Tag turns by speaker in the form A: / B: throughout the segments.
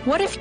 A: What if...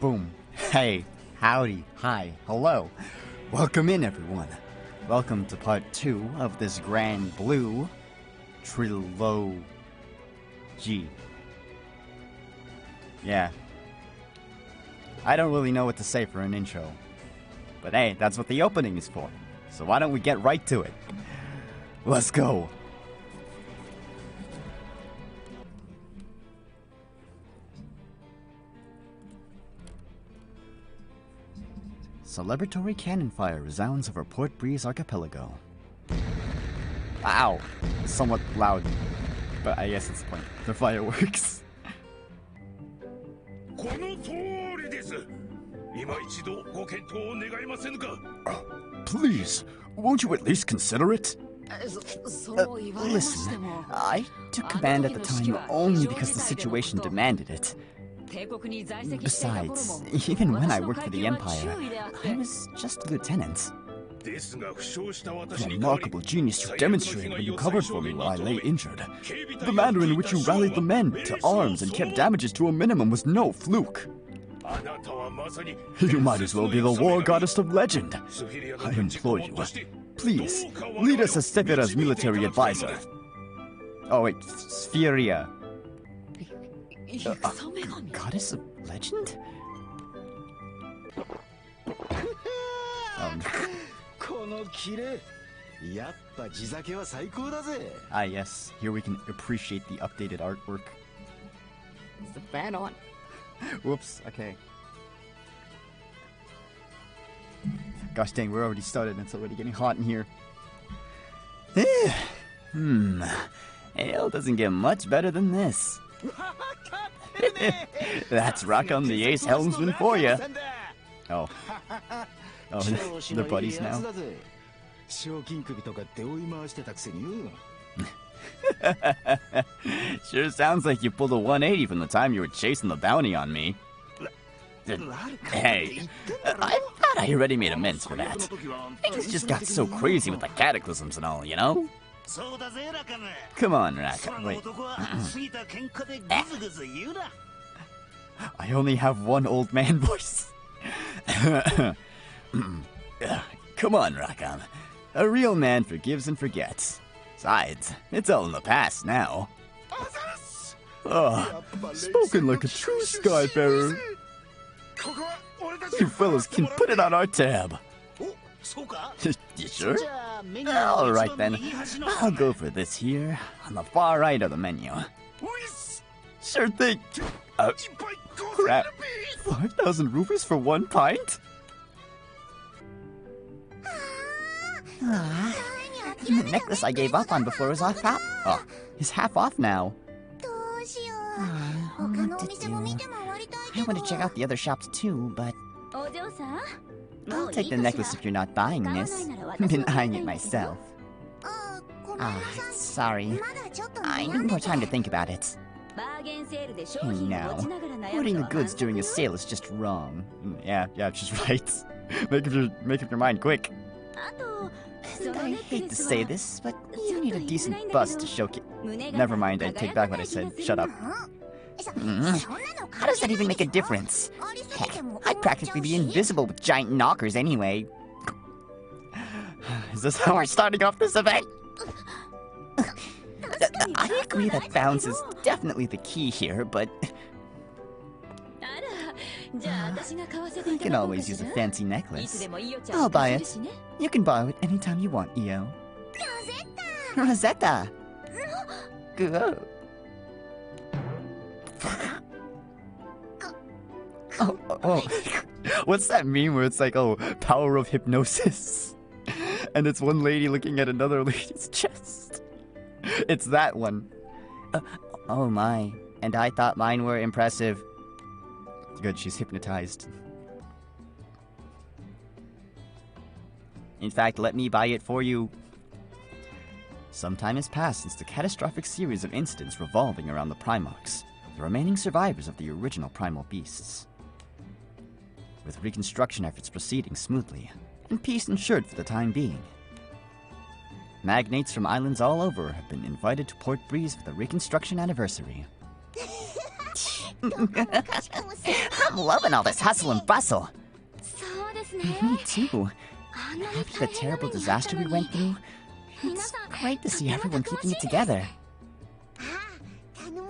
A: Boom. Hey, howdy, hi, hello. Welcome in, everyone. Welcome to part 2 of this Granblue trilogy. Yeah. I don't really know what to say for an intro. But hey, that's what the opening is for. So why don't we get right to it? Let's go. Celebratory cannon fire resounds over Port Breeze Archipelago. Wow, somewhat loud, but I guess it's the point. They're fireworks. Please, won't you at least consider it? Listen, I took command at the time only because the situation demanded it. Besides, even when I worked for the Empire, I was just a lieutenant. The remarkable genius you demonstrated when you covered for me while I lay injured. The manner in which you rallied the men to arms and kept damages to a minimum was no fluke. You might as well be the war goddess of legend. I implore you, please, lead us as Sephiroth's military advisor. Oh wait, Spheria. Goddess of legend? Yes, here we can appreciate the updated artwork.
B: Is the fan on?
A: Whoops, okay. Gosh dang, we're already started and it's already getting hot in here. Ale doesn't get much better than this. That's Rackham the Ace Helmsman for you. Oh, they're buddies now. Sure sounds like you pulled a 180 from the time you were chasing the bounty on me. Hey, I thought I already made amends for that. Things just got so crazy with the cataclysms and all, you know? Come on, Rackham, wait. I only have one old man voice. Come on, Rackham. A real man forgives and forgets. Besides, it's all in the past now. Spoken like a true skyfarer. You fellas can put it on our tab. You sure? Alright then, I'll go for this here, on the far right of the menu. Sure thing. Crap. 5,000 rupees for 1 pint? The necklace I gave up on before was off. Oh, is half off now. What to do? I want to check out the other shops too, but I'll take the necklace if you're not buying this. I've been eyeing it myself. Sorry. I need more time to think about it. No. Hoarding the goods during a sale is just wrong. Yeah, she's right. Make up your mind quick. And I hate to say this, but you need a decent bust to showcase. Never mind, I take back what I said. Shut up. How does that even make a difference? Heck, I'd practically be invisible with giant knockers anyway. Is this how we're starting off this event? I agree that balance is definitely the key here, but I can always use a fancy necklace. I'll buy it. You can borrow it anytime you want, Io. Rosetta! Go. Oh. What's that meme where it's like, oh, power of hypnosis? And it's one lady looking at another lady's chest. It's that one. Oh my. And I thought mine were impressive. Good, she's hypnotized. In fact, let me buy it for you. Some time has passed since the catastrophic series of incidents revolving around the Primarchs, the remaining survivors of the original primal beasts. With reconstruction efforts proceeding smoothly, and peace ensured for the time being, magnates from islands all over have been invited to Port Breeze for the reconstruction anniversary. I'm loving all this hustle and bustle. Me too. After the terrible disaster we went through, it's great to see everyone keeping it together.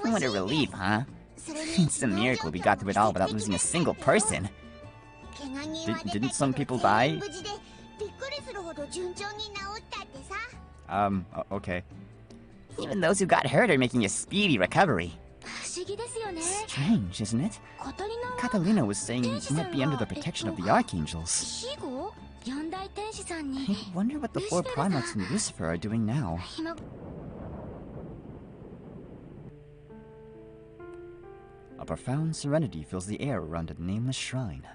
A: What a relief, huh? It's a miracle we got through it all without losing a single person. Didn't some people die? Okay. Even those who got hurt are making a speedy recovery. Strange, isn't it? Catalina was saying you might be under the protection of the Archangels. I wonder what the 4 Primarchs and Lucifer are doing now. A profound serenity fills the air around a nameless shrine.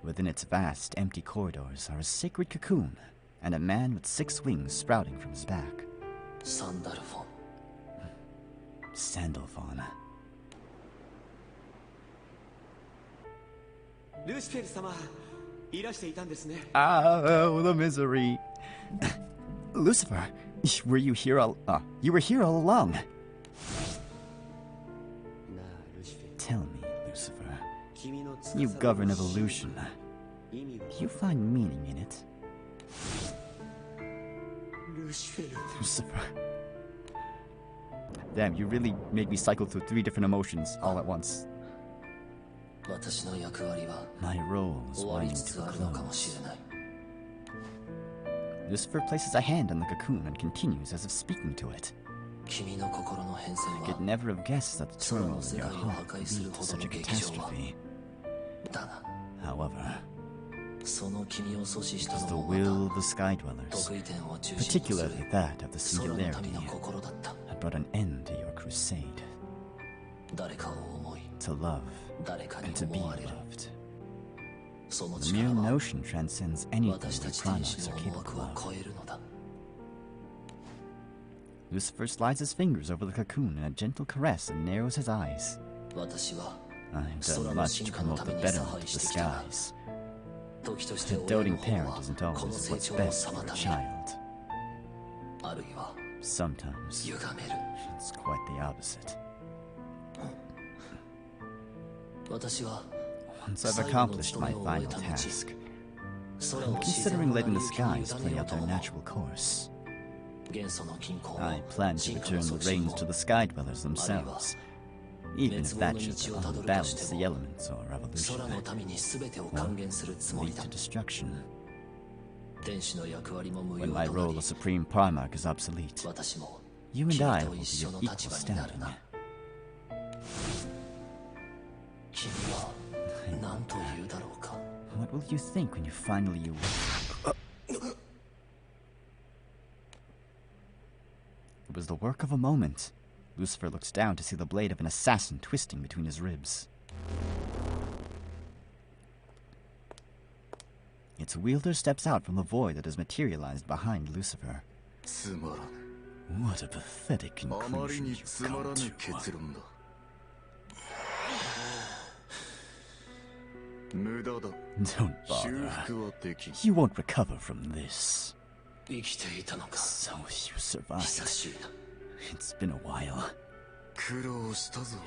A: Within its vast, empty corridors are a sacred cocoon and a man with 6 wings sprouting from his back. Sandalphon. Oh, the misery. Lucifer, were you here you were here all along. Tell me, Lucifer, you govern evolution. You find meaning in it? Lucifer. Damn, you really made me cycle through 3 different emotions all at once. My role is winding to a close. Lucifer places a hand on the cocoon and continues as if speaking to it. I could never have guessed that the turmoil in your heart would lead to such a catastrophe. However, it was the will of the Sky Dwellers, particularly that of the Singularity, that brought an end to your crusade. To love, and to be loved. The mere notion transcends anything the Primarchs are capable of. Lucifer slides his fingers over the cocoon in a gentle caress and narrows his eyes. I've done much to promote the betterment of the skies. A doting parent isn't always what's best for a child. Sometimes, it's quite the opposite. Once I've accomplished my final task, I'm considering letting the skies play out their natural course. I plan to return the reins to the Sky Dwellers themselves, even if that should unbalance the elements or evolution, or lead to destruction. When my role as Supreme Primarch is obsolete, you and I will be of equal standing. What will you think when you finally It was the work of a moment. Lucifer looks down to see the blade of an assassin twisting between his ribs. Its wielder steps out from the void that has materialized behind Lucifer. What a pathetic conclusion you've come to. Don't bother. You won't recover from this. So you survived. It's been a while.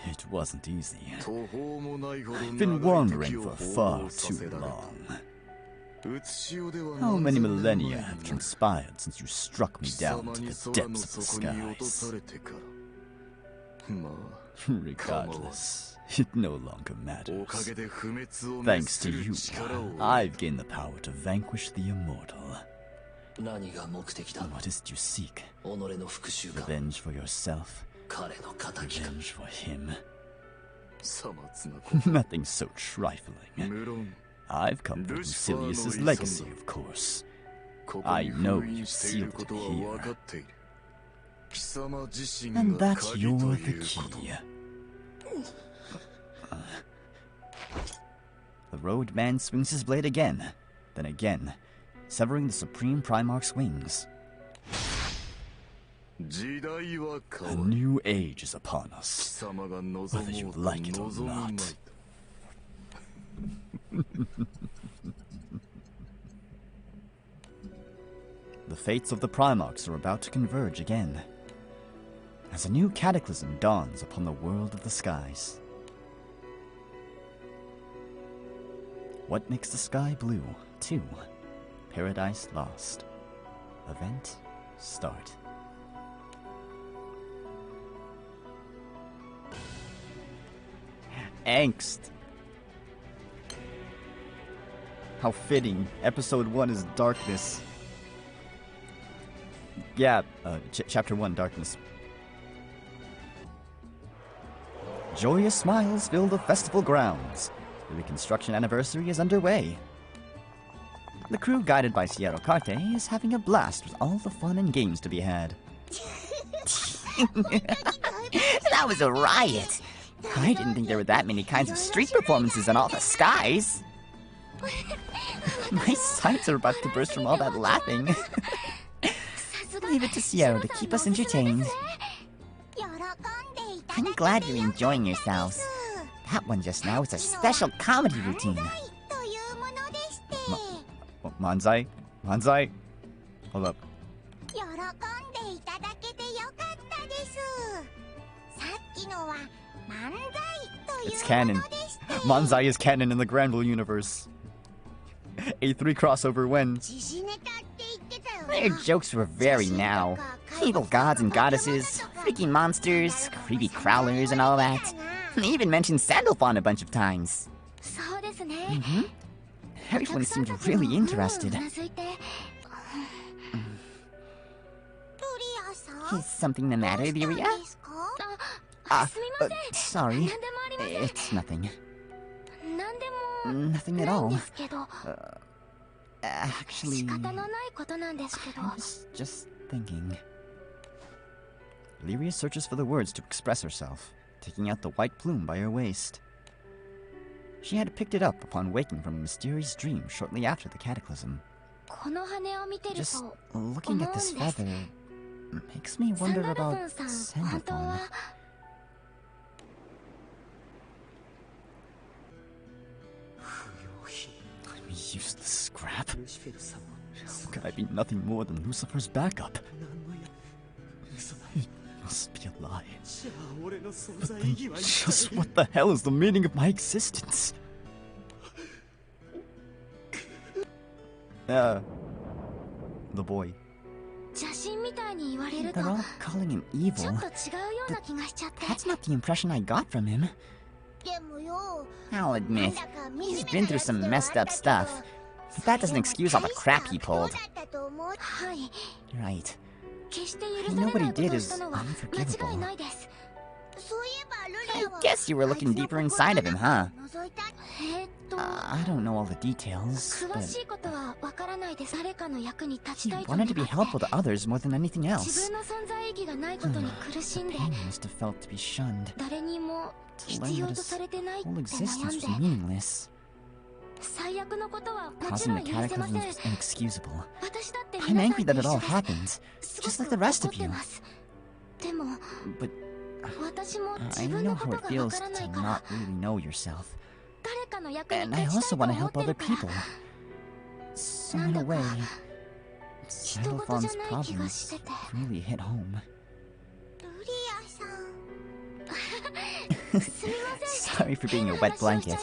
A: It wasn't easy. I've been wandering for far too long. How many millennia have transpired since you struck me down to the depths of the skies? Regardless, it no longer matters. Thanks to you, I've gained the power to vanquish the immortal. What is it you seek? Revenge for yourself? Revenge for him? Nothing so trifling. I've come for Lucilius's legacy, of course. I know you sealed it here. And that you're the key. The road man swings his blade again, then again, severing the Supreme Primarch's wings. A new age is upon us, whether you like it or not. The fates of the Primarchs are about to converge again, as a new cataclysm dawns upon the world of the skies. What Makes the Sky Blue 2 Paradise Lost. Event start. Angst. How fitting. Episode 1 is darkness. Yeah, chapter 1, darkness. Joyous smiles fill the festival grounds. The reconstruction anniversary is underway. The crew, guided by Sierra Carte, is having a blast with all the fun and games to be had.
C: That was a riot.
A: I didn't think there were that many kinds of street performances in all the skies. My sides are about to burst from all that laughing. Leave it to Sierra to keep us entertained.
C: I'm glad you're enjoying yourselves. That one just now is a special comedy routine.
A: Manzai? Manzai? Hold up. It's canon. Manzai is canon in the Granblue universe. A3 crossover when?
C: Their jokes were very now. Evil gods and goddesses, freaky monsters, creepy crawlers and all that. They even mentioned Sandalphon a bunch of times.
A: Mm-hmm. Everyone seemed really interested.
C: Is something the matter, Lyria?
A: Sorry. It's nothing. Nothing at all. Actually, I was just thinking. Lyria searches for the words to express herself, taking out the white plume by her waist. She had picked it up upon waking from a mysterious dream shortly after the cataclysm. Just looking at this feather makes me wonder about Sandalphon. I'm a useless scrap. How could I be nothing more than Lucifer's backup? It must be a lie. But then just what the hell is the meaning of my existence? The boy. They're all calling him evil. That's not the impression I got from him.
C: I'll admit, he's been through some messed up stuff. But that doesn't excuse all the crap he pulled.
A: Right. I know what he did is unforgivable.
C: I guess you were looking deeper inside of him, huh?
A: I don't know all the details, but he wanted to be helpful to others more than anything else. The pain he must have felt to be shunned, to learn that his whole existence was meaningless. Causing the cataclysm was inexcusable. I'm angry that it all happened, just like the rest of you. But I know how it feels to not really know yourself. And I also want to help other people. So in a way, Sandalphon's problems really hit home. Sorry for being a wet blanket.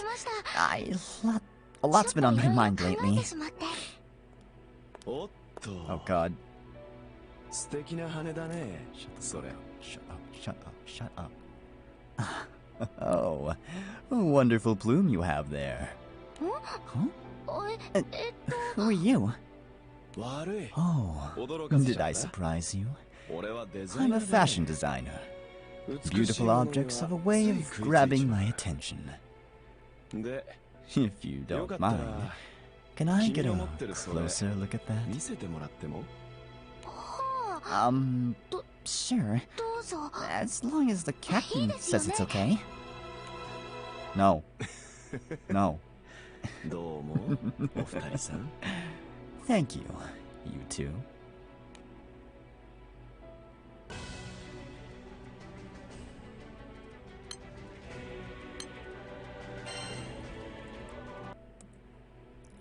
A: A lot's been on my mind lately. Oh god. Shut up. Oh, a wonderful plume you have there. Huh? Who are you? Oh, did I surprise you? I'm a fashion designer. Beautiful objects have a way of grabbing my attention. If you don't mind, can I get a closer look at that? Sure. As long as the captain says it's okay. No. No. Thank you, you two.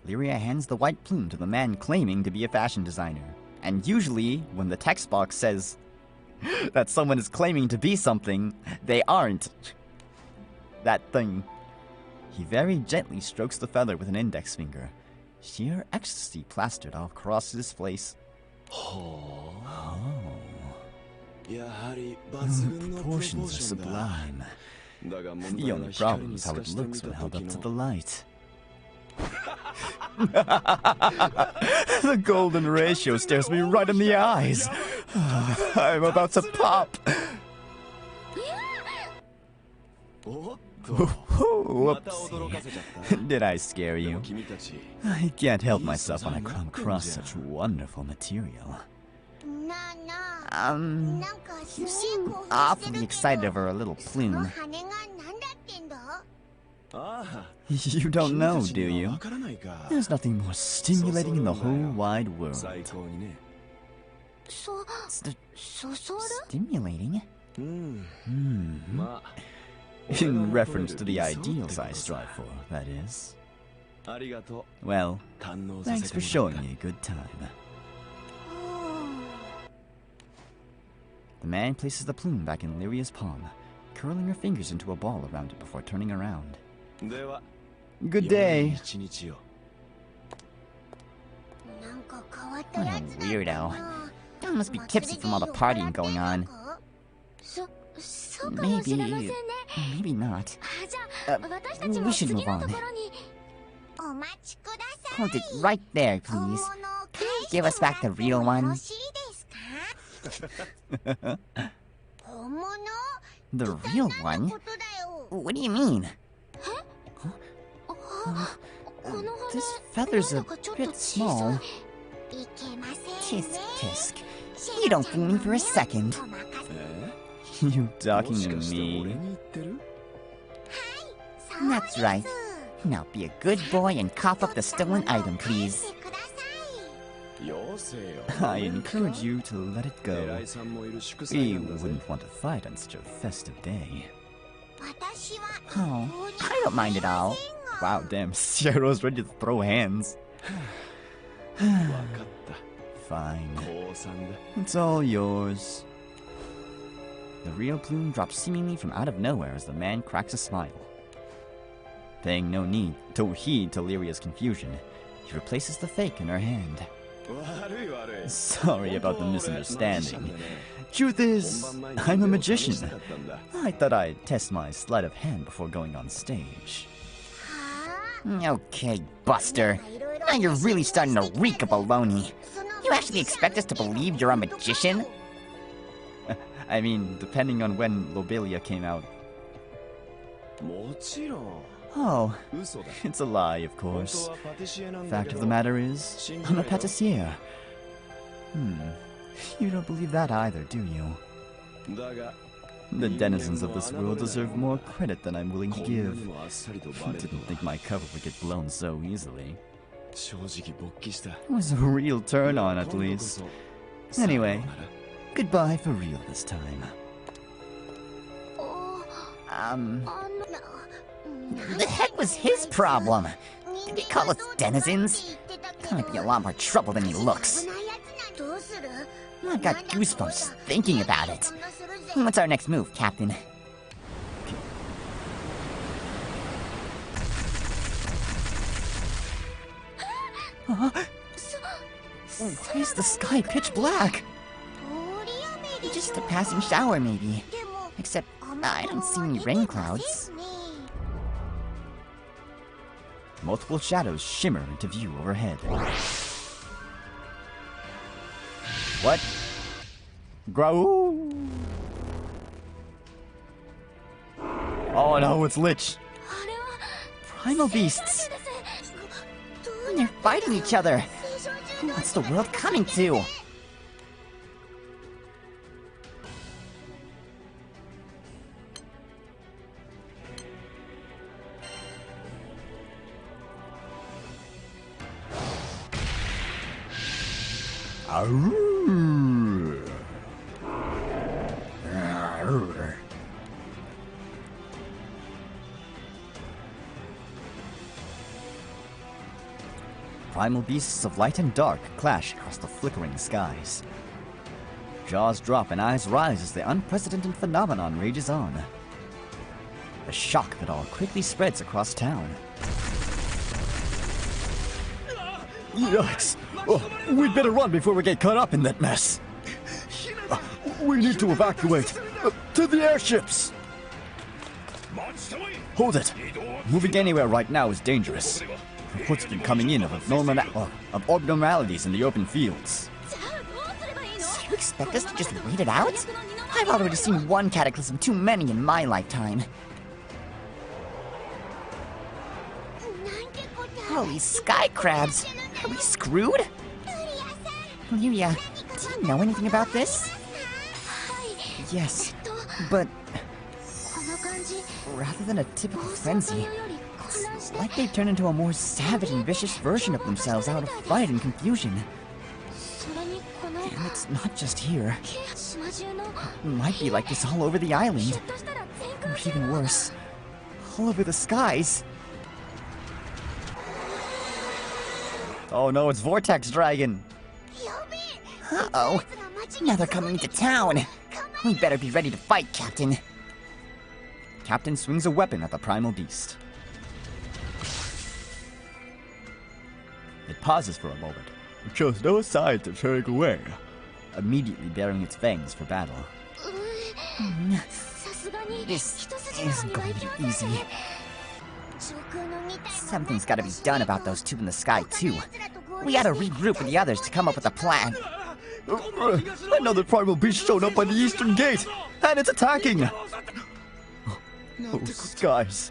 A: Lyria hands the white plume to the man claiming to be a fashion designer. And usually, when the text box says that someone is claiming to be something, they aren't that thing. He very gently strokes the feather with an index finger. Sheer ecstasy plastered all across his face. Oh. The proportions are sublime. The only problem is how it looks when held up to the light. The golden ratio stares me right in the eyes. I'm about to pop. Whoopsie. Did I scare you? I can't help myself when I come across such wonderful material. You seem awfully excited over a little plume. You don't know, do you? There's nothing more stimulating in the whole wide world. Stimulating? In reference to the ideals I strive for, that is. Well, thanks for showing me a good time. The man places the plume back in Lyria's palm, curling her fingers into a ball around it before turning around. Good day. What a weirdo. I must be tipsy from all the partying going on. Maybe not. We should move on. Hold it right there, please. Give us back the real one. The real one? What do you mean? This feather's a bit small. Tisk, tisk. You don't fool me for a second. You talking to me? That's right. Now be a good boy and cough up the stolen item, please. I encourage you to let it go. We wouldn't want to fight on such a festive day. Oh, I don't mind at all. Wow, damn, Shiero's ready to throw hands. Fine. It's all yours. The real plume drops seemingly from out of nowhere as the man cracks a smile. Paying no heed to Lyria's confusion, he replaces the fake in her hand. Sorry about the misunderstanding. Truth is, I'm a magician. I thought I'd test my sleight of hand before going on stage. Okay, Buster. Now you're really starting to reek of baloney. You actually expect us to believe you're a magician? I mean, depending on when Lobelia came out. Oh, it's a lie, of course. Fact of the matter is, I'm a pâtissier. You don't believe that either, do you? The denizens of this world deserve more credit than I'm willing to give. Didn't think my cover would get blown so easily. It was a real turn-on, at least. Anyway, goodbye for real this time. The heck was his problem? Did he call us denizens? Might be a lot more trouble than he looks. I've got goosebumps thinking about it. What's our next move, Captain? Why is the sky pitch black? Just a passing shower, maybe. Except I don't see any rain clouds. Multiple shadows shimmer into view overhead. What? Grow! Oh no, it's Lich! Primal beasts! They're fighting each other! What's the world coming to? Primal beasts of light and dark clash across the flickering skies. Jaws drop and eyes rise as the unprecedented phenomenon rages on. A shock that all quickly spreads across town. Yikes! Oh, we'd better run before we get caught up in that mess. We need to evacuate. To the airships! Hold it! Moving anywhere right now is dangerous. Reports have been coming in of abnormalities in the open fields.
C: So you expect us to just wait it out? I've already seen one cataclysm too many in my lifetime. Holy sky crabs! Are we screwed? Yuya, do you know anything about this?
A: Yes, but rather than a typical frenzy, it's like they've turned into a more savage and vicious version of themselves out of fright and confusion. And it's not just here. It might be like this all over the island. Or even worse, all over the skies. Oh no, it's Vortex Dragon!
C: Uh-oh. Now they're coming into town. We better be ready to fight, Captain.
A: Captain swings a weapon at the primal beast. It pauses for a moment. It shows no signs of turning away, immediately baring its fangs for battle.
C: This isn't going to be easy. Something's gotta be done about those two in the sky, too. We gotta regroup with the others to come up with a plan.
A: Another primal beast shown up by the eastern gate, and it's attacking! Oh, skies.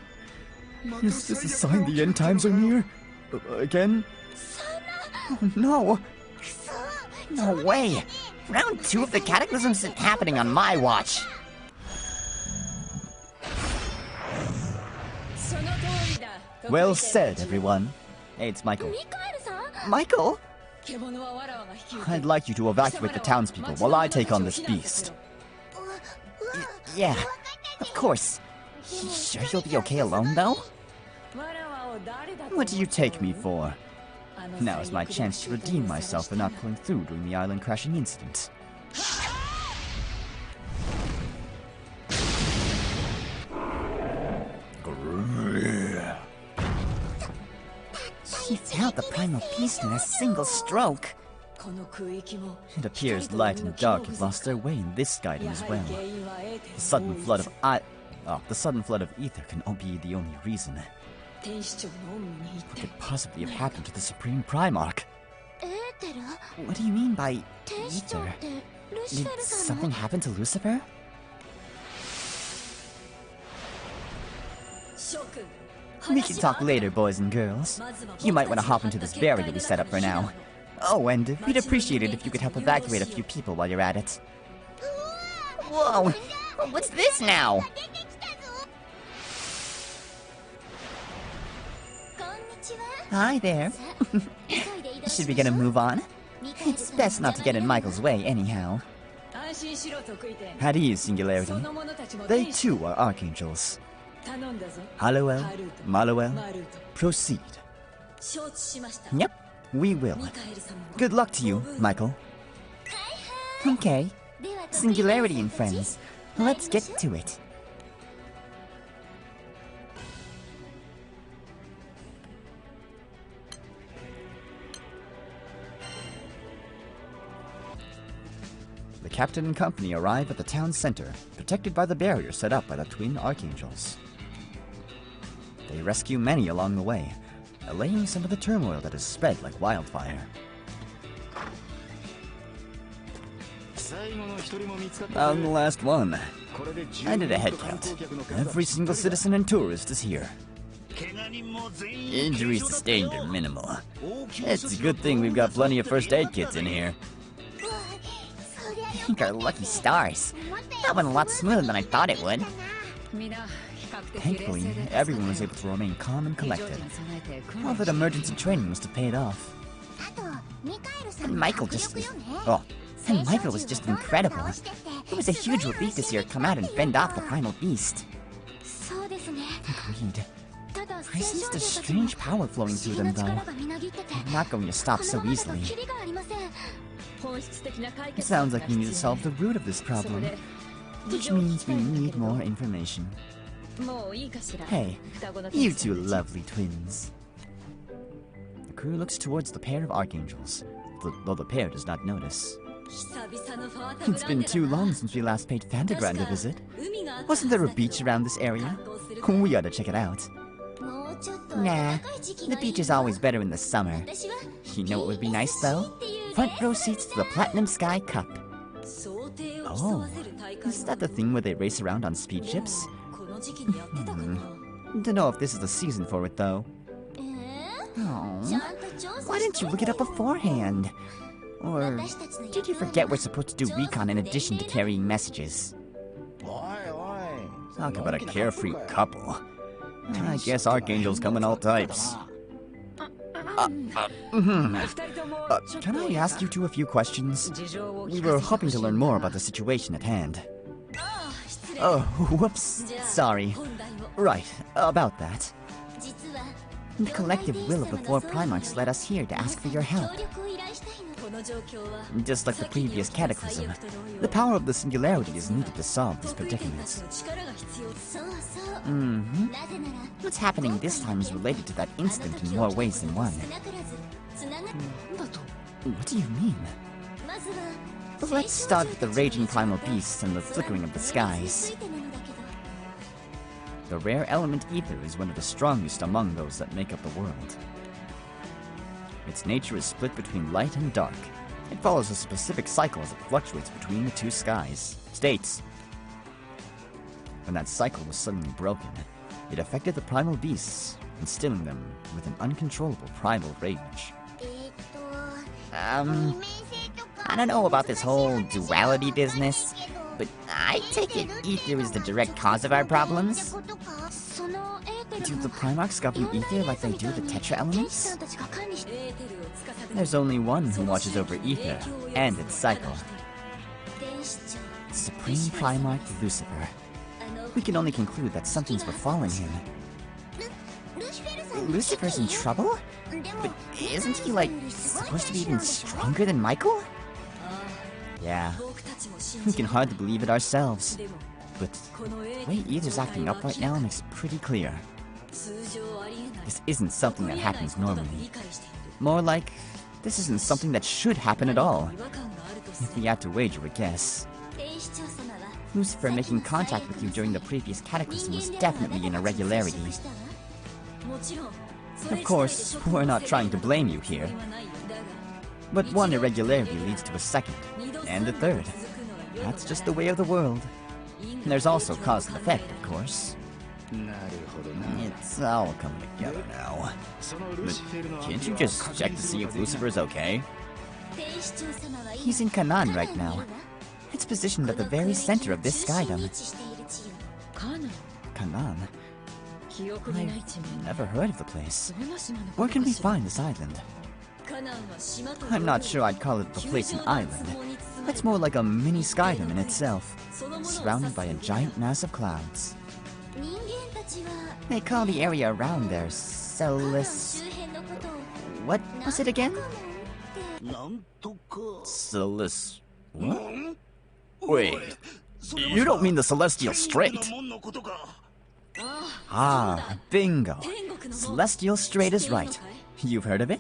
A: Is this a sign the end times are near? Again?
C: Oh no! No way! Round 2 of the cataclysms is happening on my watch!
A: Well said, everyone. Hey, it's Michael.
C: Michael?
A: I'd like you to evacuate the townspeople while I take on this beast.
C: Yeah, of course. You sure you'll be okay alone, though?
A: What do you take me for? Now is my chance to redeem myself for not pulling through during the island crashing incident.
C: He felled the primal beast in a single stroke.
A: It appears light and dark have lost their way in this garden as well. The sudden flood of ether can be the only reason. What could possibly have happened to the Supreme Primarch?
C: What do you mean by ether? Did something happen to Lucifer?
A: We can talk later, boys and girls. You might want to hop into this barrier we set up for now. Oh, and we'd appreciate it if you could help evacuate a few people while you're at it.
C: Whoa! What's this now? Hi there. Should we get a move on? It's best not to get in Michael's way anyhow.
A: At ease, Singularity. They too are archangels. Hallowell, Mallowell, proceed.
C: Yep,
A: We will. Good luck to you, Michael.
C: okay. Singularity and friends. Let's get to it.
A: The captain and company arrive at the town center, protected by the barrier set up by the twin archangels. They rescue many along the way, allaying some of the turmoil that has spread like wildfire. I'm the last one. I did a head count. Every single citizen and tourist is here. Injuries sustained are minimal. It's a good thing we've got plenty of first aid kits in here.
C: I think our lucky stars. That went a lot smoother than I thought it would.
A: Thankfully, everyone was able to remain calm and collected. All that emergency training must have paid off.
C: And Michael was just incredible. It was a huge relief to see her come out and fend off the primal beast.
A: Agreed. I sensed a strange power flowing through them, though. I'm not going to stop so easily. It sounds like we need to solve the root of this problem, which means we need more information. Hey, you two lovely twins. The crew looks towards the pair of archangels, though the pair does not notice. It's been too long since we last paid Fantagrand a visit. Wasn't there a beach around this area? We ought to check it out. Nah, the beach is always better in the summer. You know what would be nice, though? Front row seats to the Platinum Sky Cup. Oh, is that the thing where they race around on speed ships? Don't know if this is the season for it, though. Oh, why didn't you look it up beforehand? Or did you forget we're supposed to do recon in addition to carrying messages? Talk about a carefree couple. I guess archangels come in all types. Can I ask you two a few questions? We were hoping to learn more about the situation at hand. Oh, whoops. Sorry. Right, about that. The collective will of the four Primarchs led us here to ask for your help. Just like the previous cataclysm, the power of the singularity is needed to solve these predicaments. What's happening this time is related to that incident in more ways than one. What do you mean? Let's start with the raging primal beasts and the flickering of the skies. The rare element ether is one of the strongest among those that make up the world. Its nature is split between light and dark. It follows a specific cycle as it fluctuates between the two states. When that cycle was suddenly broken, it affected the primal beasts, instilling them with an uncontrollable primal rage. I don't know about this whole duality business, but I take it ether is the direct cause of our problems? Do the Primarchs govern ether like they do the Tetra elements? There's only one who watches over ether and its cycle. Supreme Primarch Lucifer. We can only conclude that something's befallen him. Lucifer's in trouble? But isn't he, like, supposed to be even stronger than Michael? Yeah, we can hardly believe it ourselves. But the way ether's acting up right now makes it pretty clear. This isn't something that happens normally. More like, this isn't something that should happen at all. If we had to wager a guess. Lucifer making contact with you during the previous cataclysm was definitely an irregularity. Of course, we're not trying to blame you here. But one irregularity leads to a second, and a third. That's just the way of the world. And there's also cause and effect, of course. It's all coming together now. But can't you just check to see if Lucifer's okay? He's in Canaan right now. It's positioned at the very center of this skydom. Canaan? I've never heard of the place. Where can we find this island? I'm not sure I'd call it the place an island. It's more like a mini skydom in itself, surrounded by a giant mass of clouds. They call the area around there What was it again? What? Wait, you don't mean the Celestial Strait? Ah, bingo. Celestial Strait is right. You've heard of it?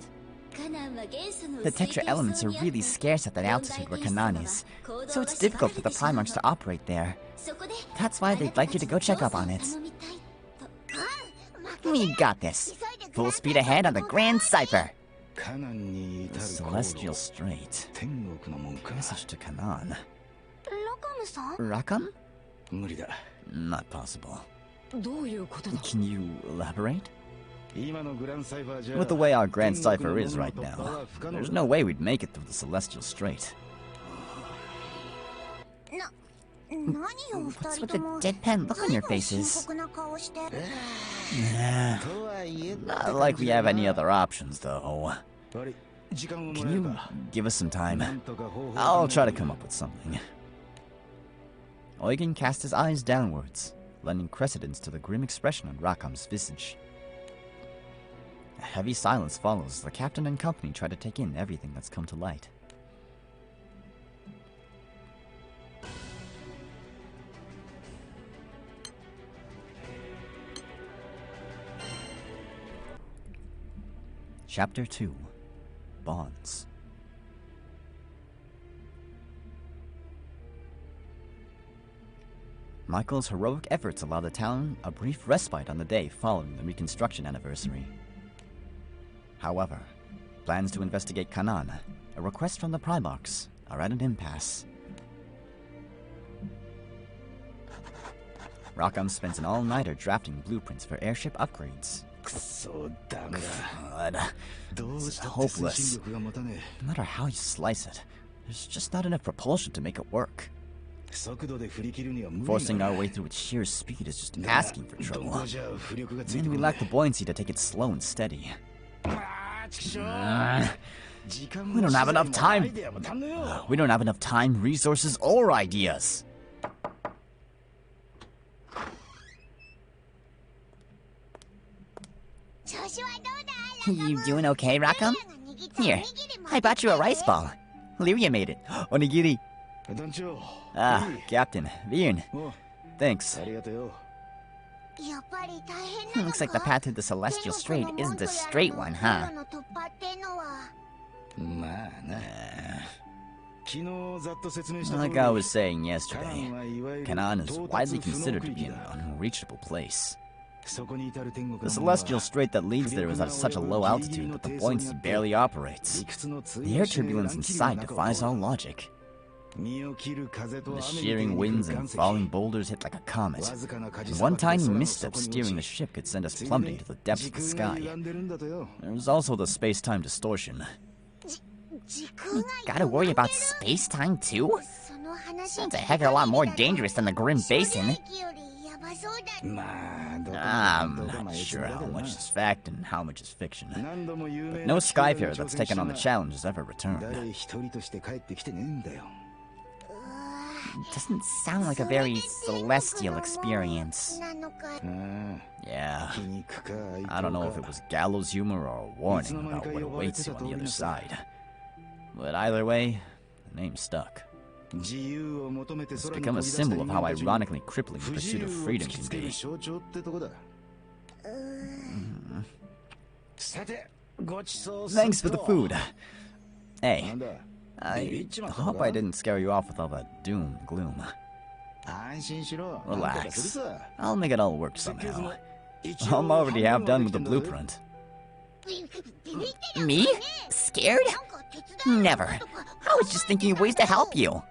A: The Tetra elements are really scarce at that altitude where Canaan is, so it's difficult for the Primarchs to operate there. That's why they'd like you to go check up on it. We got this. Full speed ahead on the Grand Cipher. The Celestial Strait. Message to Canaan. Rakam? Not possible. Can you elaborate? With the way our Grand Cipher is right now, there's no way we'd make it through the Celestial Strait. What's with the deadpan look on your faces? Not like we have any other options, though. Can you give us some time? I'll try to come up with something. Eugen cast his eyes downwards, lending credence to the grim expression on Rakam's visage. A heavy silence follows as the captain and company try to take in everything that's come to light. Chapter 2, Bonds. Michael's heroic efforts allowed the town a brief respite on the day following the Reconstruction anniversary. However, plans to investigate Kanan, a request from the Primarchs, are at an impasse. Rackham spends an all-nighter drafting blueprints for airship upgrades. God, this is hopeless. No matter how you slice it, there's just not enough propulsion to make it work. Forcing our way through its sheer speed is just asking for trouble. And we lack the buoyancy to take it slow and steady. We don't have enough time. We don't have enough time, resources, or ideas.
C: You doing okay, Rackham? Here, I bought you a rice ball. Lyria made it.
A: Onigiri. Ah, Captain. Vian. Thanks.
C: Looks like the path through the Celestial Strait isn't a straight one, huh?
A: Like I was saying yesterday, Kanan is widely considered to be an unreachable place. The celestial strait that leads there is at such a low altitude that the buoyancy barely operates. The air turbulence inside defies all logic. The shearing winds and falling boulders hit like a comet. And one tiny misstep steering the ship could send us plummeting to the depths of the sky. There's also the space-time distortion.
C: You gotta worry about space-time too? Sounds a heck of a lot more dangerous than the Grim Basin.
A: I'm not sure how much is fact and how much is fiction. But no Skyfarer that's taken on the challenge has ever returned.
C: Doesn't sound like a very celestial experience.
A: Yeah. I don't know if it was gallows humor or a warning about what awaits you on the other side. But either way, the name stuck. It's become a symbol of how ironically crippling the pursuit of freedom can be. Thanks for the food. Hey, I hope I didn't scare you off with all that doom and gloom. Relax. I'll make it all work somehow. I'm already half done with the blueprint.
C: Me? Scared? Never. I was just thinking of ways to help you.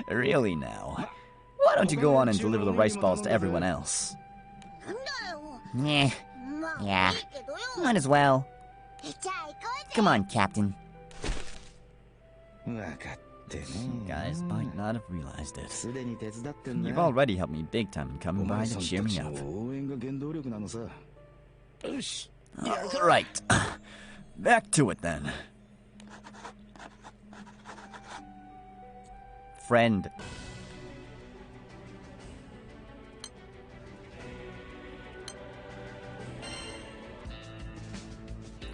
A: Really now? Why don't you go on and deliver the rice balls to everyone else?
C: Yeah, might as well. Come on, Captain.
A: You guys might not have realized it. You've already helped me big time in coming by to cheer me up. Right. Back to it then. Friend.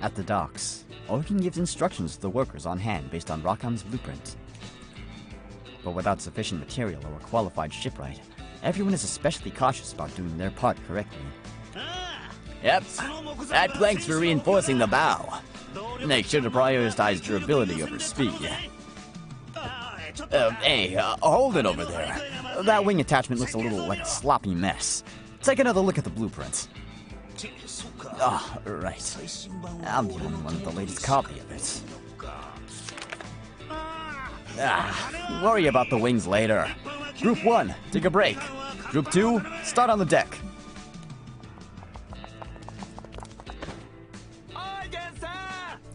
A: At the docks, Orkin gives instructions to the workers on hand based on Rackham's blueprint. But without sufficient material or a qualified shipwright, everyone is especially cautious about doing their part correctly. Yep, add planks for reinforcing the bow. Make sure to prioritize durability over speed. Hey, hold it over there. That wing attachment looks a little like a sloppy mess. Take another look at the blueprint. Ah, right. I'm the only one with the latest copy of it. Worry about the wings later. Group 1, take a break. Group 2, start on the deck.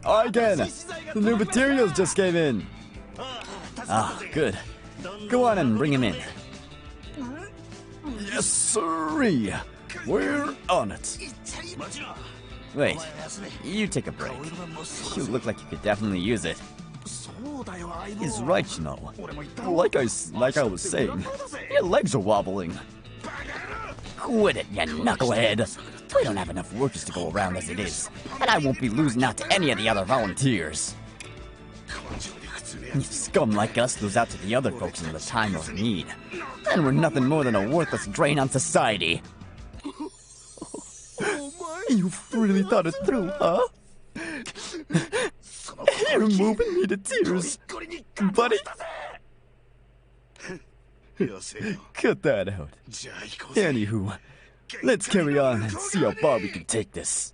A: Again! The new materials just came in! Ah, good. Go on and bring him in. Yes, sirree! We're on it. Wait, you take a break. You look like you could definitely use it. He's right, you know. Like I was saying, your legs are wobbling.
C: Quit it, you knucklehead. We don't have enough workers to go around as it is, and I won't be losing out to any of the other volunteers.
A: Scum like us lose out to the other folks in the time of need. And we're nothing more than a worthless drain on society. You've really thought it through, huh? You're moving me to tears, buddy. Cut that out. Anywho, let's carry on and see how far we can take this.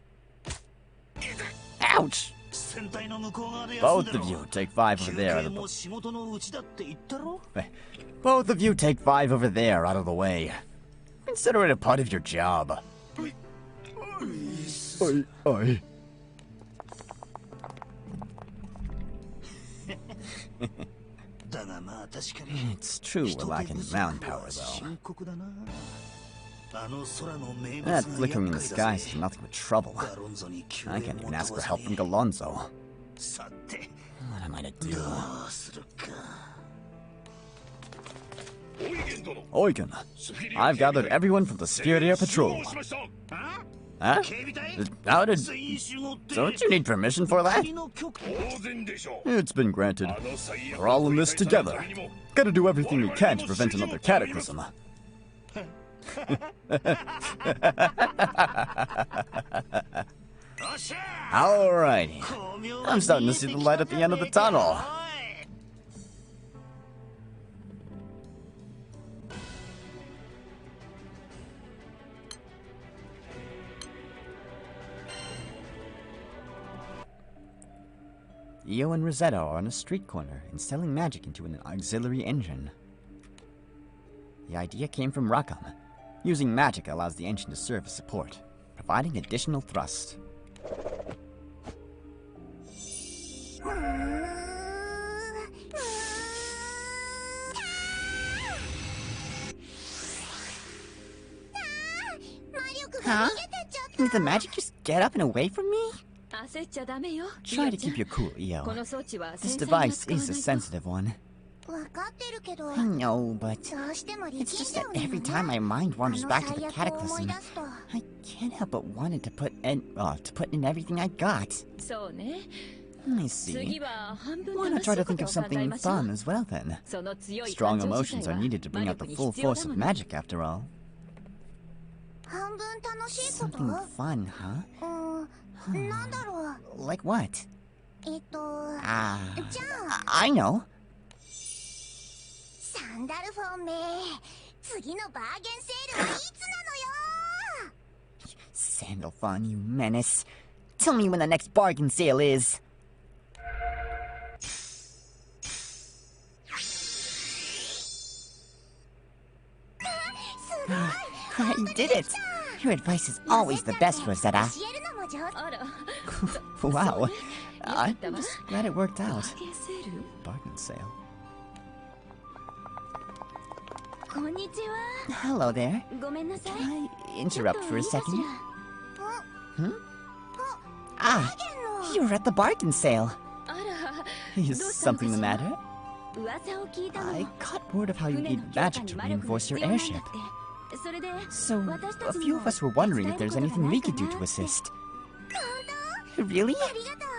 A: Ouch! Both of you take 5 over there out of the... Both of you take 5 over there out of the way. Consider it a part of your job. Oi. It's true we're lacking mound power, though. That flickering in the skies is nothing but trouble. I can't even ask for help from Galonzo. What am I to do? Eugen, I've gathered everyone from the Superior Patrol. Huh? How did... Don't you need permission for that? It's been granted. We're all in this together. Gotta do everything we can to prevent another cataclysm. Alrighty. I'm starting to see the light at the end of the tunnel. Io and Rosetta are on a street corner instilling magic into an auxiliary engine. The idea came from Rakam. Using magic allows the engine to serve as support, providing additional thrust. Huh? Did the magic just get up and away from me? Try to keep your cool, Io. This device is a sensitive one. I know, but it's just that every time my mind wanders back to the cataclysm, I can't help but wanting to put in everything I got. I see. Why not try to think of something fun as well, then? Strong emotions are needed to bring out the full force of magic, after all. Something fun, huh? Like what? I know. Sandalphon, you menace. Tell me when the next bargain sale is. You did it! Your advice is always the best, Rosetta. Wow. I'm just glad it worked out. Bargain sale. Hello there. Can I interrupt for a second? Ah, you were at the bargain sale. Is something the matter? I caught word of how you need magic to reinforce your airship. So, a few of us were wondering if there's anything we could do to assist. Really?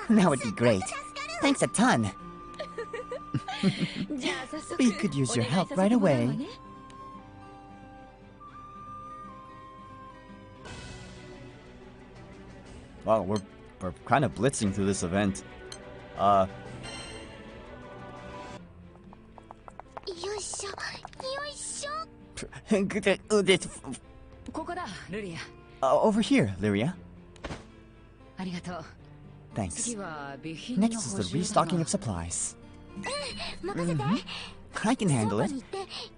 A: That would be great. Thanks a ton. We could use your help right away. Wow, we're kind of blitzing through this event. Over here, Lyria. Thanks. Next is the restocking of supplies. I can handle it.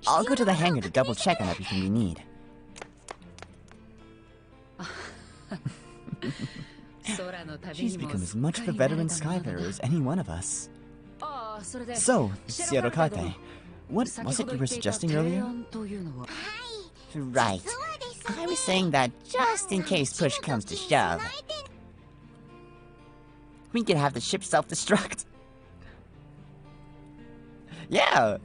A: I'll go to the hangar to double check on everything we need. She's become as much of a veteran skyfarer as any one of us. So, Sierokate, what was it you were suggesting earlier? Right. I was saying that just in case push comes to shove, we could have the ship self-destruct. Yeah!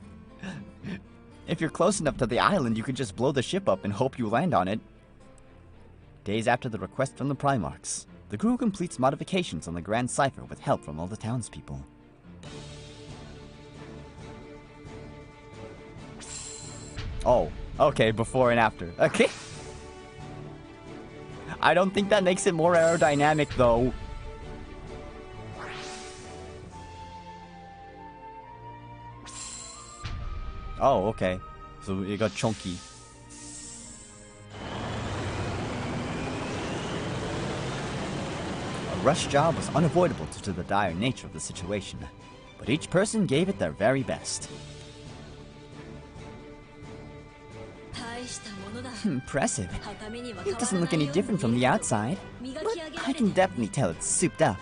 A: If you're close enough to the island, you could just blow the ship up and hope you land on it. Days after the request from the Primarchs, the crew completes modifications on the Grand Cipher with help from all the townspeople. Oh, okay, before and after. Okay. I don't think that makes it more aerodynamic, though. Oh, okay. So it got chunky. A rush job was unavoidable due to the dire nature of the situation, but each person gave it their very best. Impressive. It doesn't look any different from the outside, but I can definitely tell it's souped up.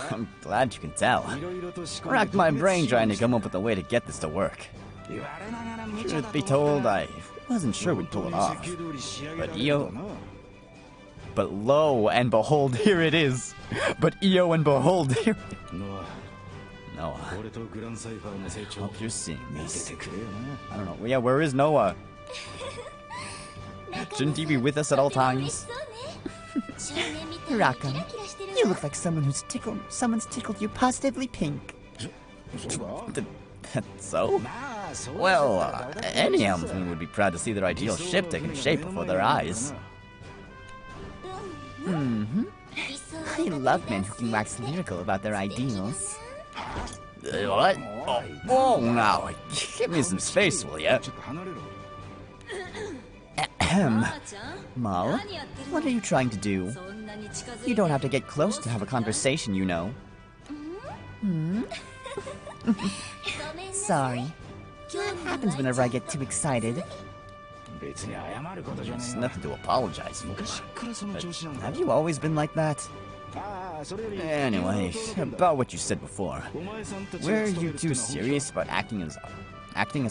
A: I'm glad you can tell. Racked my brain trying to come up with a way to get this to work. Truth be told, I wasn't sure we'd pull it off. But lo and behold, here it is. But and behold, here. Noah, I hope you're seeing this. I don't know. Yeah, where is Noah? Shouldn't he be with us at all times?
C: Rackham, you look like someone's tickled you positively pink.
A: That's so? Well, any helmsman would be proud to see their ideal ship taking shape before their eyes.
C: I love men who can wax lyrical about their ideals.
A: What? Oh, now, give me some space, will ya? Ahem. Mal, what are you trying to do? You don't have to get close to have a conversation, you know.
C: Sorry. That happens whenever I get too excited.
A: There's nothing to apologize for. But have you always been like that? Anyway, about what you said before. Were you too serious about acting as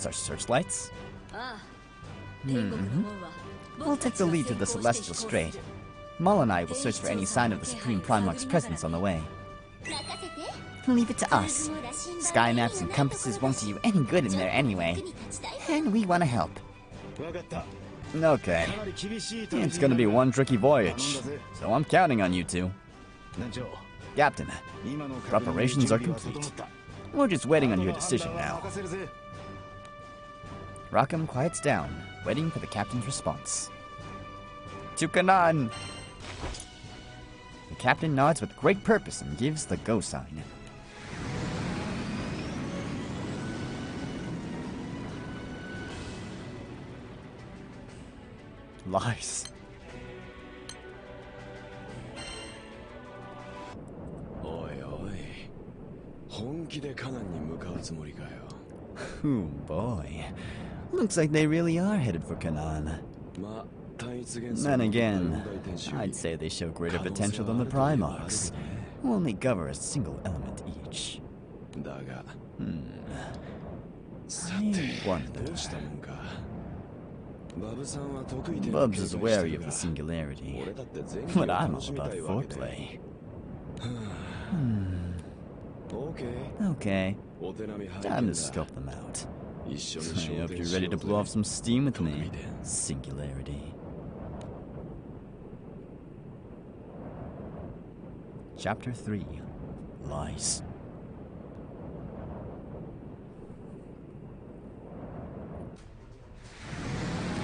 A: our searchlights? We'll take the lead to the Celestial Strait. Mull and I will search for any sign of the Supreme Primarch's presence on the way.
C: Leave it to us. Sky maps and compasses won't do you any good in there anyway. And we want to help.
A: Okay. It's gonna be one tricky voyage, so I'm counting on you two. Captain, preparations are complete. We're just waiting on your decision now. Rackham quiets down, waiting for the captain's response. To Canaan! The captain nods with great purpose and gives the go sign. Lies. Oh boy. Looks like they really are headed for Canaan. Then again, I'd say they show greater potential than the Primarchs, who only cover a single element each. I wonder. Bubs is wary of the singularity, but I'm all about foreplay. Okay, time to scope them out. I hope you're ready to blow off some steam with me, singularity. Chapter 3, Lies.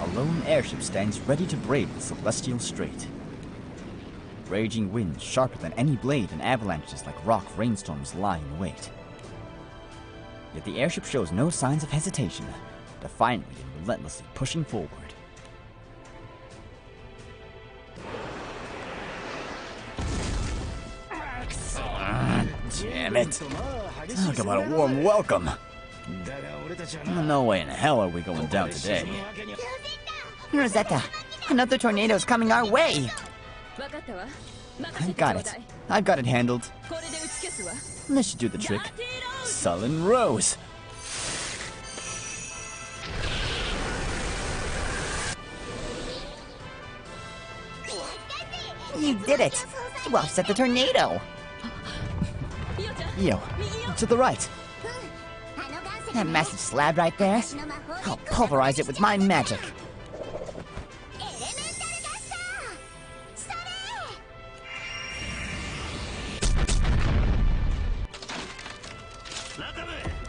A: A lone airship stands ready to brave the Celestial Strait. Raging winds sharper than any blade and avalanches like rock rainstorms lie in wait. Yet the airship shows no signs of hesitation, defiantly and relentlessly pushing forward. Damn it. Talk about a warm welcome. No way in hell are we going down today.
C: Rosetta, another tornado's coming our way!
A: I've got it. I've got it handled. This should do the trick. Sullen Rose.
C: You did it! You offset the tornado!
A: Yo, to the right.
C: That massive slab right there? I'll pulverize it with my magic.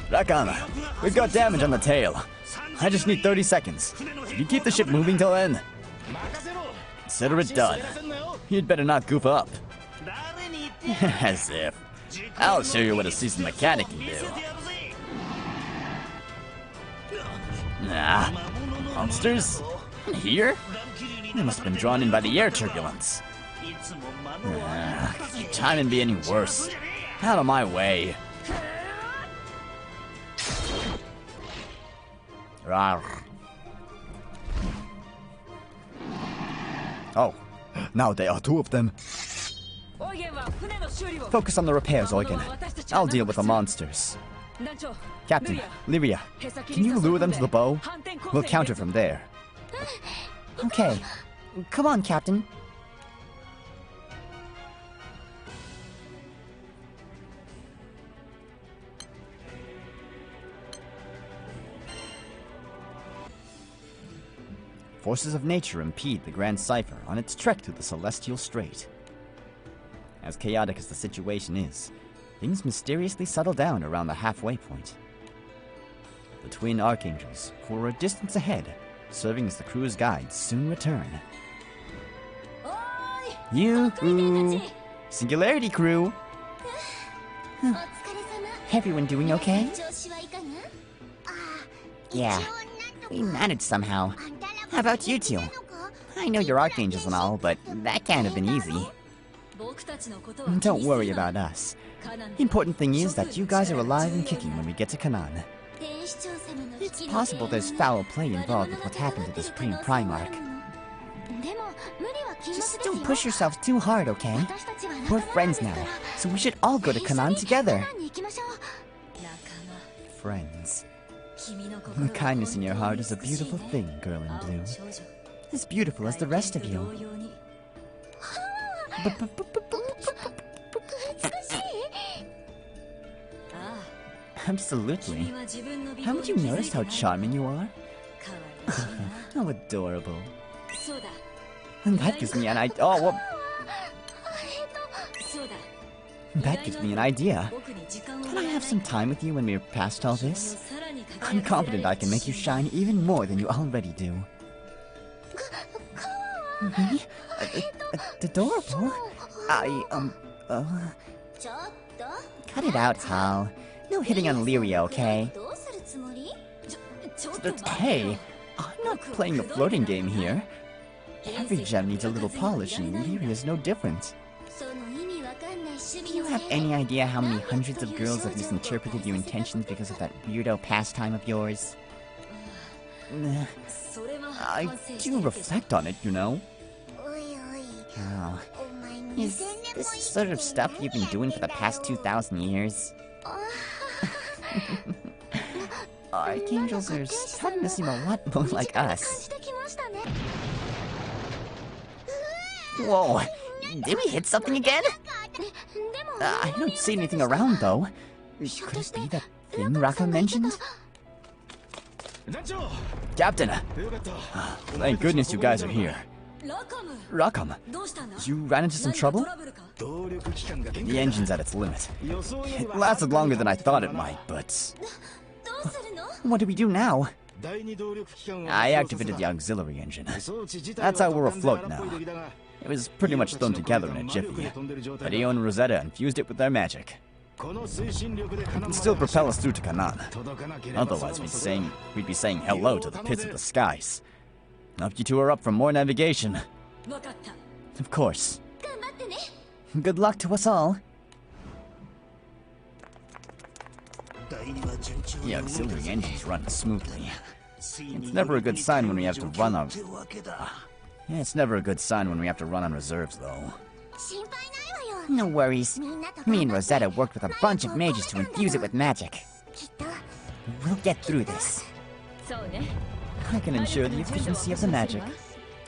A: Rackham, we've got damage on the tail. I just need 30 seconds. Can you keep the ship moving till then? Consider it done. You'd better not goof up. As if. I'll show you what a seasoned mechanic can do. Ah, monsters? Here? They must have been drawn in by the air turbulence. Could timing be any worse? Out of my way. Rawr. Oh, now there are two of them. Focus on the repairs, Eugen. I'll deal with the monsters. Captain, Lyria, can you lure them to the bow? We'll counter from there.
C: Okay. Come on, Captain.
A: Forces of nature impede the Grand Cipher on its trek through the Celestial Strait. As chaotic as the situation is, things mysteriously settle down around the halfway point. The twin archangels, who are a distance ahead, serving as the crew's guides, soon return. Yoo-hoo! Singularity crew!
C: Everyone doing okay? Yeah, we managed somehow. How about you two? I know you're archangels and all, but that can't have been easy.
A: Don't worry about us. The important thing is that you guys are alive and kicking when we get to Kanan.
C: It's possible there's foul play involved with what happened to the Supreme Primarch. Just don't push yourselves too hard, okay? We're friends now, so we should all go to Kanan together.
A: Friends. The kindness in your heart is a beautiful thing, girl in blue. As beautiful as the rest of you. Absolutely. Haven't you noticed how charming you are? How adorable. That gives me an idea. Oh, well. That gives me an idea. Can I have some time with you when we're past all this? I'm confident I can make you shine even more than you already do. Me? Adorable?
C: Cut it out, Hal. No hitting on Lyria, okay?
A: Hey, I'm not playing a flirting game here. Every gem needs a little polish, and Lyria's no different.
C: Do you have any idea how many hundreds of girls have misinterpreted your intentions because of that weirdo pastime of yours?
A: I do reflect on it, you know.
C: Oh. Is this sort of stuff you've been doing for the past 2,000 years?
A: Archangels are starting to seem a lot more like us.
C: Whoa! Did we hit something again?
A: I don't see anything around, though. Could it be that thing Raka mentioned? Captain! Thank goodness you guys are here. Rakam, you ran into some trouble? The engine's at its limit. It lasted longer than I thought it might, but...
C: What do we do now?
A: I activated the auxiliary engine. That's how we're afloat now. It was pretty much thrown together in a jiffy. But Io and Rosetta infused it with their magic. It can still propel us through to Kanan. Otherwise, we'd be saying hello to the pits of the skies. Hope you two are up for more navigation. Of course.
C: Good luck to us all.
A: The auxiliary engine's running smoothly. It's never a good sign when we have to run on... It's never a good sign when we have to run on reserves, though.
C: No worries. Me and Rosetta worked with a bunch of mages to infuse it with magic. We'll get through this.
A: I can ensure the efficiency of the magic.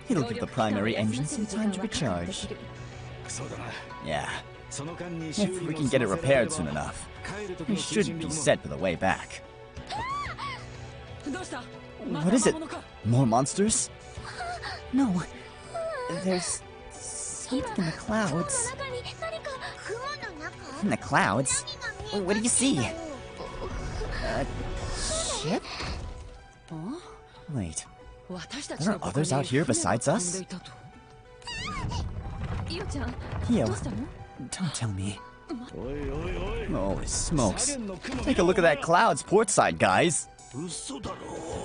A: It'll give the primary engine some time to recharge. Yeah. If we can get it repaired soon enough, we should be set for the way back. What is it? More monsters?
C: No. There's something in the clouds. In the clouds? What do you see?
A: A ship? Wait. There are others out here besides us? Io, don't tell me. Holy smokes. Take a look at that cloud's port side, guys.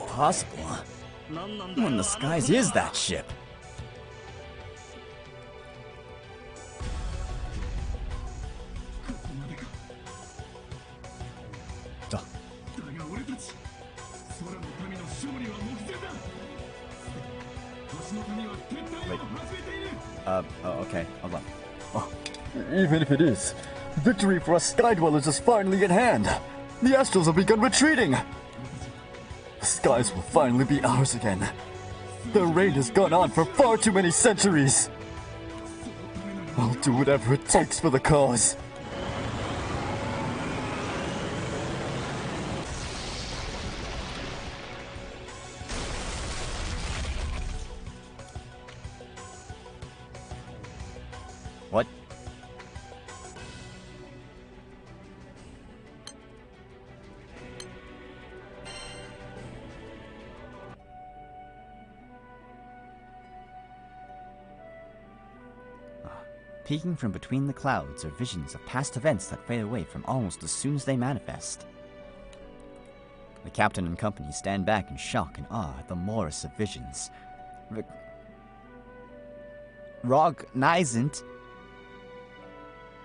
A: Possible. What in the skies is that ship? Wait. Okay, hold on.
D: Oh, even if it is, victory for us Sky Dwellers is finally at hand. The Astrals have begun retreating. The skies will finally be ours again. The reign has gone on for far too many centuries. I'll do whatever it takes for the cause.
A: What? Peeking from between the clouds are visions of past events that fade away from almost as soon as they manifest. The captain and company stand back in shock and awe at the morass of visions. Recognizant.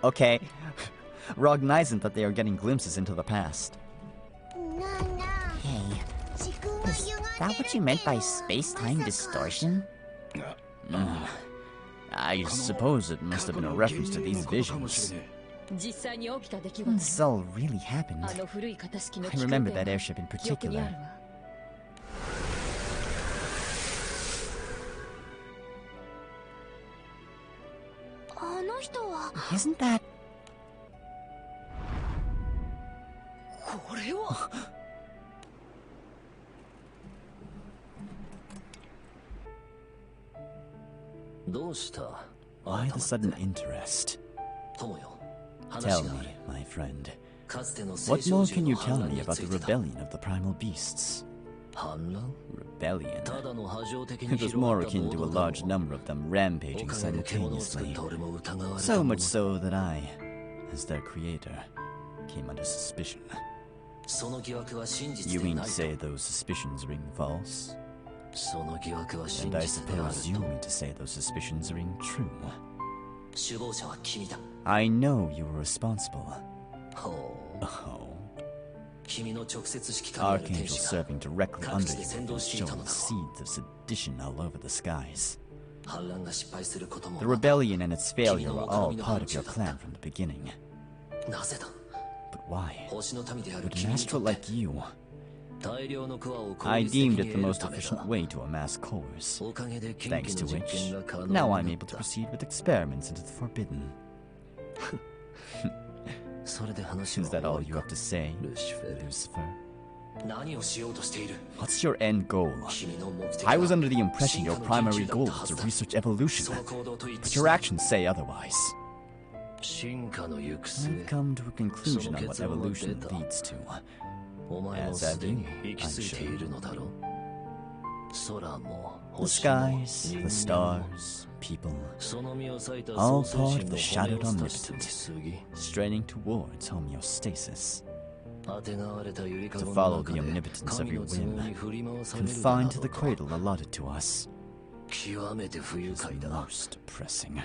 A: Okay. Recognizant that they are getting glimpses into the past.
C: Hey, is that what you meant by space-time distortion?
A: I suppose it must have been a reference to these visions. This all really happened. I remember that airship in particular. Isn't that... Why the sudden interest? Tell me, my friend, what more can you tell me about the rebellion of the primal beasts? Rebellion? It was more akin to a large number of them rampaging simultaneously. So much so that I, as their creator, came under suspicion. You mean to say those suspicions ring false? And I suppose you mean to say those suspicions ring true. I know you were responsible. Oh. Archangel serving directly under you have been showing seeds of sedition all over the skies. The rebellion and its failure were all part of your plan from the beginning. But why would an astral like you... I deemed it the most efficient way to amass cores, thanks to which, now I'm able to proceed with experiments into the forbidden. Is that all you have to say, Lucifer? What's your end goal? I was under the impression your primary goal was to research evolution, but your actions say otherwise. I've come to a conclusion on what evolution leads to. As have you, I'm sure. The skies, the stars, people, all part of the shadowed omnipotent, straining towards homeostasis. To follow the omnipotence of your whim, confined to the cradle allotted to us, is most depressing.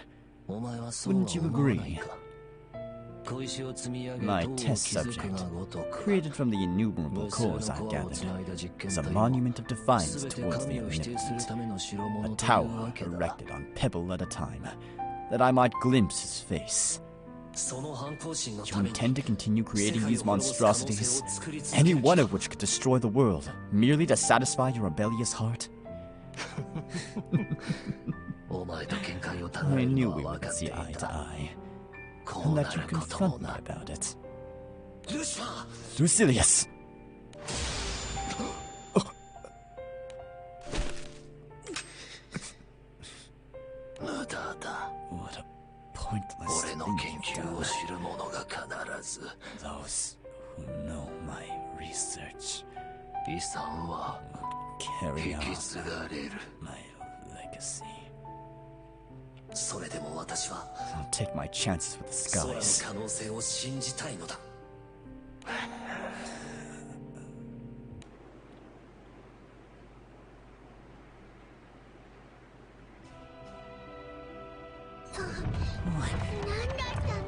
A: Wouldn't you agree? My test subject, created from the innumerable cores I've gathered, is a monument of defiance towards the omnipotent, a tower erected on pebble at a time, that I might glimpse his face. You intend to continue creating these monstrosities, any one of which could destroy the world, merely to satisfy your rebellious heart? I knew we wouldn't see eye to eye, and that you confront me about it. Lucilius! What a pointless thing you've done. Those who know my research will carry on my legacy. I'll take my chances with the skies.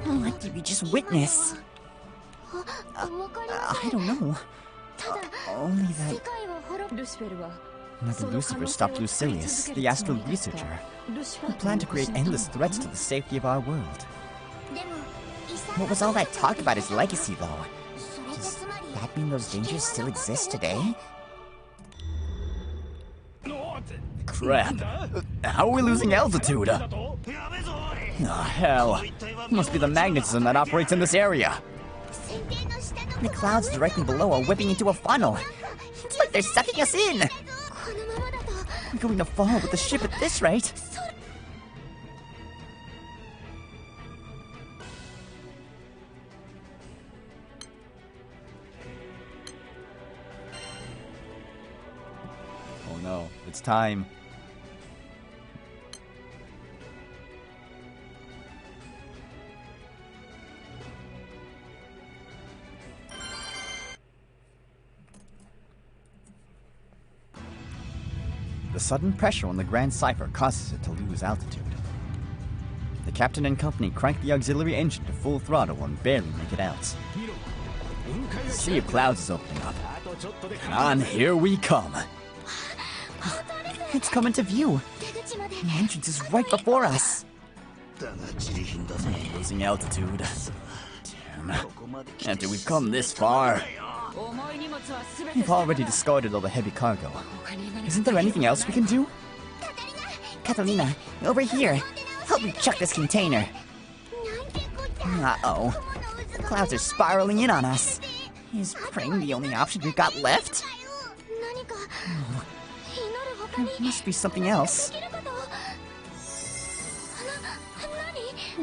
C: What did we just witness? I don't know. Only that
A: Another Lucifer stopped Lucilius, the astral researcher, who planned to create endless threats to the safety of our world.
C: what was all that talk about his legacy, though? Does that mean those dangers still exist today?
A: Crap. How are we losing altitude? Oh, hell. Must be the magnetism that operates in this area.
C: The clouds directly below are whipping into a funnel. It's like they're sucking us in.
A: We're going to fall with the ship at this rate. Oh no, it's time. The sudden pressure on the Grand Cipher causes it to lose altitude. The captain and company crank the auxiliary engine to full throttle and barely make it out. The sea of clouds is opening up. And on here we come.
C: It's coming to view. The entrance is right before us.
A: Losing altitude. Damn. After we've come this far. We've already discarded all the heavy cargo. Isn't there anything else we can do?
C: Catalina, over here. Help me chuck this container. Uh-oh. The clouds are spiraling in on us. Is praying the only option we've got left?
A: Oh, there must be something else.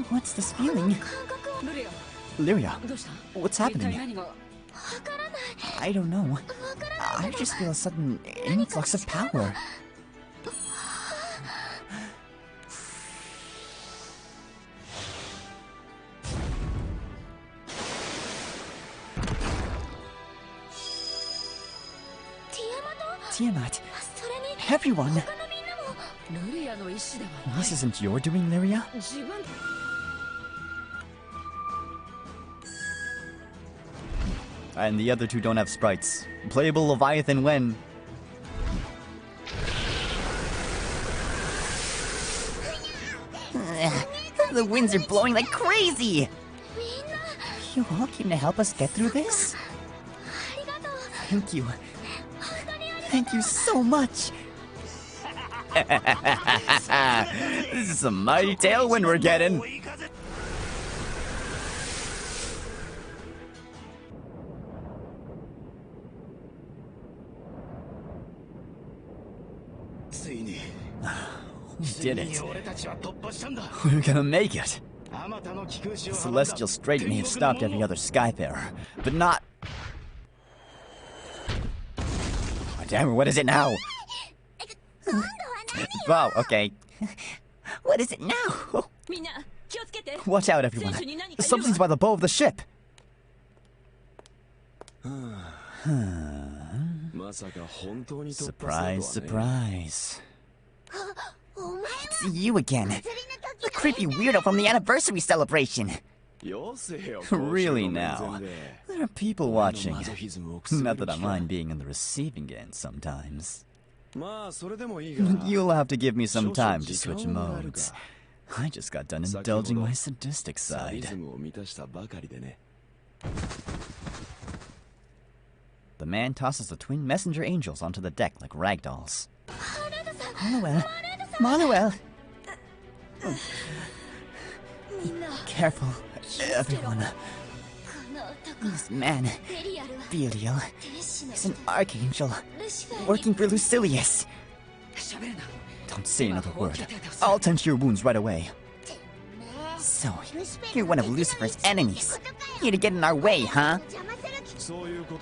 C: What's this feeling?
A: Lyria, what's happening?
C: I don't know. I just feel a sudden influx of power.
A: Tiamat, everyone. This isn't your doing, Lyria? And the other two don't have sprites. Playable Leviathan when?
C: The winds are blowing like crazy! You all came to help us get through this?
A: Thank you.
C: Thank you so much!
A: This is some mighty tailwind we're getting. We did it. We're gonna make it. The Celestial Strait may have stopped every other Skyfarer, but not... Oh, damn it, what is it now? Wow, okay.
C: What is it now?
A: Watch out, everyone. Something's by the bow of the ship. Surprise, surprise.
C: It's you again. The creepy weirdo from the anniversary celebration.
A: Really now? There are people watching. Not that I mind being on the receiving end sometimes. You'll have to give me some time to switch modes. I just got done indulging my sadistic side. The man tosses the twin messenger angels onto the deck like ragdolls.
C: Manuel! Manuel!
A: Careful, everyone.
C: This man, Belial, is an archangel working for Lucilius.
A: Don't say another word. I'll tend to your wounds right away.
C: So, you're one of Lucifer's enemies. Here to get in our way, huh?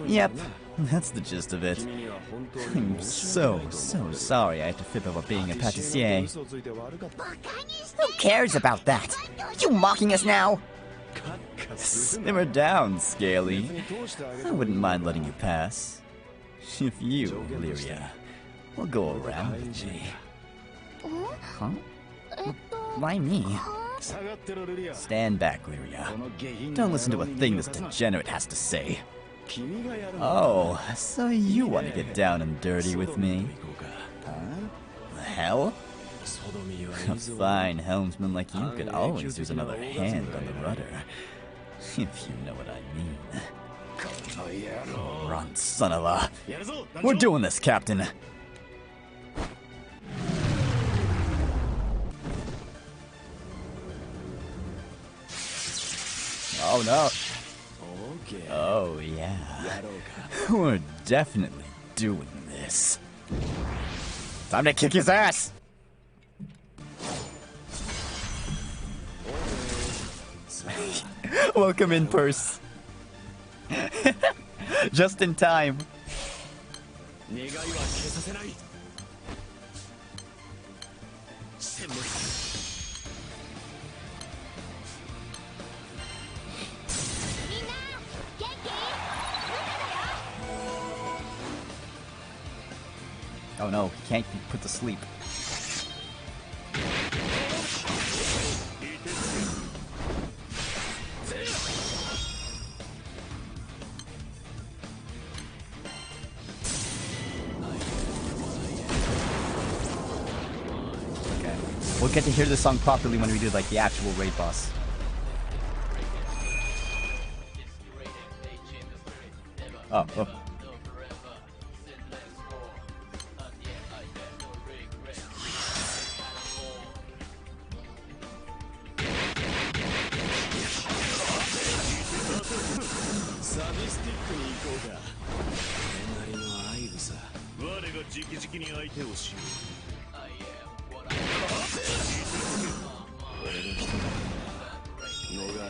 A: Yep, that's the gist of it. I'm so sorry I had to fib about being a pâtissier. Who cares about that? Are you mocking us now? Simmer down, Scaly. I wouldn't mind letting you pass. If you, Lyria, will go around with me. Huh? Why me? Stand back, Lyria. Don't listen to a thing this degenerate has to say. Oh, so you want to get down and dirty with me? Huh? Hell? A fine helmsman like you could always use another hand on the rudder. If you know what I mean. Run, son of a... We're doing this, Captain! Oh no. Oh yeah. We're definitely doing this. Time to kick his ass! Welcome in, Purse. Just in time. Oh no, he can't be put to sleep. Okay. We'll get to hear the song properly when we do like the actual raid boss. Oh, oh.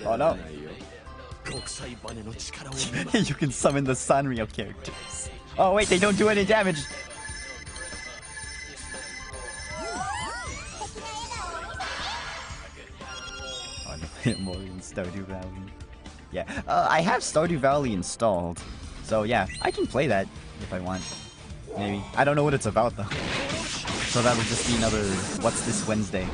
A: Oh no. You can summon the Sanrio characters. Oh wait, they don't do any damage. Oh no, more in Stardew Valley. Yeah, I have Stardew Valley installed. So yeah, I can play that if I want. Maybe. I don't know what it's about though. So that'll just be another What's This Wednesday.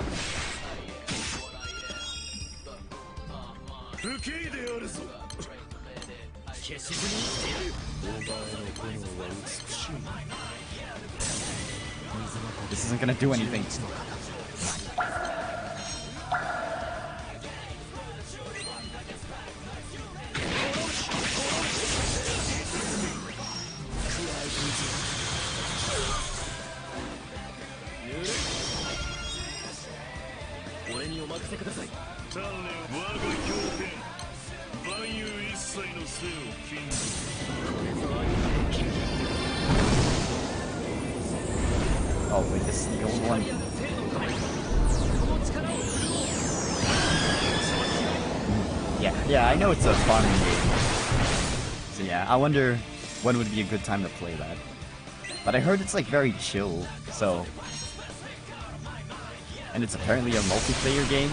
A: This isn't gonna do anything. Oh wait, this is the old one. Yeah, I know it's a farming game. So yeah, I wonder when would be a good time to play that. But I heard it's like very chill, so... And it's apparently a multiplayer game.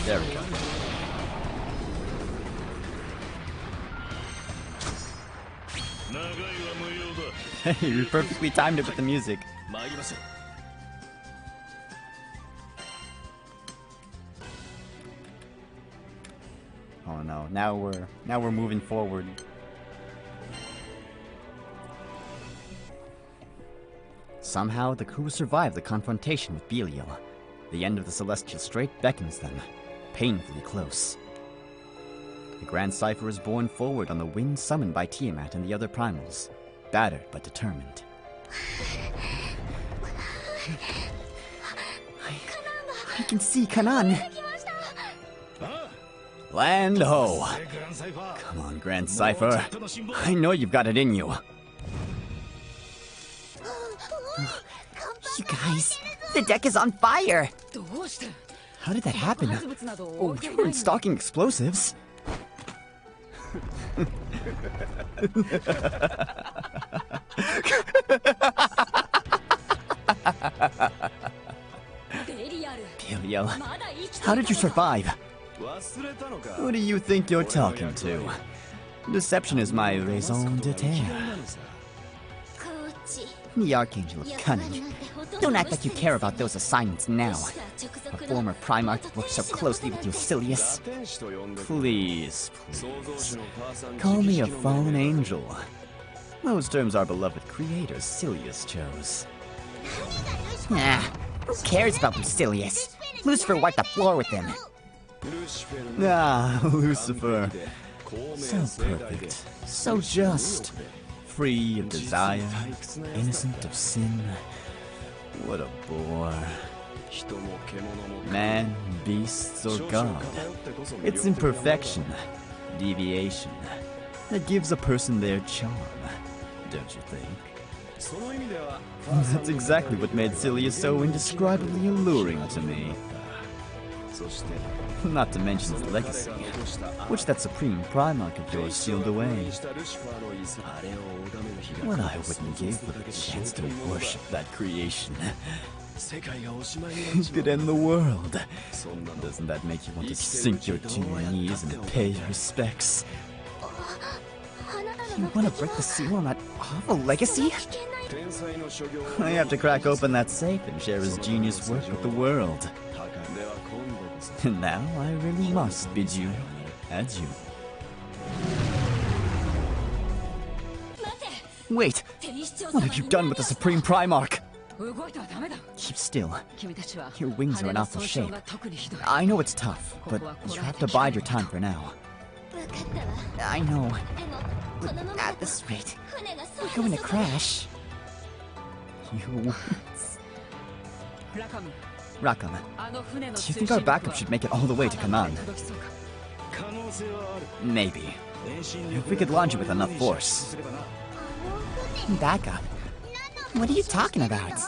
A: There we go. You perfectly timed it with the music. Oh no, now we're moving forward. Somehow, the crew survived the confrontation with Belial. The end of the Celestial Strait beckons them, painfully close. The Grand Cipher is borne forward on the wind summoned by Tiamat and the other primals, battered but determined. I can see Kanan! Land ho! Come on, Grand Cipher. I know you've got it in you.
C: You guys, the deck is on fire!
A: How did that happen? Oh, you weren't stocking explosives. Belial, how did you survive? Who do you think you're talking to? Deception is my raison d'etre. The Archangel of Cunning. Don't act like you care about those assignments now. A former Primarch that worked so closely with Lucilius. Please, please. Call me a fallen angel. Those terms our beloved creator Silius chose.
C: Ah, who cares about Lucilius? Lucifer wiped the floor with him.
A: Ah, Lucifer. So perfect. So just. Free of desire. Innocent of sin. What a bore. Man, beasts, or God. It's imperfection, deviation, that gives a person their charm, don't you think? That's exactly what made Silius so indescribably alluring to me. Not to mention his legacy, which that Supreme Primarch of yours sealed away. What I wouldn't give for the chance to worship that creation. It could end the world. Doesn't that make you want to sink your two knees and pay your respects?
C: You want to break the seal on that awful legacy?
A: I have to crack open that safe and share his genius work with the world. And now I really must bid you adieu. Wait! What have you done with the Supreme Primarch? Keep still. Your wings are in awful shape. I know it's tough, but you have to bide your time for now.
C: I know. But at this rate, we're going to crash.
A: You... Rakam, do you think our backup should make it all the way to Kanan? Maybe. If we could launch it with enough force.
C: Backup? What are you talking about?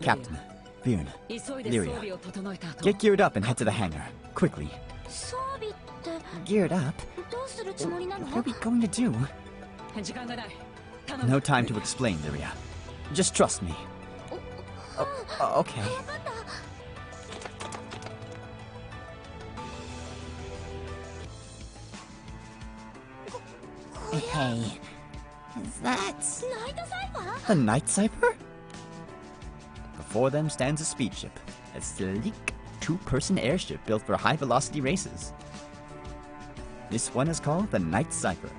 A: Captain, Bjorn, Lyria, get geared up and head to the hangar. Quickly.
C: Geared up? What are we going to do?
A: No time to explain, Lyria. Just trust me.
C: Okay. Hey, is that...
A: The Night Cipher? Before them stands a speed ship, a sleek, two-person airship built for high-velocity races. This one is called the Night Cipher.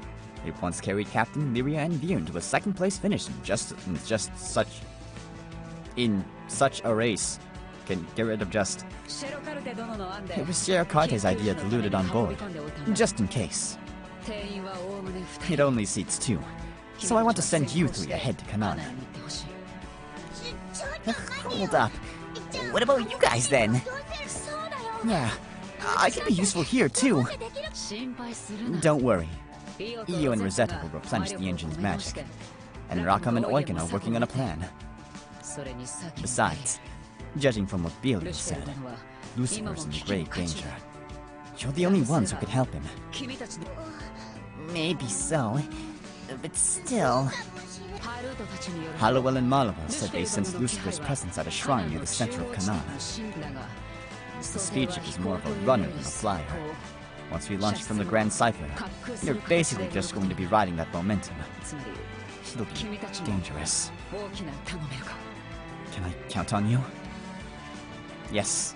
A: It once carried Captain Lyria and Bjorn to a second-place finish in such a race. Can get rid of just... It was Sierra Carte's idea to loot it on board, just in case. It only seats 2, so I want to send you 3 ahead to Kanan.
C: Hold up. What about you guys then?
A: Yeah, I could be useful here too. Don't worry. Io and Rosetta will replenish the engine's magic, and Rakam and Eugen are working on a plan. Besides, judging from what Belial said, Lucifer's in grave danger. You're the only ones who can help him.
C: Maybe so, but still...
A: Hallowell and Malava said they sensed Lucifer's presence at a shrine near the center of Kanan. The speed ship is more of a runner than a flyer. Once we launch from the Grand Cipher, you're basically just going to be riding that momentum. It'll be dangerous. Can I count on you? Yes.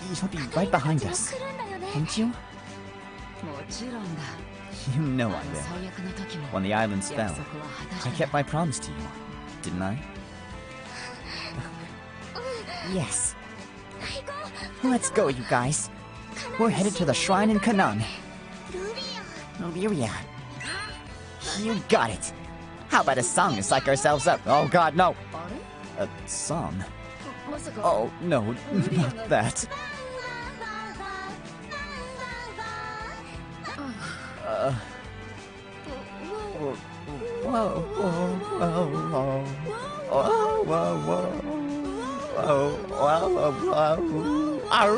A: You'll be right behind us, won't you? You know I will. When the islands fell, I kept my promise to you, didn't I?
C: Yes. Let's go, you guys.
A: We're headed to the shrine in Kanan. Lyria. You got it. How about a song to psych ourselves up? Oh god, no. A song? Oh, no, not that. Whoa, whoa, whoa, whoa. Whoa, whoa, whoa. Whoa, whoa, whoa, whoa. Arr.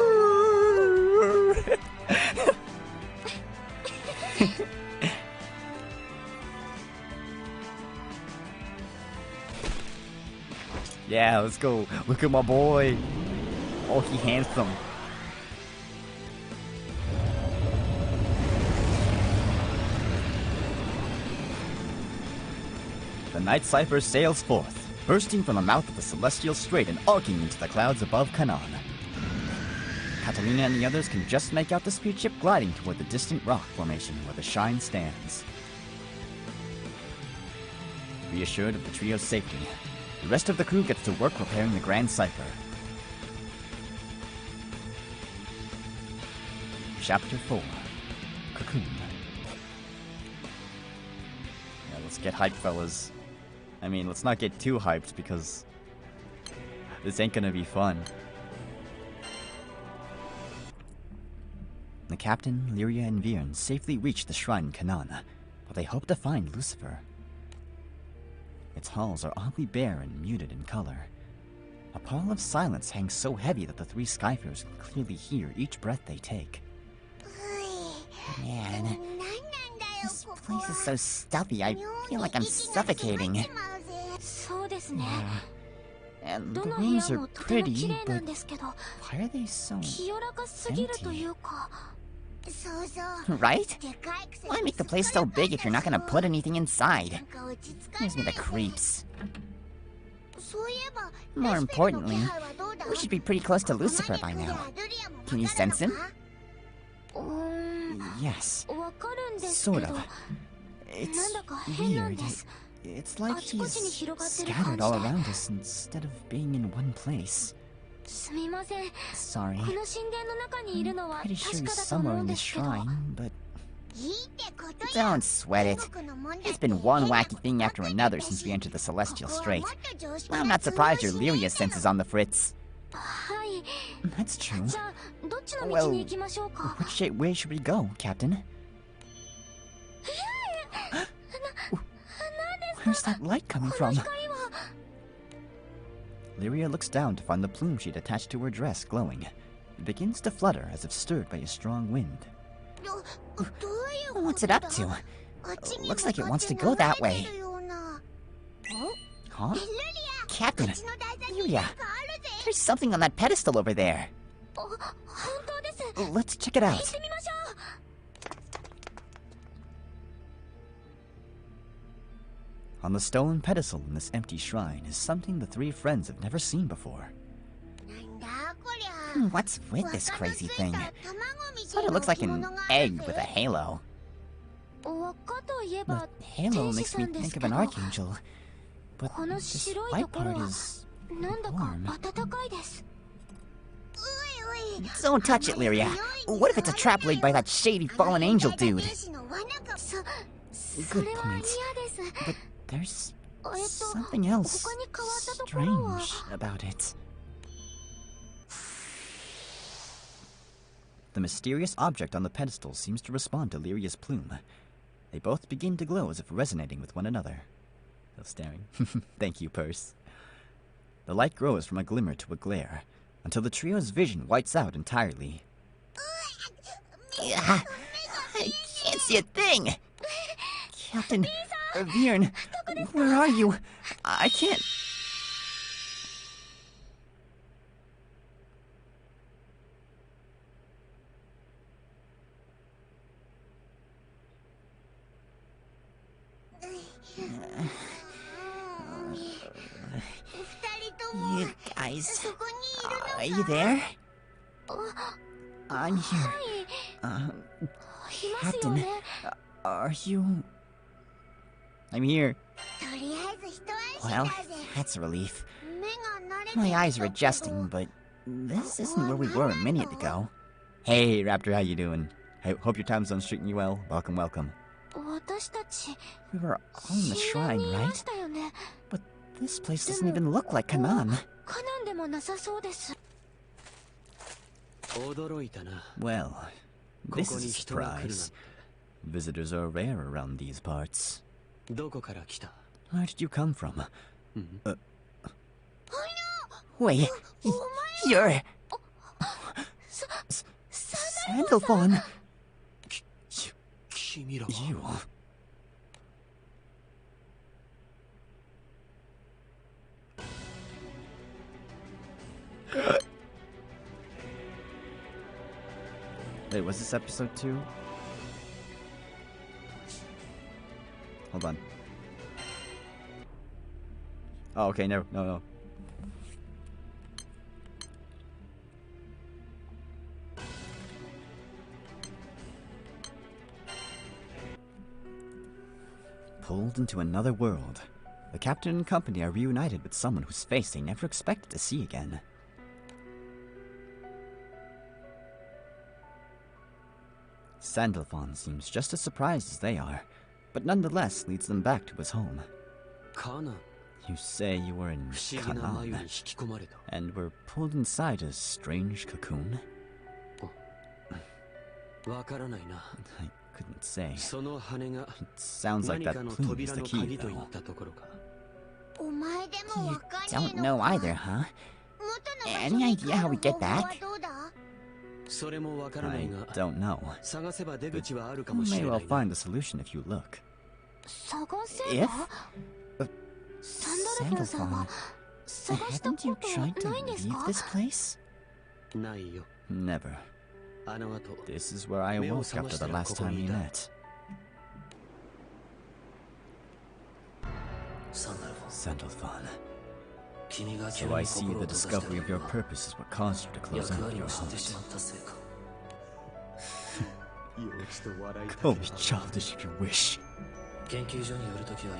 A: Yeah, let's go. Look at my boy. Oh, he handsome. The Night Cypher sails forth, bursting from the mouth of the Celestial Strait and arcing into the clouds above Kanan. Catalina and the others can just make out the speed ship gliding toward the distant rock formation where the shrine stands. Reassured of the trio's safety, the rest of the crew gets to work repairing the Grand Cypher. Chapter 4. Cocoon. Yeah, let's get hyped, fellas. I mean, let's not get too hyped because this ain't gonna be fun. The captain, Lyria, and Virn safely reach the shrine in Kanan, but they hope to find Lucifer. Its halls are oddly bare and muted in color. A pall of silence hangs so heavy that the three Skyfarers can clearly hear each breath they take. Man, this place is so stuffy, I feel like I'm suffocating. Yeah. And the rooms are pretty, but why are they so empty? Right? Why make the place so big if you're not gonna put anything inside? Gives me the creeps. More importantly, we should be pretty close to Lucifer by now. Can you sense him? Yes. Sort of. It's weird. It's like he's scattered all around us instead of being in one place. Sorry. I'm pretty sure he's somewhere in this shrine, but... Don't sweat it. It's been one wacky thing after another since we entered the Celestial Strait. I'm not surprised your Lyria sense is on the fritz. That's true. Well, which way should we go, Captain? Where's that light coming from? Lyria looks down to find the plume she'd attached to her dress glowing. It begins to flutter as if stirred by a strong wind. What's it up to? Looks like it wants to go that way. Huh? Captain! Lyria! There's something on that pedestal over there. Let's check it out. On the stone pedestal in this empty shrine is something the three friends have never seen before. What's with this crazy thing? Sort of looks like an egg with a halo. The halo makes me think of an archangel, but this white part is warm. Don't touch it, Lyria. What if it's a trap laid by that shady fallen angel dude? Good point. But there's something else strange about it. The mysterious object on the pedestal seems to respond to Lyria's plume. They both begin to glow as if resonating with one another. Still staring. Thank you, Purse. The light grows from a glimmer to a glare, until the trio's vision whites out entirely. I can't see a thing! Captain... Virn, where are you? I can't... You guys... Are you there? I'm here. Captain, are you... I'm here. Well, that's a relief. My eyes are adjusting, but this isn't where we were a minute ago. Hey, Raptor, how you doing? Hey, hope your time zone's treating you well. Welcome, welcome. We were all in the shrine, right? But this place doesn't even look like Kanan. Well, this is a surprise. Visitors are rare around these parts. Where did you come from? Wait, you're... Sandalphon! You... Wait, was this episode 2? Hold on. Oh, okay, no. Pulled into another world. The captain and company are reunited with someone whose face they never expected to see again. Sandalphon seems just as surprised as they are, but nonetheless leads them back to his home. You say you were in Kanan, and were pulled inside a strange cocoon? I couldn't say. It sounds like that plume is the key, though.
C: You don't know either, huh? Any idea how we get back?
A: I don't know. But you may well find the solution if you look. If? Sandalphon, haven't you tried to leave this place? Never. This is where I awoke after the last time we met. Sandalphon. So I see the discovery of your purpose is what caused you to close out your heart. Call me childish if you wish.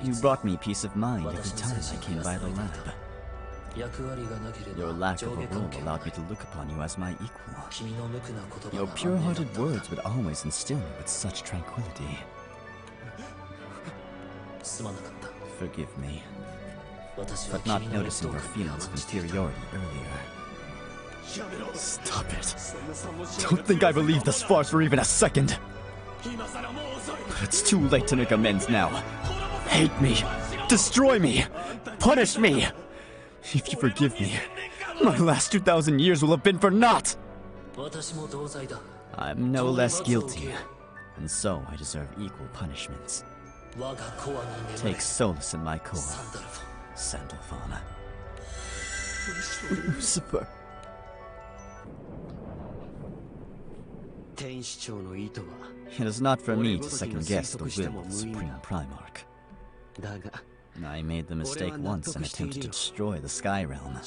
A: You brought me peace of mind every time I came by the lab. Your lack of a role allowed me to look upon you as my equal. Your pure-hearted words would always instill me with such tranquility. Forgive me, but not noticing your feelings of inferiority earlier. Stop it. Don't think I believe this farce for even a second. But it's too late to make amends now. Hate me. Destroy me. Punish me. If you forgive me, my last 2,000 years will have been for naught. I'm no less guilty, and so I deserve equal punishments. Take solace in my core, Sandalphon. Lucifer. It is not for me to second-guess the will of the Supreme Primarch. I made the mistake once and attempted to destroy the Sky Realm. I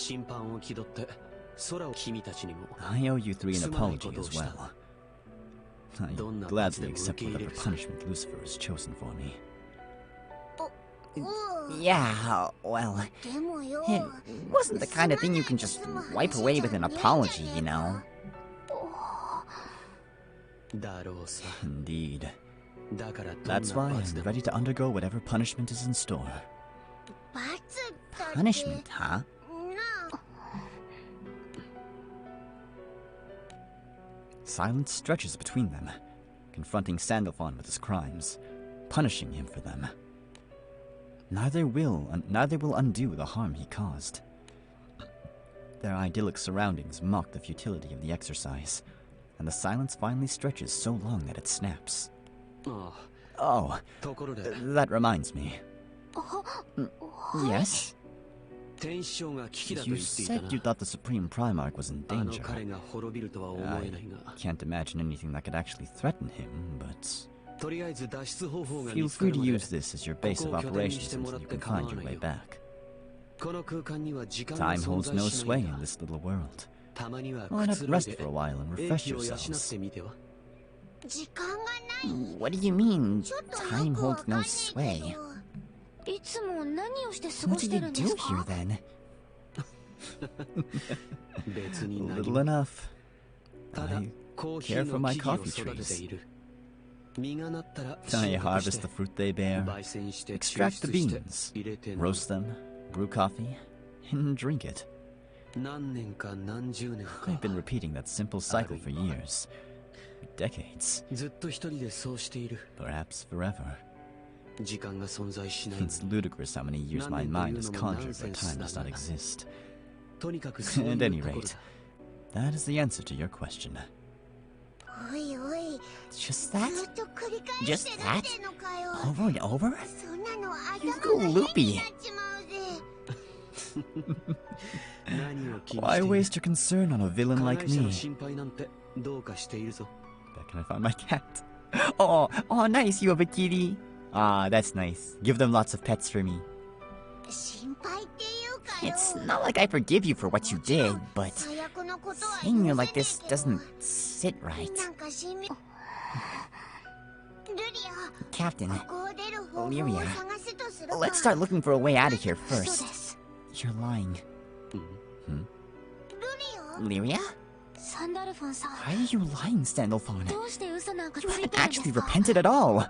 A: owe you three an apology as well. I gladly accept whatever punishment Lucifer has chosen for me.
C: Yeah, well, it wasn't the kind of thing you can just wipe away with an apology, you know.
A: Indeed. That's why I'm ready to undergo whatever punishment is in store.
C: Punishment, huh?
A: Silence stretches between them, confronting Sandalphon with his crimes, punishing him for them. Neither will undo the harm he caused. Their idyllic surroundings mock the futility of the exercise, and the silence finally stretches so long that it snaps. Oh, that reminds me.
C: Yes?
A: You said you thought the Supreme Primarch was in danger. I can't imagine anything that could actually threaten him, but... feel free to use this as your base of operations until you can find your way back. Time holds no sway in this little world. Why not rest for a while and refresh yourselves?
C: What do you mean, time holds no sway? What do you do here, then?
A: Little enough. I Care for my coffee trees. I harvest the fruit they bear, extract the beans, roast them, brew coffee, and drink it. I've been repeating that simple cycle for years. Decades. Perhaps forever. It's ludicrous how many years my mind has conjured where time does not exist. At any rate, that is the answer to your question.
C: Just that? Just that? Over and over? You go loopy.
A: Why waste your concern on a villain like me? Where can I find my cat? Oh, nice, you have a kitty. Ah, that's nice. Give them lots of pets for me.
C: It's not like I forgive you for what you did, but seeing you like this doesn't sit right. Captain, Lyria, let's start looking for a way out of here first. You're lying. Lyria? Why are you lying, Sandalphon? You haven't actually repented at all.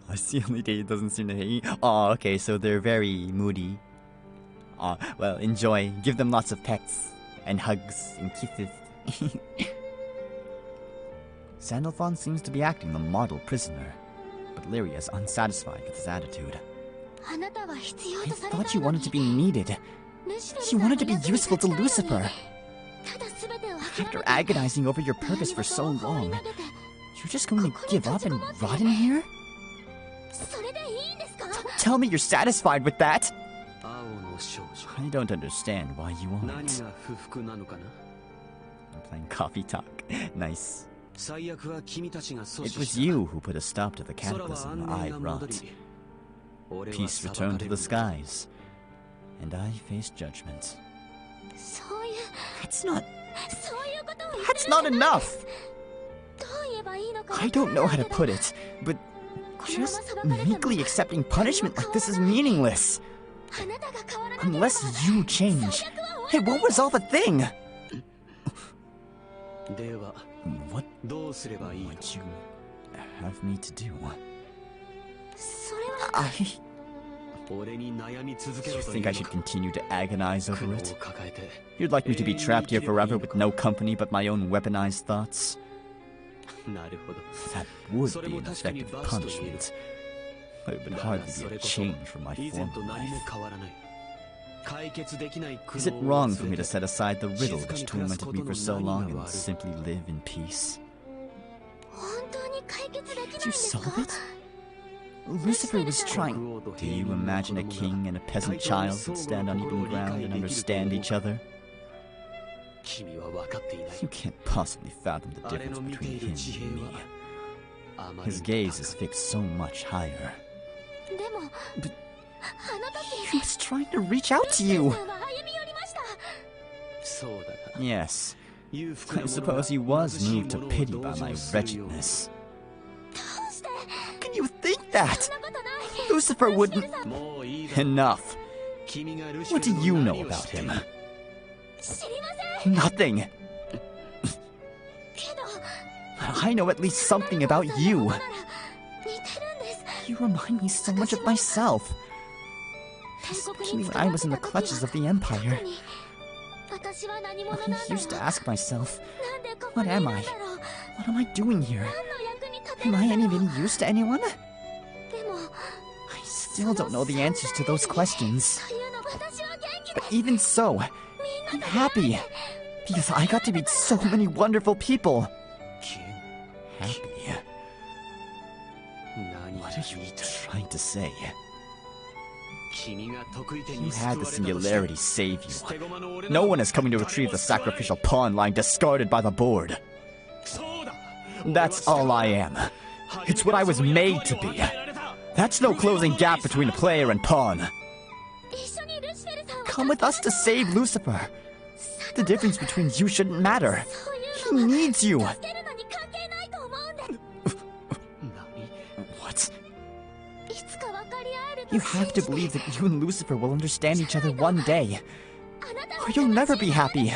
A: That's the only day it doesn't seem to hate you. Oh, okay, so they're very moody. Well, enjoy. Give them lots of pets, and hugs, and kisses. Sandalphon seems to be acting the model prisoner, but Lyria is unsatisfied with his attitude. I thought you wanted to be needed. You wanted to be useful to Lucifer. After agonizing over your purpose for so long, you're just going to give up and rot in here? Don't tell me you're satisfied with that! I don't understand why you aren't. I'm playing coffee talk. Nice. It was you who put a stop to the cataclysm I wrought. Peace returned to the skies, and I faced judgment. That's not enough! I don't know how to put it, but just meekly accepting punishment like this is meaningless. Unless you change, it won't resolve a thing! What would you have me to do? You think I should continue to agonize over it? You'd like me to be trapped here forever with no company but my own weaponized thoughts? That would be an effective punishment. But it would hardly be a change from my former life. Is it wrong for me to set aside the riddle which tormented me for so long and simply live in peace? Did you solve it? Lucifer was trying... Do you imagine a king and a peasant child could stand on even ground and understand each other? You can't possibly fathom the difference between him and me. His gaze is fixed so much higher. But he was trying to reach out to you! Yes, I suppose he was moved to pity by my wretchedness. How can you think that? Lucifer wouldn't... Enough! What do you know about him? Nothing! I know at least something about you. You remind me so much of myself. Especially when I was in the clutches of the Empire. I used to ask myself, what am I? What am I doing here? Am I any use to anyone? I still don't know the answers to those questions. But even so, I'm happy. Because I got to meet so many wonderful people. Happy? What are you trying to say? You had the singularity save you. No one is coming to retrieve the sacrificial pawn lying discarded by the board. That's all I am. It's what I was made to be. That's no closing gap between player and pawn. Come with us to save Lucifer. The difference between you shouldn't matter. He needs you. What? You have to believe that you and Lucifer will understand each other one day, or you'll never be happy.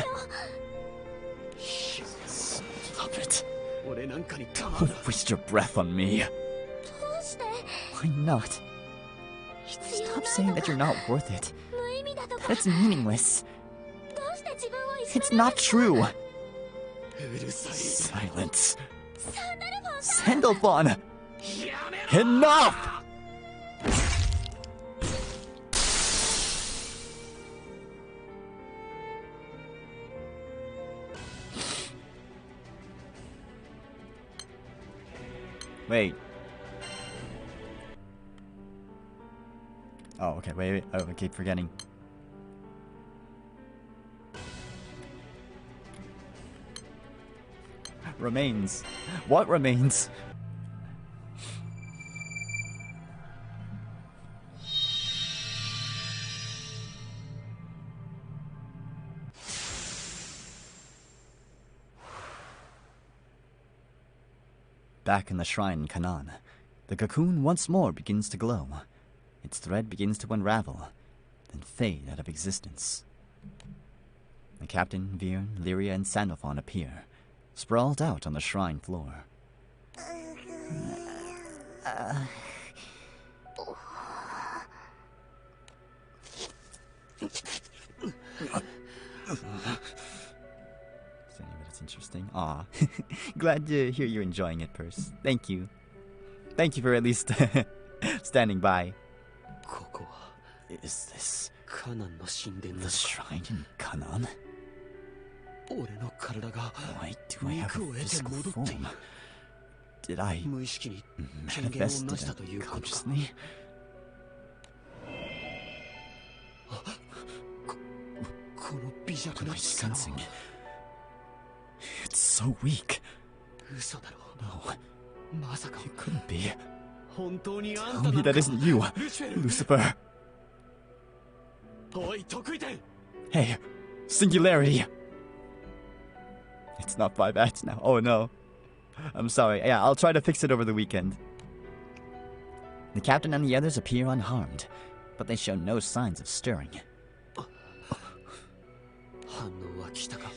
A: Stop it. Don't waste your breath on me. Why not? Stop saying that you're not worth it. That it's meaningless. It's not true. Silence. Sandalphon! Enough! Wait. Oh, okay, wait. Oh, I keep forgetting. Remains. What remains? Back in the shrine in Canaan, the cocoon once more begins to glow. Its thread begins to unravel, then fade out of existence. The captain, Vir, Lyria, and Sandalphon appear, sprawled out on the shrine floor. That's interesting. Aw. Glad to hear you're enjoying it, Purse. Thank you. Thank you for at least standing by. Is this the shrine in Canaan? Why do I have a physical form? Did I manifest it unconsciously? What am I sensing? It's so weak. No, it couldn't be. Tell me that isn't you, Lucifer. Hey, Singularity. It's not 5 acts now. Oh no. I'm sorry. Yeah, I'll try to fix it over the weekend. The captain and the others appear unharmed, but they show no signs of stirring.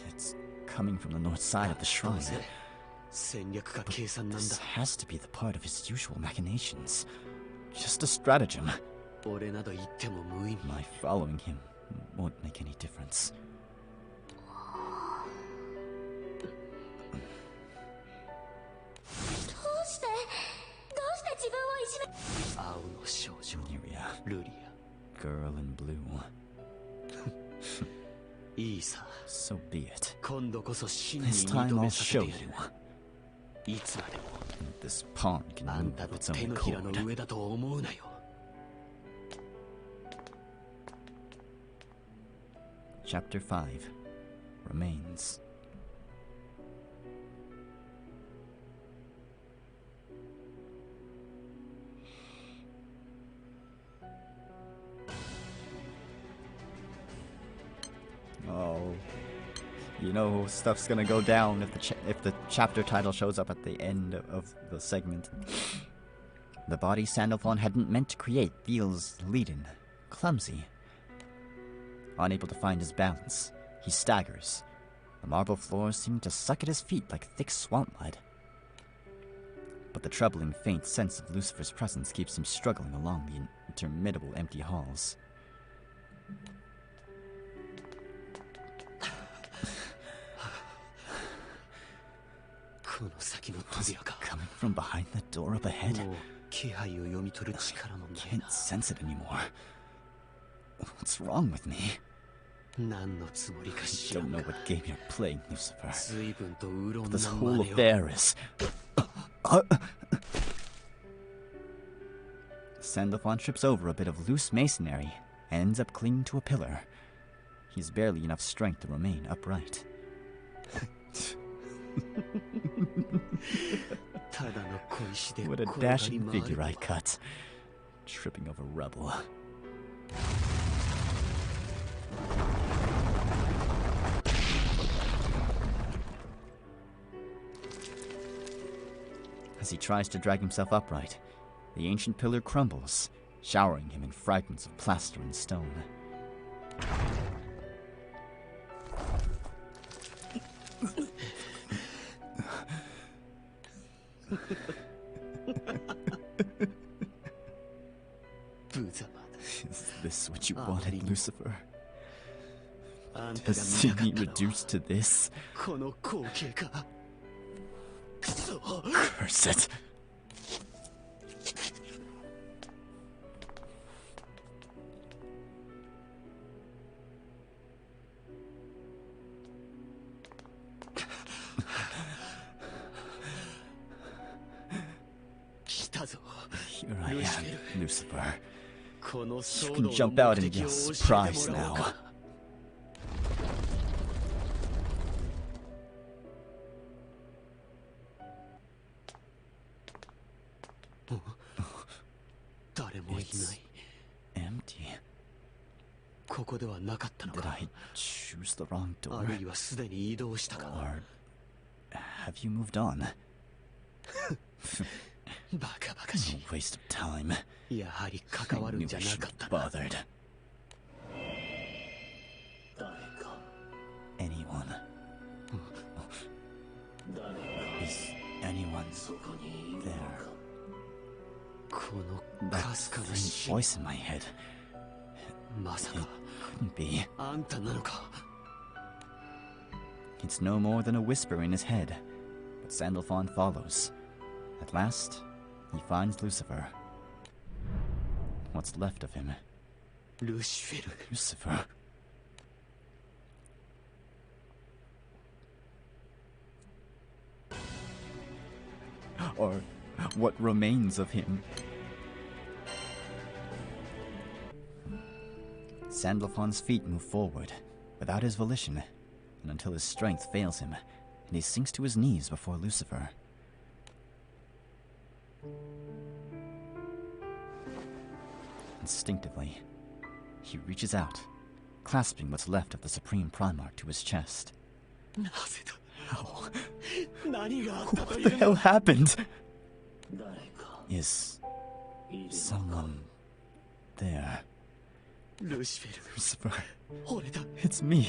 A: It's coming from the north side of the shrine. But this has to be the part of his usual machinations. Just a stratagem. My following him won't make any difference. Lyria, girl in blue. So be it. This time I'll show you. This pawn can move of its own accord. Chapter 5. Remains. Oh, you know stuff's gonna go down if the chapter title shows up at the end of the segment. The body Sandalphon hadn't meant to create feels leaden, clumsy. Unable to find his balance, he staggers. The marble floors seem to suck at his feet like thick swamp mud. But the troubling faint sense of Lucifer's presence keeps him struggling along the interminable empty halls. Was it coming from behind the door up ahead? I can't sense it anymore. What's wrong with me? I don't know what game you're playing, Lucifer. But this whole affair is... Sandalphon trips over a bit of loose masonry and ends up clinging to a pillar. He has barely enough strength to remain upright. What a dashing figure I cut, tripping over rubble. As he tries to drag himself upright, the ancient pillar crumbles, showering him in fragments of plaster and stone. Is this what you wanted, Lucifer? To see me reduced to this? Curse it! Here I am, Lucifer. You can jump out and yell surprise now. It's empty. Did I choose the wrong door? Or have you moved on? No waste of time. I knew I shouldn't have bothered. Anyone? Is anyone there? That faint voice in my head. It couldn't be. It's no more than a whisper in his head, but Sandalphon follows. At last, he finds Lucifer. What's left of him? Lucifer. Or what remains of him? Sandalphon's feet move forward, without his volition, and until his strength fails him, and he sinks to his knees before Lucifer. Instinctively, he reaches out, clasping what's left of the Supreme Primarch to his chest. How? What the hell happened? Is someone there? Lucifer. It's me,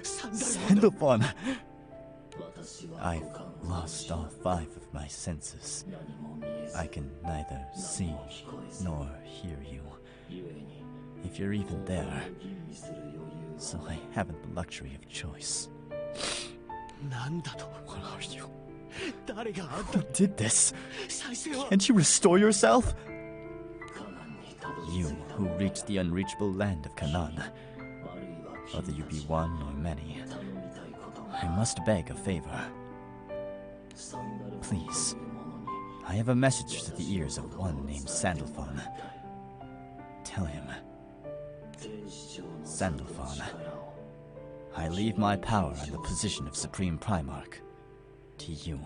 A: Sandalphon. I've lost all 5 of my senses. I can neither see nor hear you, if you're even there. So I haven't the luxury of choice. What are you? Who did this? Can't you restore yourself? You who reached the unreachable land of Canaan, whether you be one or many, I must beg a favor. Please, I have a message to the ears of one named Sandalphon. Tell him, Sandalphon, I leave my power and the position of Supreme Primarch to you.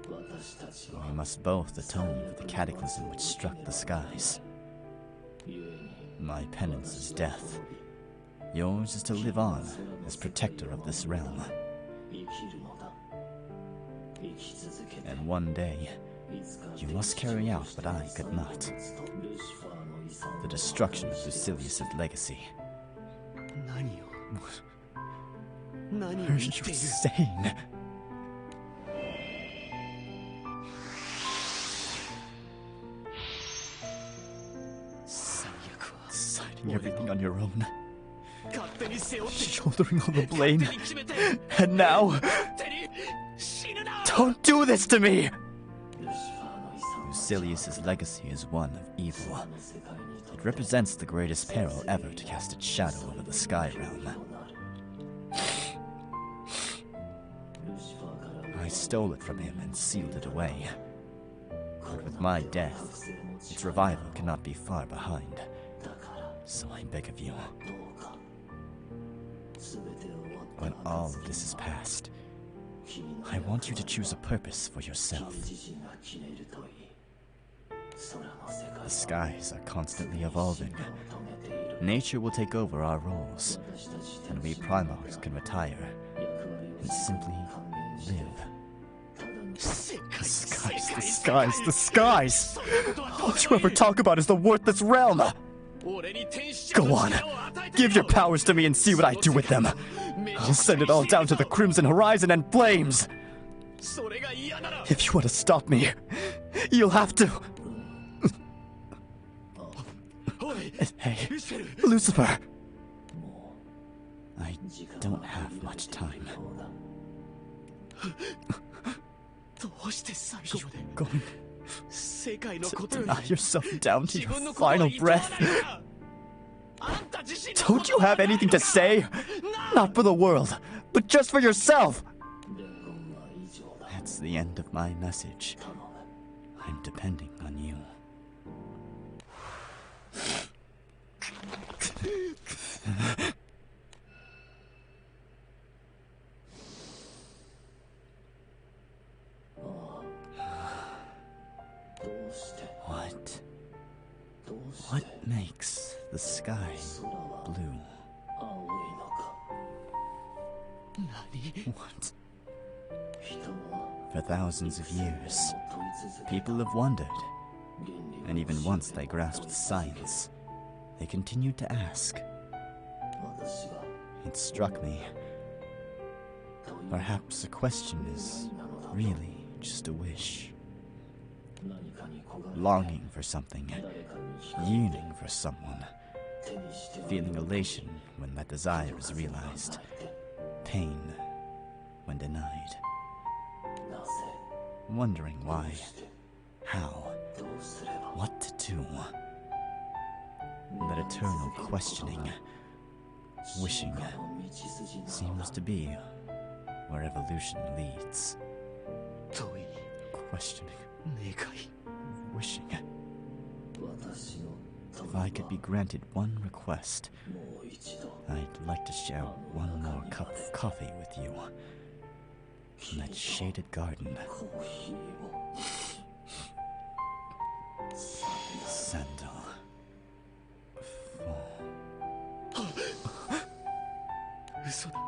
A: We must both atone for the cataclysm which struck the skies. My penance is death. Yours is to live on as protector of this realm. And one day, you must carry out what I could not. The destruction of Lucilius's legacy. What are you saying? Deciding everything on your own. Shouldering all the blame. And now... Don't do this to me! Lucilius's legacy is one of evil. It represents the greatest peril ever to cast its shadow over the sky realm. I stole it from him and sealed it away. But with my death, its revival cannot be far behind. So I beg of you, when all of this is past, I want you to choose a purpose for yourself. The skies are constantly evolving. Nature will take over our roles, and we Primarchs can retire and simply live. The skies, the skies, the skies! All you ever talk about is the worthless realm! Go on, give your powers to me and see what I do with them. I'll send it all down to the Crimson Horizon and flames! If you want to stop me, you'll have to... Hey, Lucifer! I don't have much time. You're going to deny yourself down to your final breath? Don't you have anything to say? Not for the world, but just for yourself! That's the end of my message. I'm depending on you. What makes the sky blue? What? For thousands of years, people have wondered. And even once they grasped science, they continued to ask. It struck me. Perhaps a question is really just a wish. Longing for something, yearning for someone, feeling elation when that desire is realized, pain when denied, wondering why, how, what to do. That eternal questioning, wishing, seems to be where evolution leads. Questioning, wishing. If I could be granted one request, I'd like to share one more cup of coffee with you in that shaded garden. Sandal.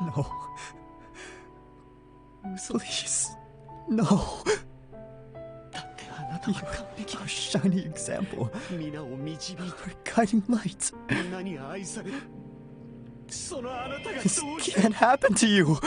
A: No. Please. No. You're a shining example. You're a guiding light. This can't happen to you.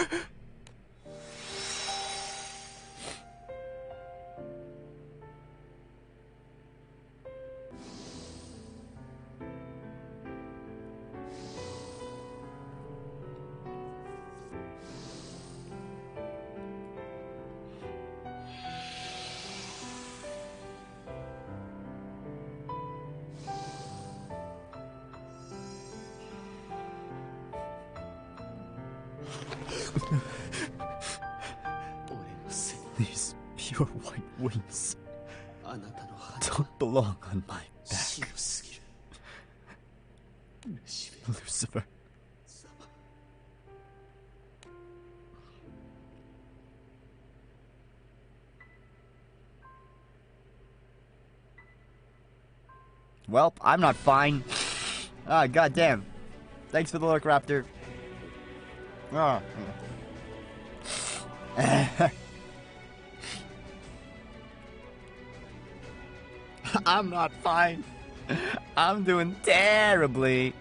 A: These pure white wings don't belong on my back. Lucifer. Welp, I'm not fine. Ah, goddamn. Thanks for the look, Raptor. Oh. I'm not fine. I'm doing terribly.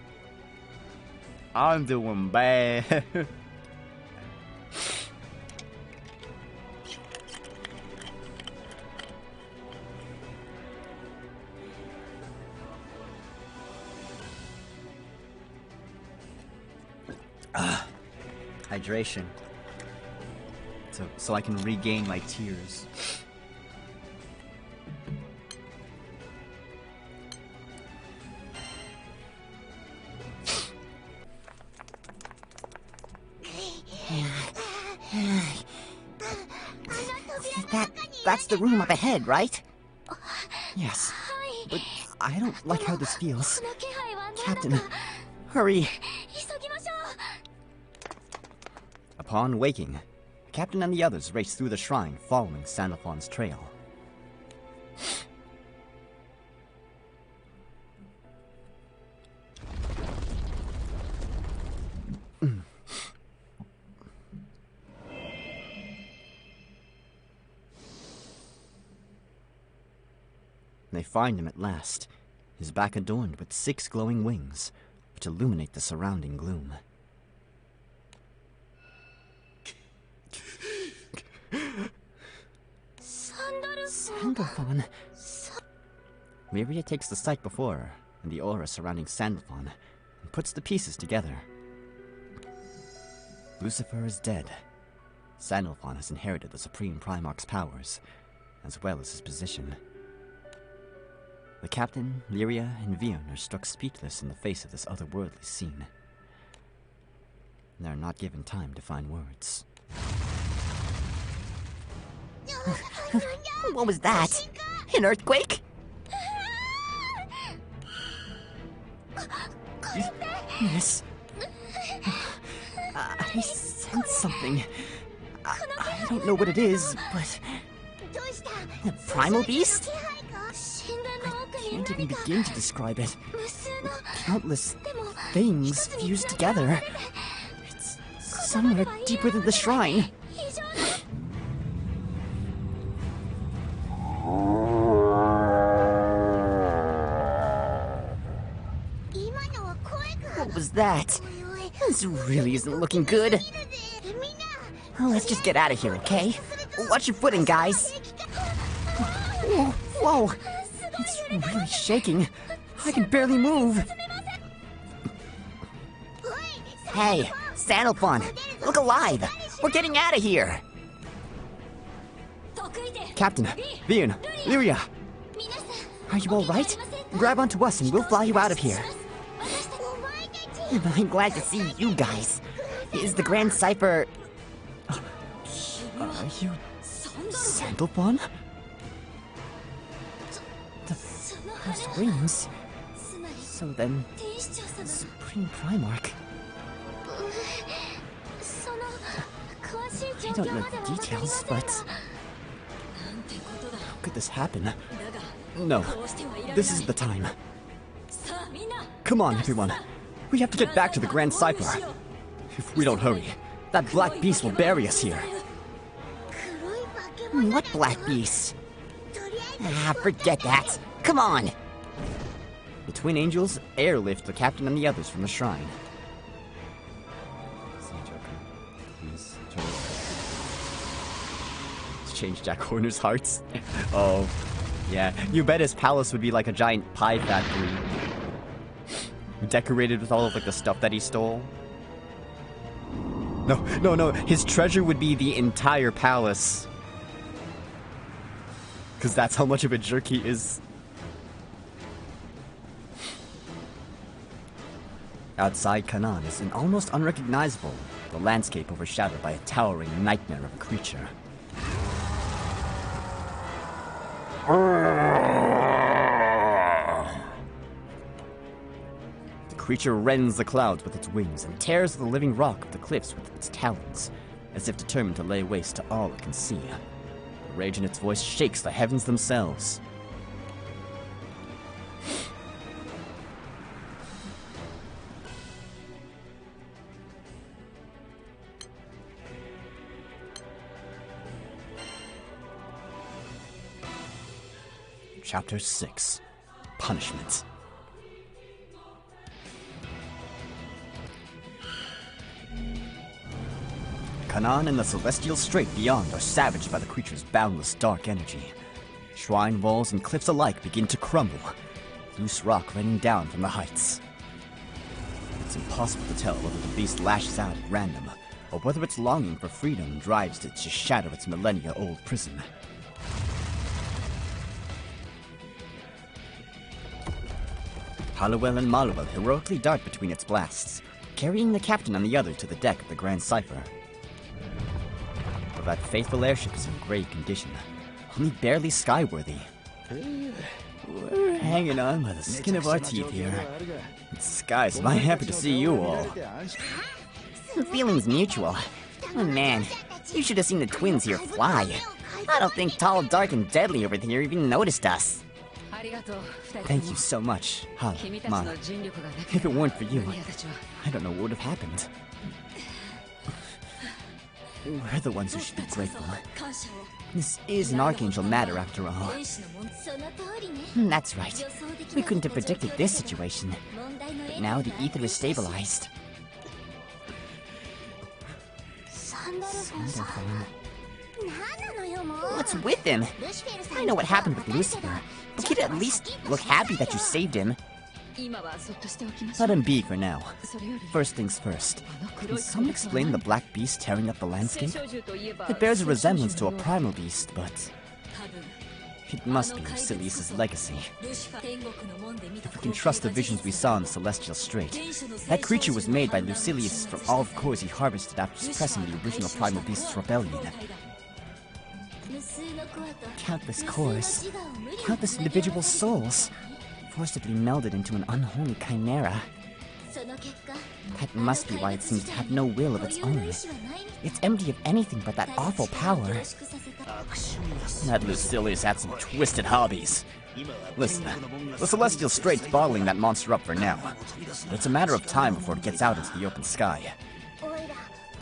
A: I'm doing bad. Hydration. So I can regain my tears. That's the room up ahead, right? Yes. But I don't like how this feels. Captain, hurry. Upon waking, the captain and the others raced through the shrine following Sandalphon's trail. They find him at last, his back adorned with 6 glowing wings, which illuminate the surrounding gloom. Sandalphon. Lyria takes the sight before her, and the aura surrounding Sandalphon, and puts the pieces together. Lucifer is dead. Sandalphon has inherited the Supreme Primarch's powers, as well as his position. The captain, Lyria, and Vion are struck speechless in the face of this otherworldly scene. They're not given time to find words.
C: What was that? An earthquake?
A: Yes. I sense something. I don't know what it is, but...
C: The primal beast?
A: I can't even begin to describe it. Countless things fused together. It's somewhere deeper than the shrine.
C: What was that? This really isn't looking good. Let's just get out of here, okay? Watch your footing, guys.
A: Whoa! It's really shaking. I can barely move.
C: Hey, Sandalphon, look alive. We're getting out of here.
A: Captain, Vion, Lyria. Are you alright? Grab onto us and we'll fly you out of here.
C: I'm glad to see you guys. Is the Grand Cipher...
A: Are you... Sandalphon? Those wings... So then... Supreme Primarch... I don't know the details, but... How could this happen? No, this isn't the time. Come on, everyone. We have to get back to the Grand Cipher. If we don't hurry, that black beast will bury us here.
C: What black beast? Forget that. Come on.
A: The twin angels airlift the captain and the others from the shrine. Change Jack Horner's hearts. Oh, yeah. You bet his palace would be like a giant pie factory. Decorated with all of like the stuff that he stole. No. His treasure would be the entire palace. Because that's how much of a jerk he is. Outside Canaan is an almost unrecognizable, the landscape overshadowed by a towering nightmare of a creature. The creature rends the clouds with its wings and tears the living rock of the cliffs with its talons, as if determined to lay waste to all it can see. The rage in its voice shakes the heavens themselves. Chapter 6. Punishment. Canaan and the celestial strait beyond are savaged by the creature's boundless dark energy. Shrine walls and cliffs alike begin to crumble, loose rock raining down from the heights. It's impossible to tell whether the beast lashes out at random, or whether its longing for freedom drives it to shatter its millennia-old prison. Halliwell and Maluwell heroically dart between its blasts, carrying the captain and the other to the deck of the Grand Cipher. But that faithful airship is in great condition, only barely skyworthy. We're hanging on by the skin of our teeth here. Skies, am I happy to see you all.
C: Feelings mutual. Oh man, you should have seen the twins here fly. I don't think Tall, Dark, and Deadly over here even noticed us.
A: Thank you so much, Hal, Ma. If it weren't for you, I don't know what would have happened. We're the ones who should be grateful. This is an Archangel matter, after all. That's right. We couldn't have predicted this situation. But now the ether is stabilized. Sanderfon. What's with him? I know what happened with Lucifer, but he'd at least look happy that you saved him. Let him be for now. First things first. Can someone explain the black beast tearing up the landscape? It bears a resemblance to a primal beast, but it must be Lucilius's legacy. If we can trust the visions we saw in the Celestial Strait, that creature was made by Lucilius from all the cores he harvested after suppressing the original primal beast's rebellion. Countless cores, countless individual souls, forcibly melded into an unholy chimera. That must be why it seems to have no will of its own. It's empty of anything but that awful power. That Lucilius had some twisted hobbies. Listen, the Celestial Strait's bottling that monster up for now. It's a matter of time before it gets out into the open sky.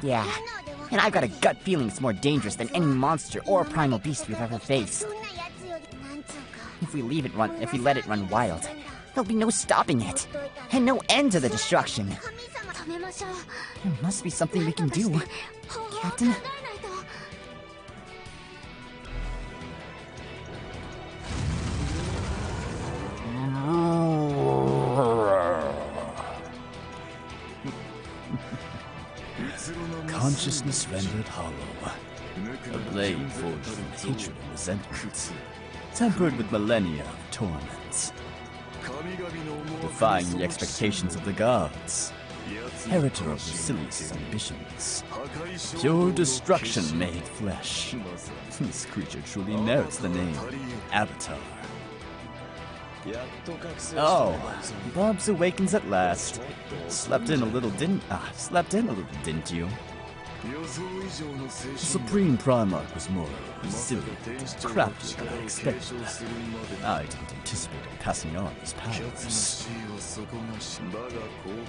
A: Yeah, and I've got a gut feeling it's more dangerous than any monster or primal beast we've ever faced. If we let it run wild, there'll be no stopping it, and no end to the destruction. There must be something we can do, Captain.
D: Consciousness rendered hollow. A blade forged from hatred and resentment, tempered with millennia of torment. Defying the expectations of the gods, inheritor of Lucilius' ambitions, pure destruction made flesh. This creature truly merits the name Avatar. Oh, Bobs awakens at last. Slept in a little, didn't you? The Supreme Primarch was more resilient, craftier than I expected. I didn't anticipate him passing on his powers.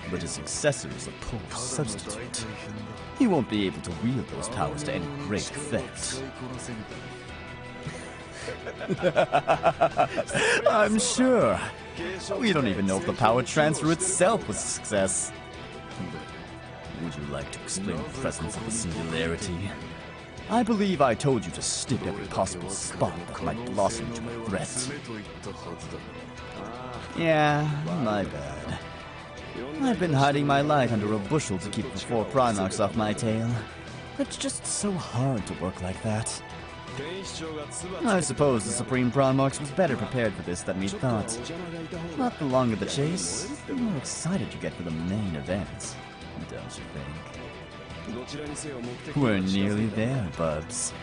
D: But his successor is a poor substitute. He won't be able to wield those powers to any great effect. I'm sure. We don't even know if the power transfer itself was a success. Would you like to explain the presence of the singularity? I believe I told you to stick every possible spot that might blossom to a threat. Yeah, my bad. I've been hiding my light under a bushel to keep the 4 Primarchs off my tail. It's just so hard to work like that. I suppose the Supreme Primarch was better prepared for this than we thought. But the longer the chase, the more excited you get for the main event. Don't you think? We're nearly there, Bubs.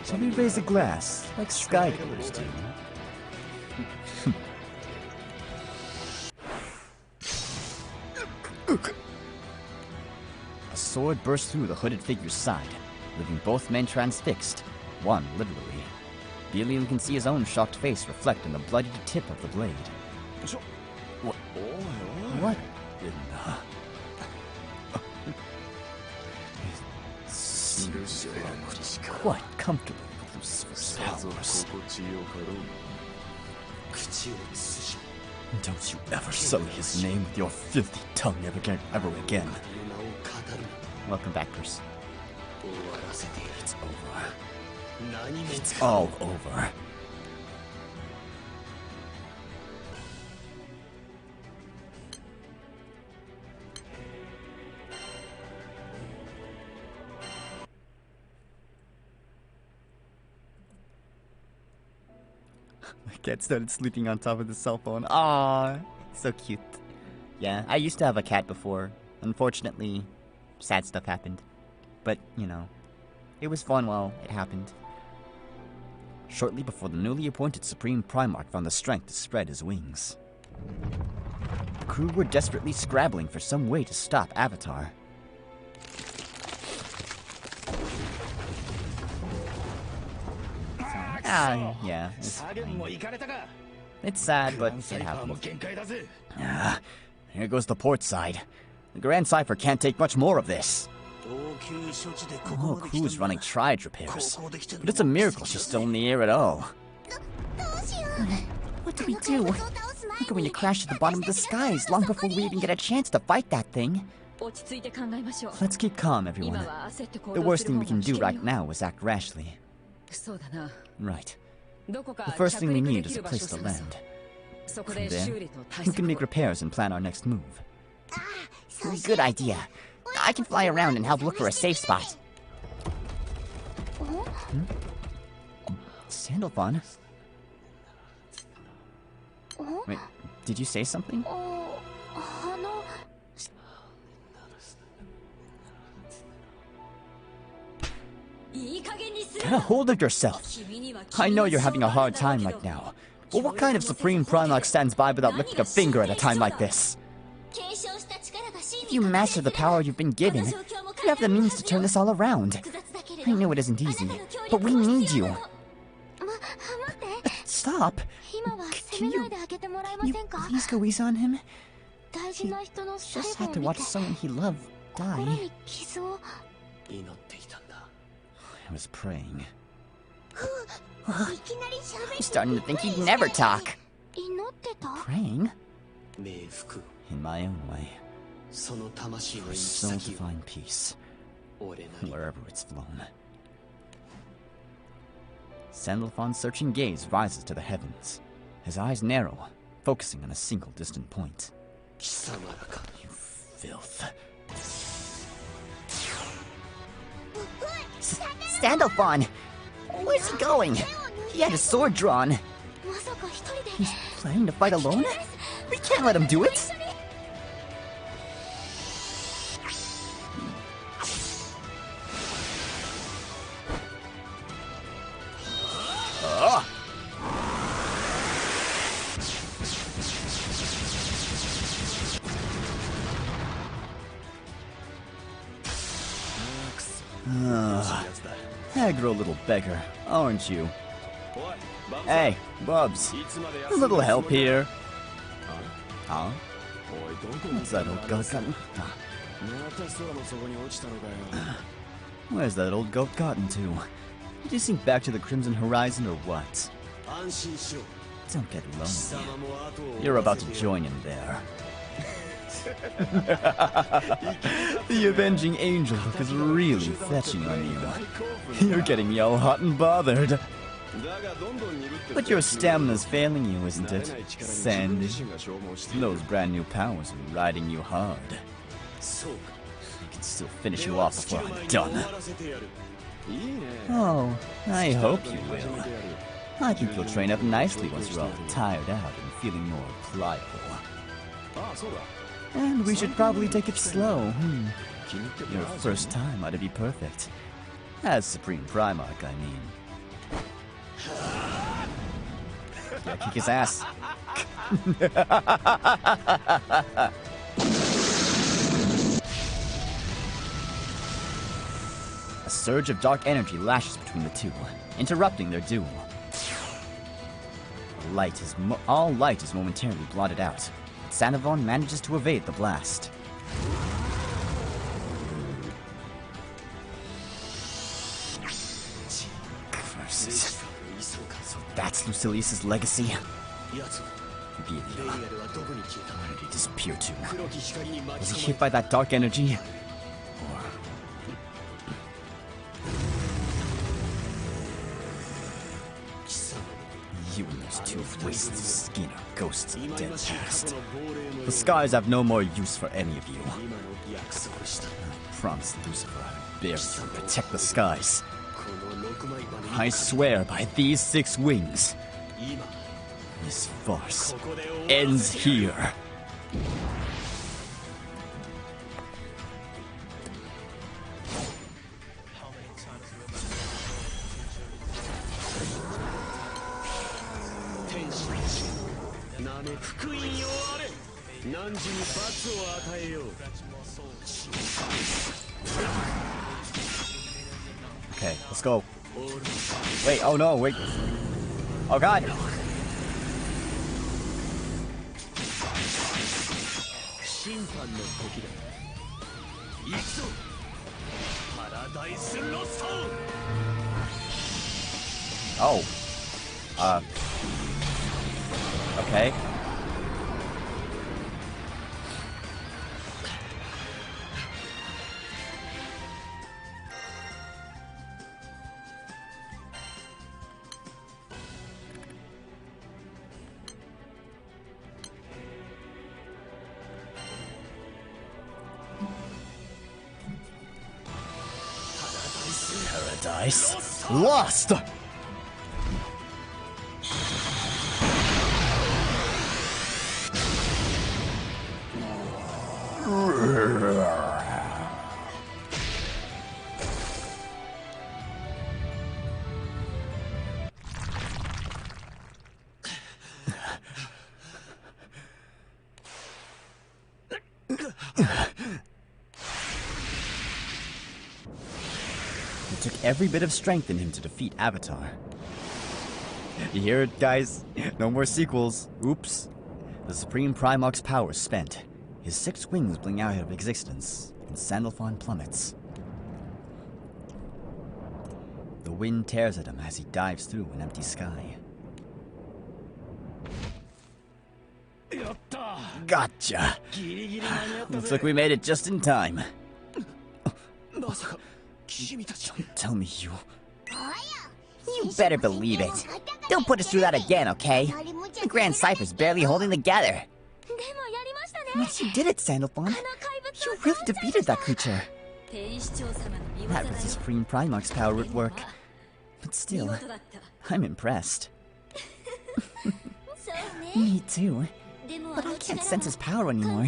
D: Shall we raise a glass, like Skydwellers do? A sword burst through the hooded figure's side, leaving both men transfixed, one literally. Belial can see his own shocked face reflect in the bloodied tip of the blade. What in the... Quite comfortable with Lucifer's powers. Don't you ever sully his name with your filthy tongue ever again. Welcome back, Bruce. It's over. It's all over. My cat started sleeping on top of the cell phone. Aww, so cute. Yeah, I used to have a cat before. Unfortunately, sad stuff happened. But, you know, it was fun while it happened. Shortly before the newly appointed Supreme Primarch found the strength to spread his wings. The crew were desperately scrabbling for some way to stop Avatar. Yeah. It's sad, but it happened. Here goes the port side. The Grand Cypher can't take much more of this.
A: Oh, who's running triage repairs? But it's a miracle she's still in the air at all. What do we do? We're going to crash to the bottom of the skies long before we even get a chance to fight that thing. Let's keep calm, everyone. The worst thing we can do right now is act rashly. Right. The first thing we need is a place to land. From there, we can make repairs and plan our next move.
C: Good idea. I can fly around and help look for a safe spot.
A: Sandalphon? Wait, did you say something? Get a hold of yourself! I know you're having a hard time right now, but what kind of Supreme Primarch stands by without lifting a finger at a time like this?
C: If you master the power you've been given, you have the means to turn this all around. I know it isn't easy, but we need you.
A: Stop! Can you please go easy on him? He just had to watch someone he loved die. I was praying.
C: I'm starting to think he'd never talk.
A: Praying? In my own way. For a soul to find peace, wherever it's flown. Sandalphon's searching gaze rises to the heavens. His eyes narrow, focusing on a single distant point. You filth.
C: Sandalphon! Where's he going? He had his sword drawn.
A: He's planning to fight alone? We can't let him do it! Aggro little beggar, aren't you? Hey, Bubs, a little help here. Huh? What's that old goat gotten? Where's that old goat gotten to? Did he sink back to the Crimson Horizon or what? Don't get lonely. You're about to join him there. The avenging angel look is really fetching on you. You're getting me all hot and bothered. But your stamina's failing you, isn't it, Sandy? Those brand new powers are riding you hard. I can still finish you off before I'm done. Oh, I hope you will. I think you'll train up nicely once you're all tired out and feeling more pliable. And we should probably take it slow. Your first time ought to be perfect. As Supreme Primarch, I mean. Yeah, kick his ass. A surge of dark energy lashes between the two, interrupting their duel. All light is momentarily blotted out. Sandalphon manages to evade the blast. Curses. So that's Lucilius's legacy? Where did he disappear to? Was he hit by that dark energy? Or... You and those two wastes of skin are ghosts of the dead past. The skies have no more use for any of you. I promise Lucifer I will bear you and protect the skies. I swear by these 6 wings, this farce ends here. Okay, let's go. Wait, oh no, wait. Oh god. Oh. Okay. Paradise lost! It took every bit of strength in him to defeat Avatar. You hear it, guys? No more sequels. Oops. The Supreme Primarch's power spent. His 6 wings blink out of existence, and Sandalphon plummets. The wind tears at him as he dives through an empty sky. Gotcha! Looks like we made it just in time. Don't tell me you...
C: You better believe it. Don't put us through that again, okay? The Grand Cypher's barely holding together. Yes, you did it, Sandalphon. You really defeated that creature. That was the Supreme Primarch's power at work. But still, I'm impressed. Me too. But I can't sense his power anymore.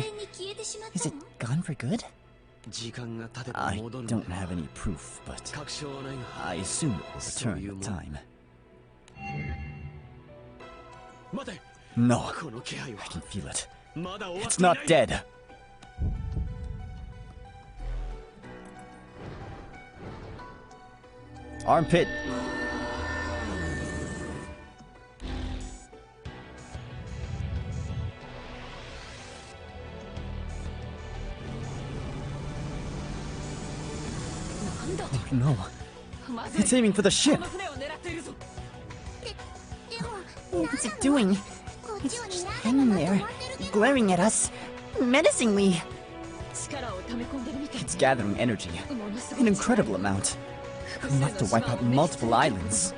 C: Is it gone for good?
A: I don't have any proof, but I assume it will return with time. No, I can feel it. It's not dead. Armpit. Oh no. It's aiming for the ship.
C: What's it doing? It's just hanging there, glaring at us, menacingly.
A: It's gathering energy. An incredible amount. Enough to wipe out multiple islands.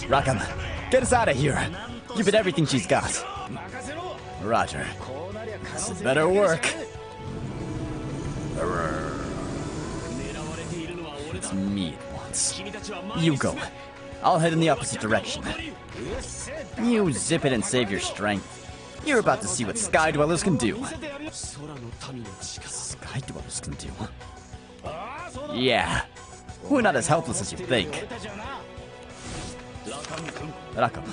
A: Rakam, get us out of here. Give it everything she's got. Roger. This had better work. It's me it wants. You go. I'll head in the opposite direction. You zip it and save your strength. You're about to see what Sky Dwellers can do. Sky Dwellers can do? Yeah. We're not as helpless as you think. Rakam,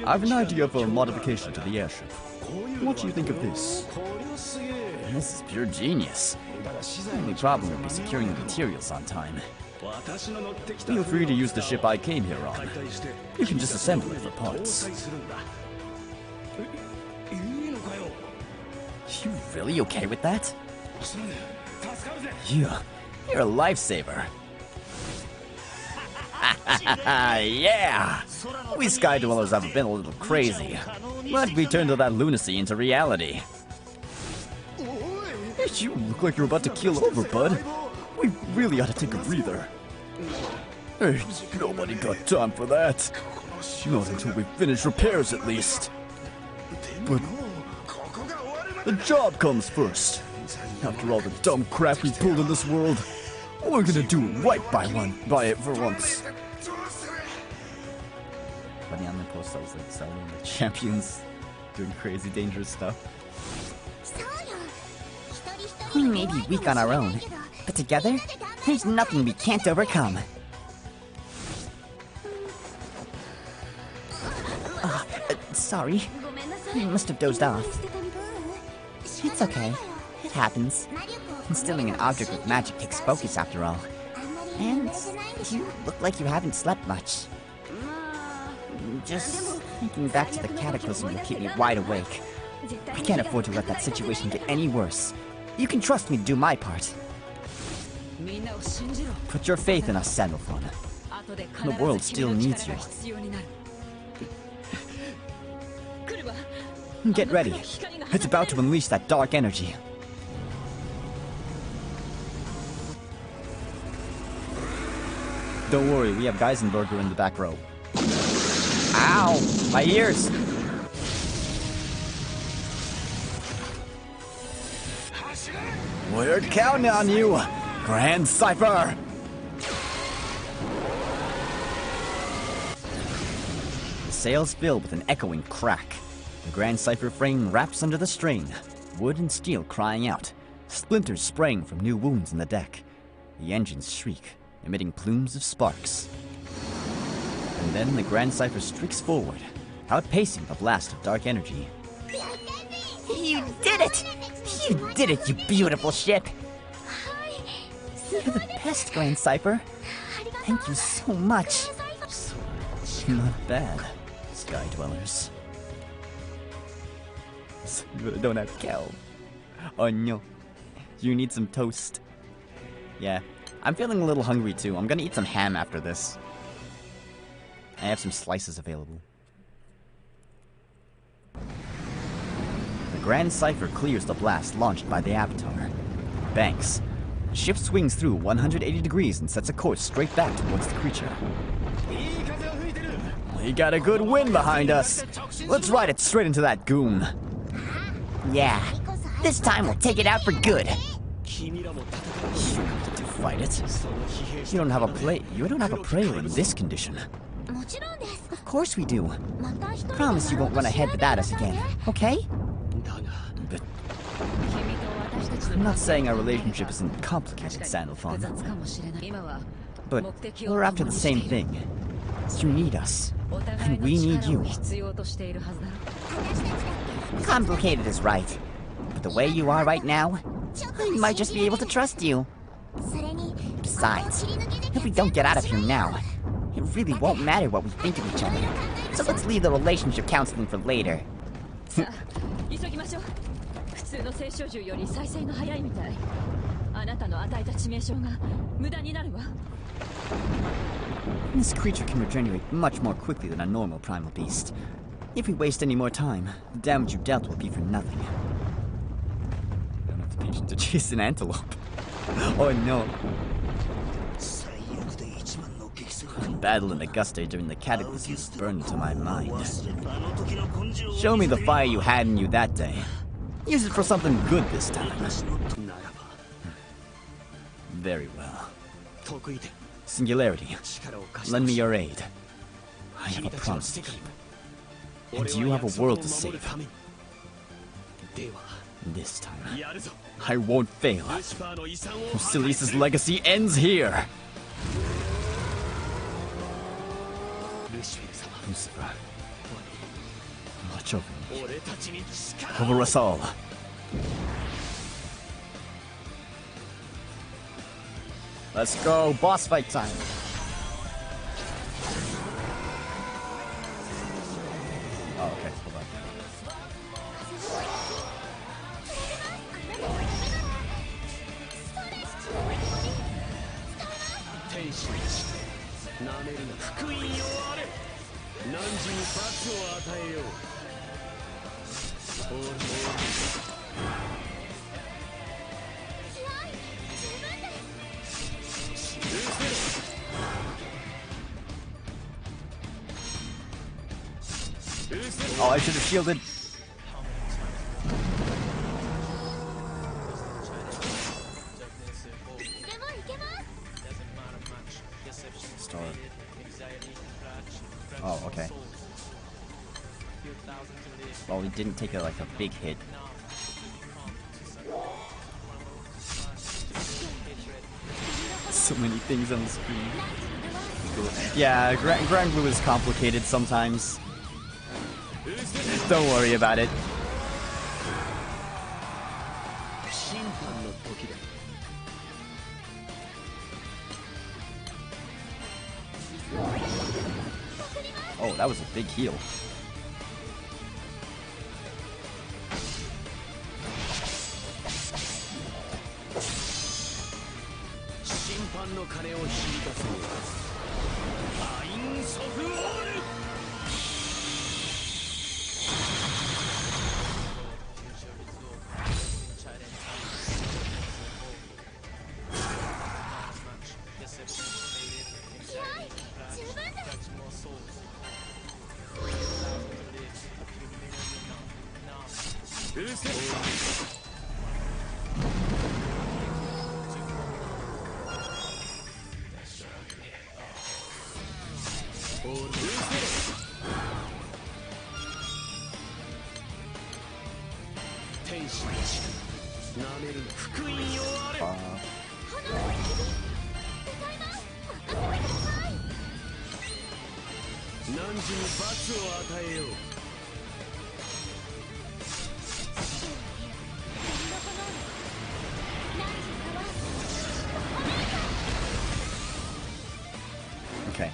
A: I have an idea for a modification to the airship. What do you think of this? This is pure genius. The only problem would be securing the materials on time. Feel free to use the ship I came here on. You can just assemble it for parts. You really okay with that? Yeah, you're a lifesaver. Yeah! We Sky Dwellers have been a little crazy, but we turned all that lunacy into reality. You look like you're about to keel over, bud. We really ought to take a breather. Hey, nobody got time for that. Not until we finish repairs, at least. But the job comes first. After all the dumb crap we pulled in this world, we're gonna do it right by it for once. Funny on the post, I was like selling the champions, doing crazy dangerous stuff.
C: We may be weak on our own, but together, there's nothing we can't overcome. Sorry. I must have dozed off. It's okay. It happens. Instilling an object with magic takes focus after all. And you look like you haven't slept much. Just thinking back to the cataclysm will keep me wide awake. I can't afford to let that situation get any worse. You can trust me to do my part.
A: Put your faith in us, Sandalphon. The world still needs you. Get ready. It's about to unleash that dark energy. Don't worry, we have Geisenberger in the back row. Ow! My ears! We're counting on you, Grand Cypher! The sails fill with an echoing crack. The Grand Cypher frame wraps under the strain, wood and steel crying out, splinters spraying from new wounds in the deck. The engines shriek, emitting plumes of sparks. And then the Grand Cypher streaks forward, outpacing the blast of dark energy.
C: You did it! You did it, you beautiful ship!
A: You're the best, Grand Cypher. Thank you so much. Not bad, Sky Dwellers. So you don't have cow. Oh no. You need some toast. Yeah, I'm feeling a little hungry too. I'm gonna eat some ham after this. I have some slices available. The Grand Cypher clears the blast launched by the Avatar. Banks. The ship swings through 180 degrees and sets a course straight back towards the creature. We got a good wind behind us. Let's ride it straight into that goon.
C: Yeah, this time we'll take it out for good.
A: You need to fight it. You don't have a prey in this condition. Of course we do. Promise you won't run ahead without us again, okay? But I'm not saying our relationship isn't complicated, Sandalphon. But we're after the same thing. You need us, and we need you.
C: Complicated is right. But the way you are right now, I might just be able to trust you. Besides, if we don't get out of here now, it really won't matter what we think of each other. So let's leave the relationship counseling for later.
A: This creature can regenerate much more quickly than a normal primal beast. If we waste any more time, the damage you dealt will be for nothing. I don't have the patience to chase an antelope. Oh no. Battle in Augusta during the Cataclysm is burned into my mind. Show me the fire you had in you that day. Use it for something good this time. Very well. Singularity, lend me your aid. I have a promise to keep. And you have a world to save. This time, I won't fail. Lucilis's legacy ends here! Lucifer, watch over me. Over us all. Let's go, boss fight time. Oh, okay, hold on. Oh, I should have shielded. Star. Oh, okay. Well, we didn't take like a big hit. So many things on the screen. Yeah, Granblue is complicated sometimes. Don't worry about it. Oh, that was a big heal. Okay.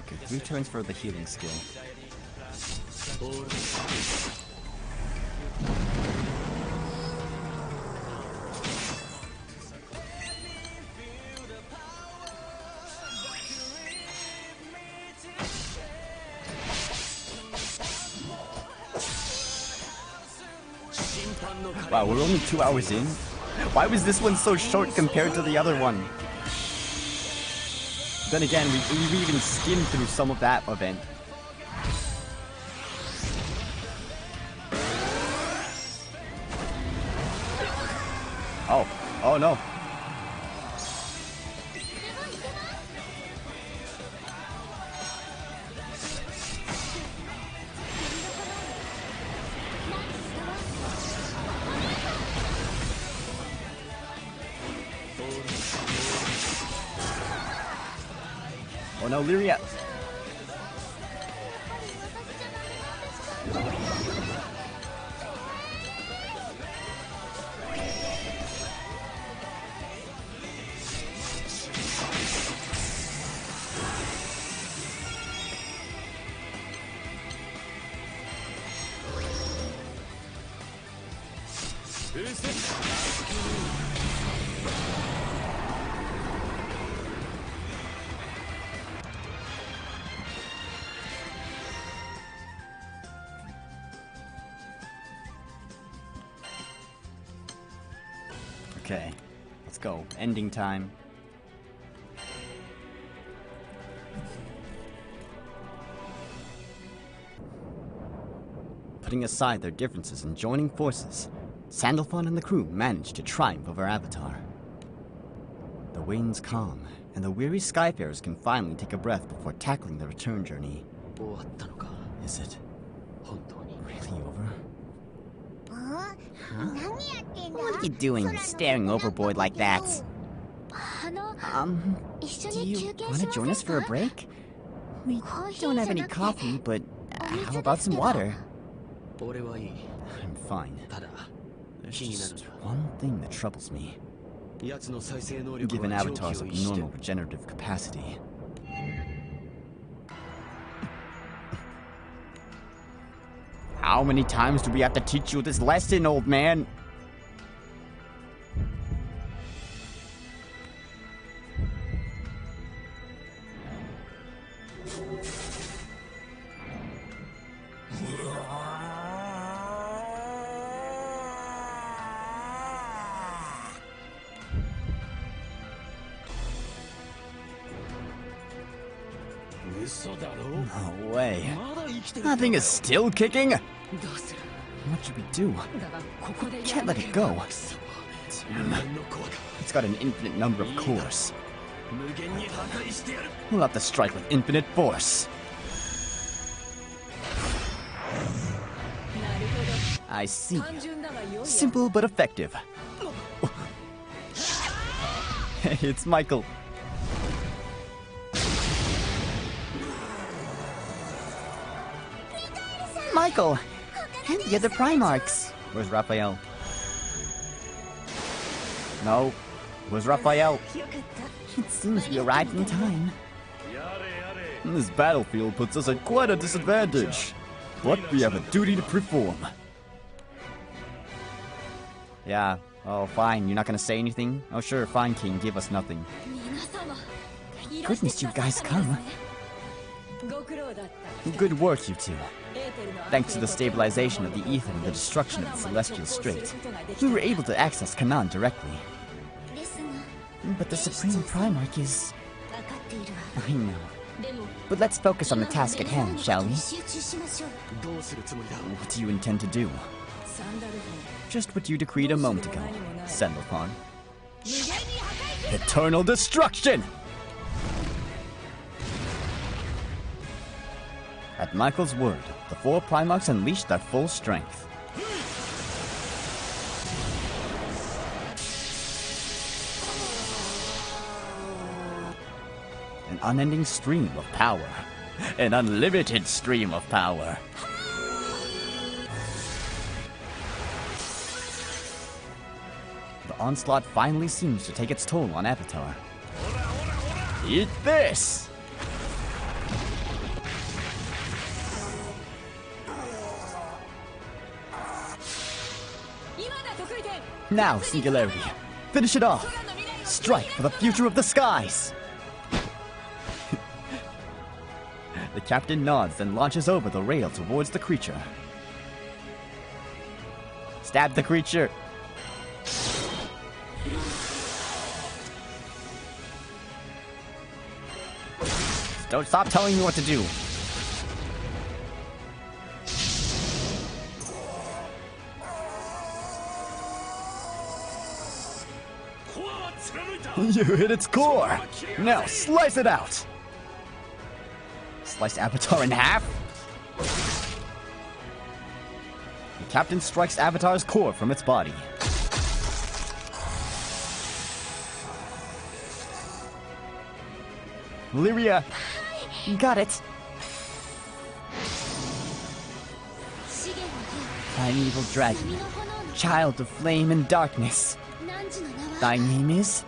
A: Okay, 3 turns for the healing skill. Wow, we're only 2 hours in? Why was this one so short compared to the other one? Then again, we even skimmed through some of that event. Oh no. Oh no, Lyria! Okay, let's go. Ending time. Putting aside their differences and joining forces, Sandalphon and the crew managed to triumph over Avatar. The winds calm, and the weary Skyfarers can finally take a breath before tackling the return journey. Is it really over?
C: What are you doing, staring overboard like that?
A: Do you want to join us for a break? We don't have any coffee, but how about some water? I'm fine. There's just one thing that troubles me. Given Avatar's abnormal regenerative capacity. How many times do we have to teach you this lesson, old man? No way. That thing is still kicking? What should we do? We can't let it go. It's got an infinite number of cores. We'll have to strike with infinite force. I see. Simple but effective. Hey, it's Michael. Michael! And the other Primarchs. Where's Raphael? No. Where's Raphael? It seems we arrived in time.
D: This battlefield puts us at quite a disadvantage. But we have a duty to perform.
A: Yeah, oh fine, you're not gonna say anything? Oh sure, fine King, give us nothing.
C: Thank goodness you guys come.
A: Good work, you two. Thanks to the stabilization of the ether and the destruction of the Celestial Strait, we were able to access Kanan directly. But the Supreme Primarch is... I know. But let's focus on the task at hand, shall we? What do you intend to do? Just what you decreed a moment ago, Sandalphon.
D: Eternal destruction!
A: At Michael's word, the four Primarchs unleashed their full strength. An unending stream of power. An unlimited stream of power. The onslaught finally seems to take its toll on Avatar. Eat this! Now, Singularity, finish it off! Strike for the future of the skies! The captain nods, then launches over the rail towards the creature. Stab the creature! Don't stop telling me what to do!
D: You hit its core! Now slice it out!
A: Slice Avatar in half? The captain strikes Avatar's core from its body. Lyria! Got it! Primeval dragon, child of flame and darkness. Thy name is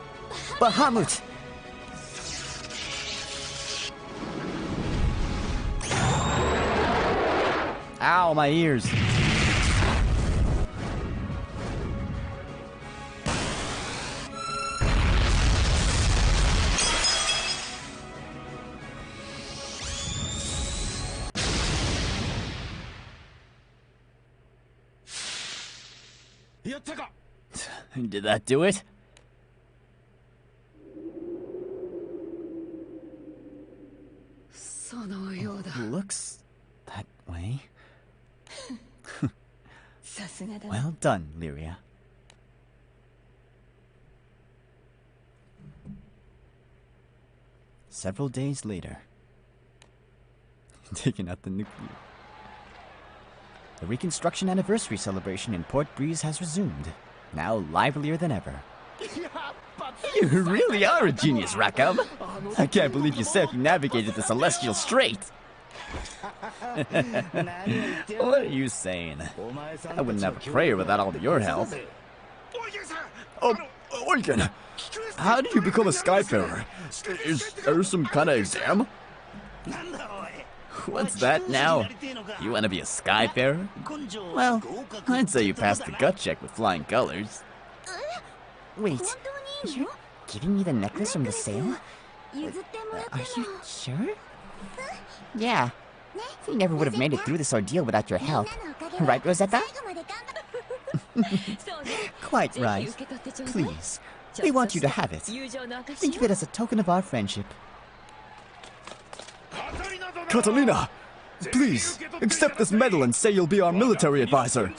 A: Bahamut! Ow, my ears! Did that do it? Looks that way. Well done, Lyria. Several days later. Taking out the nuclear. The Reconstruction Anniversary celebration in Port Breeze has resumed, now livelier than ever. You really are a genius, Rackham! I can't believe you circumnavigated the Celestial Strait! What are you saying? I wouldn't have a prayer without all your help.
D: Oigen! How did you become a Skyfarer? Is there some kind of exam?
A: What's that now? You want to be a Skyfarer? Well, I'd say you passed the gut check with flying colors. Wait, you're giving me the necklace from the sale? Are you sure? Yeah. We never would have made it through this ordeal without your help. Right, Rosetta? Quite right. Please, we want you to have it. Think of it as a token of our friendship.
D: Catalina! Please, accept this medal and say you'll be our military advisor.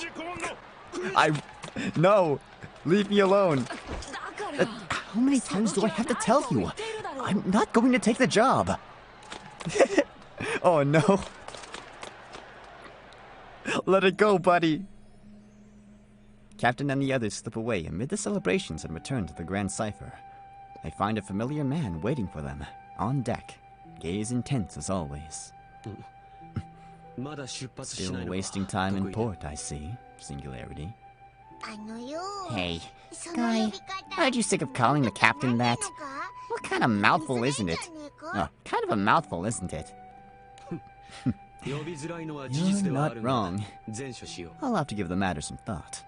A: No! Leave me alone. How many times do I have to tell you? I'm not going to take the job. Oh no. Let it go, buddy. Captain and the others slip away amid the celebrations and return to the Grand Cipher. They find a familiar man waiting for them, on deck, gaze intense as always. Still wasting time in port, I see. Singularity.
C: Hey, Sky, aren't you sick of calling the captain that? What kind of mouthful isn't it? Kind of a mouthful, isn't it? You're not wrong. I'll have to give the matter some thought.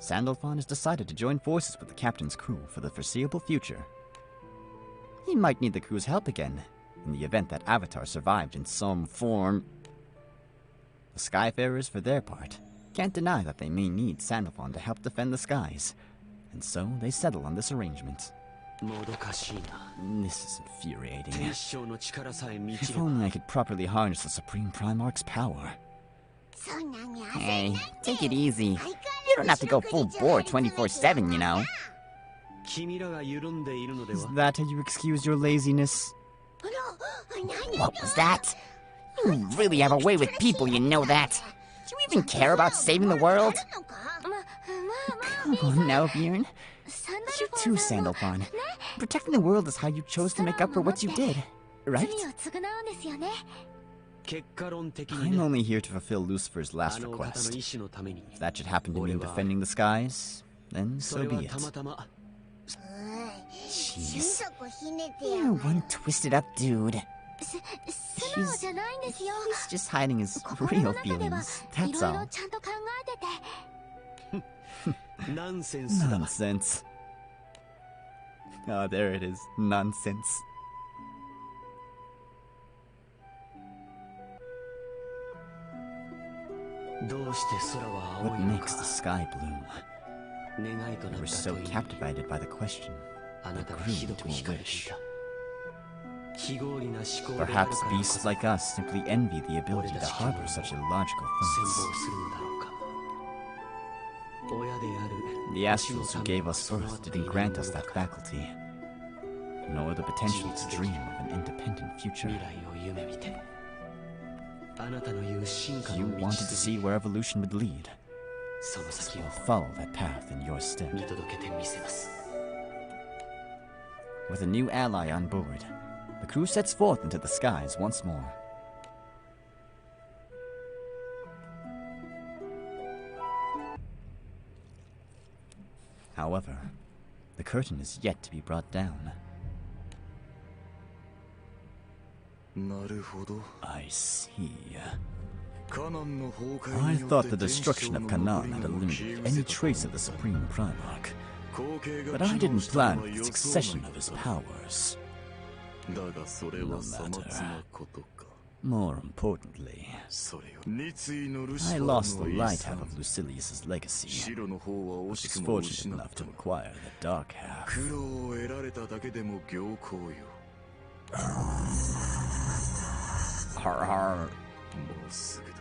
C: Sandalphon has decided to join forces with the captain's crew for the foreseeable future. He might need the crew's help again, in the event that Avatar survived in some form. The Skyfarers, for their part, can't deny that they may need Sandalphon to help defend the skies, and so they settle on this arrangement. This is infuriating. If only I could properly harness the Supreme Primarch's power. Hey, take it easy. You don't have to go full bore 24/7, you know. Is that how you excuse your laziness? What was that? You really have a way with people, you know that. Do you even care about saving the world? Come on now, Bjorn. You too, Sandalphon. Protecting the world is how you chose to make up for what you did, right? I'm only here to fulfill Lucifer's last request. If that should happen to mean defending the skies, then so be it. Jeez. You're one twisted up dude. He's just hiding his real feelings, that's all. Nonsense. Oh, there it is. Nonsense. What makes the sky blue? We were so captivated by the question that grew into a wish. Perhaps beasts like us simply envy the ability to harbor such illogical thoughts. The astrals who gave us birth didn't grant us that faculty, nor the potential to dream of an independent future. You wanted to see where evolution would lead, so we'll follow that path in your stead. With a new ally on board, the crew sets forth into the skies once more. However, the curtain is yet to be brought down. I see. I thought the destruction of Canaan had eliminated any trace of the Supreme Primarch, but I didn't plan for the succession of his powers. No matter. More importantly, I lost the light half of Lucilius's legacy, but was fortunate enough to acquire the dark half. Har har.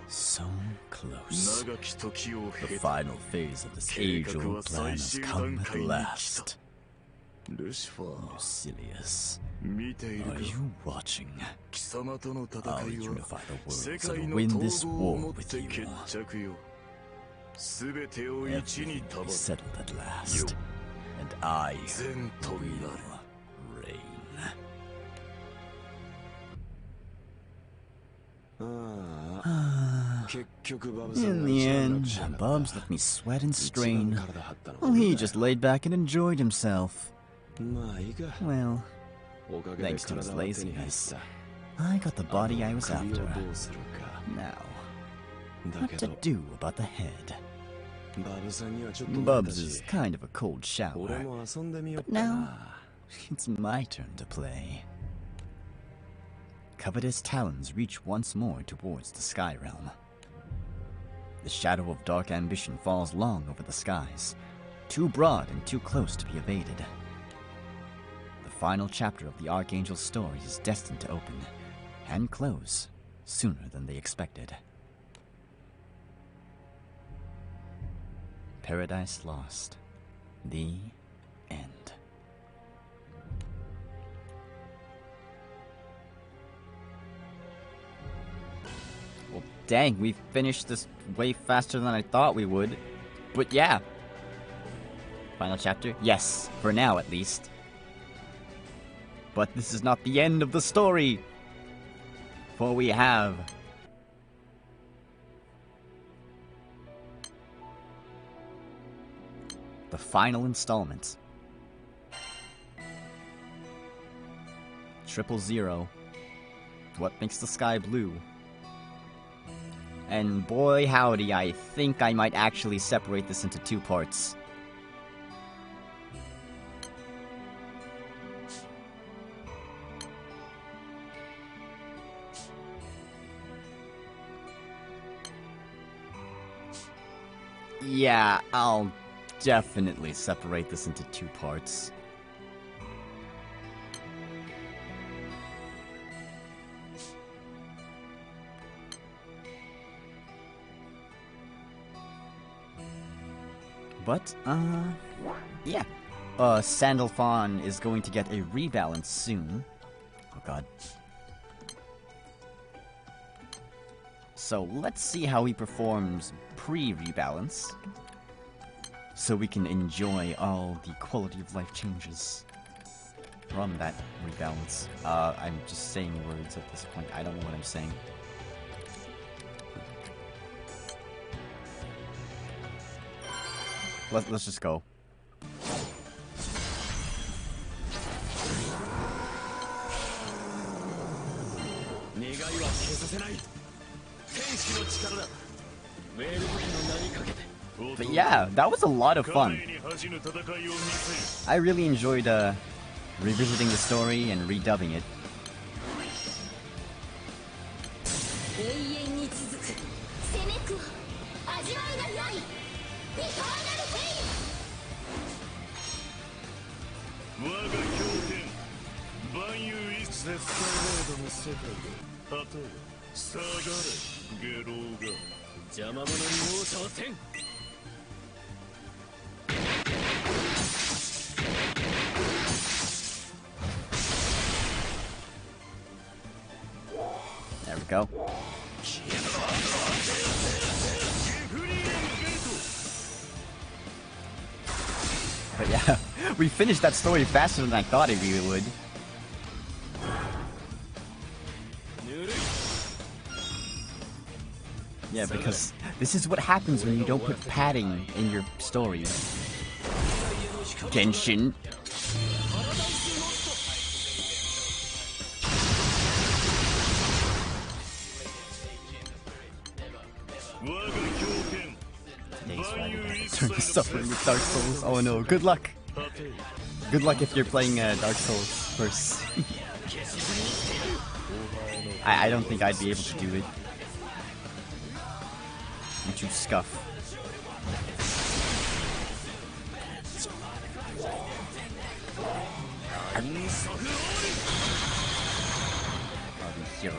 C: So close. The final phase of this age-old plan has come at last. Lucilius, are you watching? I'll unify the worlds and win this war with you. Everything will be settled at last, and I will reign. In the end, Bubs let me sweat and strain, while he just laid back and enjoyed himself. Well, thanks to his laziness, I got the body I was after. Now, what to do about the head? Bubs is kind of a cold shower, but now, it's my turn to play. Covetous talons reach once more towards the Sky Realm. The shadow of dark ambition falls long over the skies, too broad and too close to be evaded. The final chapter of the Archangel's story is destined to open, and close, sooner than they expected. Paradise Lost. The end. Well, dang, we finished this way faster than I thought we would. But yeah. Final chapter? Yes, for now at least. But this is not the end of the story. For we have
A: The final installment. 000. What makes the sky blue? And boy howdy, I think I might actually separate this into 2 parts. Yeah, I'll definitely separate this into 2 parts. But, yeah. Sandalphon is going to get a rebalance soon. Oh god. So let's see how he performs pre-rebalance, so we can enjoy all the quality of life changes from that rebalance. I'm just saying words at this point. I don't know what I'm saying. Let's just go. But yeah, that was a lot of fun. I really enjoyed revisiting the story and redubbing it. There we go. But yeah, we finished that story faster than I thought we would. Yeah, because this is what happens when you don't put padding in your story. Genshin. Turn to suffering with Dark Souls. Oh no, good luck. Good luck if you're playing Dark Souls first. I don't think I'd be able to do it. I'm too scuff. I'll be here.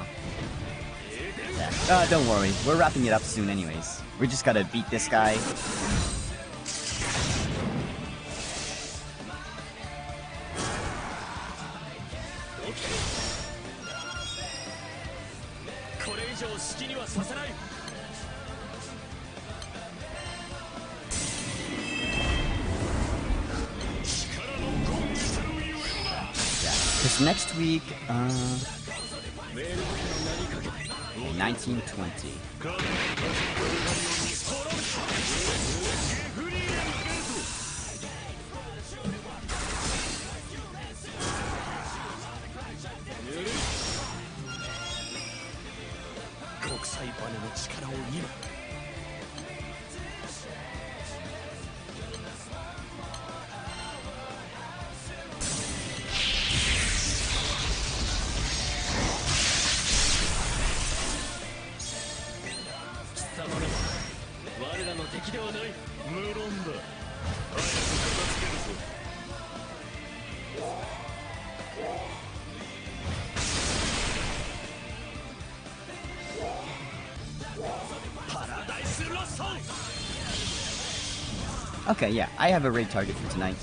A: Yeah. Don't worry, we're wrapping it up soon anyways. We just gotta beat this guy. Because next week, 1920. Okay, yeah, I have a raid target for tonight.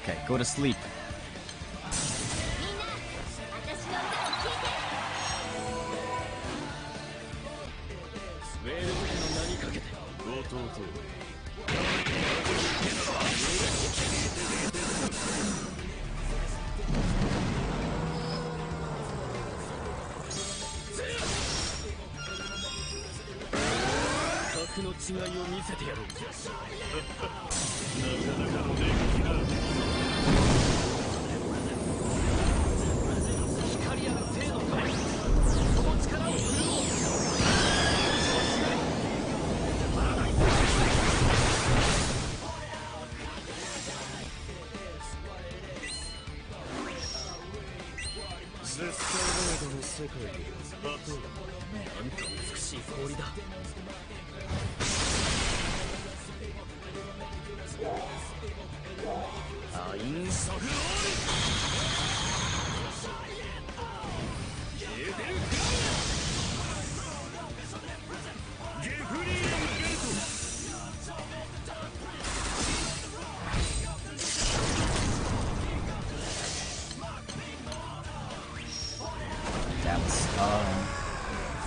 A: Okay, go to sleep.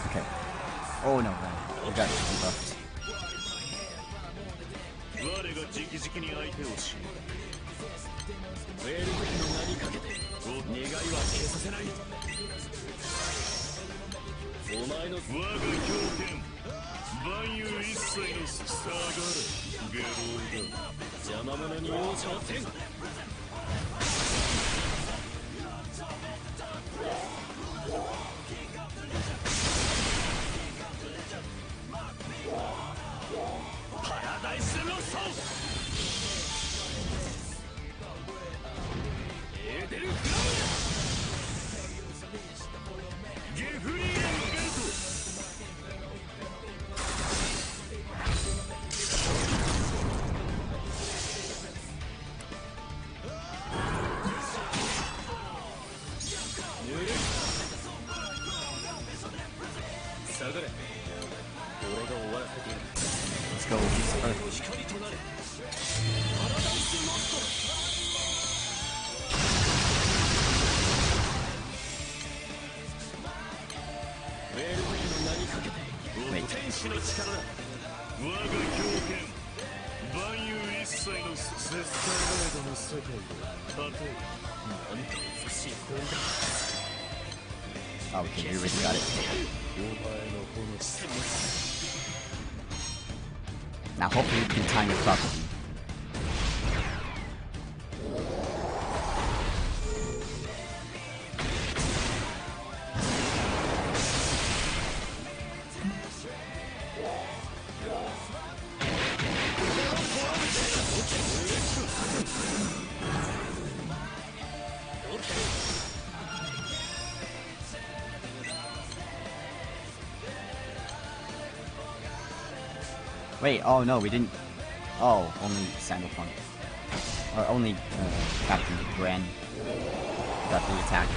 A: Okay. Oh no, we got debuffed. Let's go, Earth. Oh, okay, you already got it. Now hopefully you can time it properly. Wait, oh no, we didn't. Oh, only Sandalphon. Or only Captain Gran got the attack.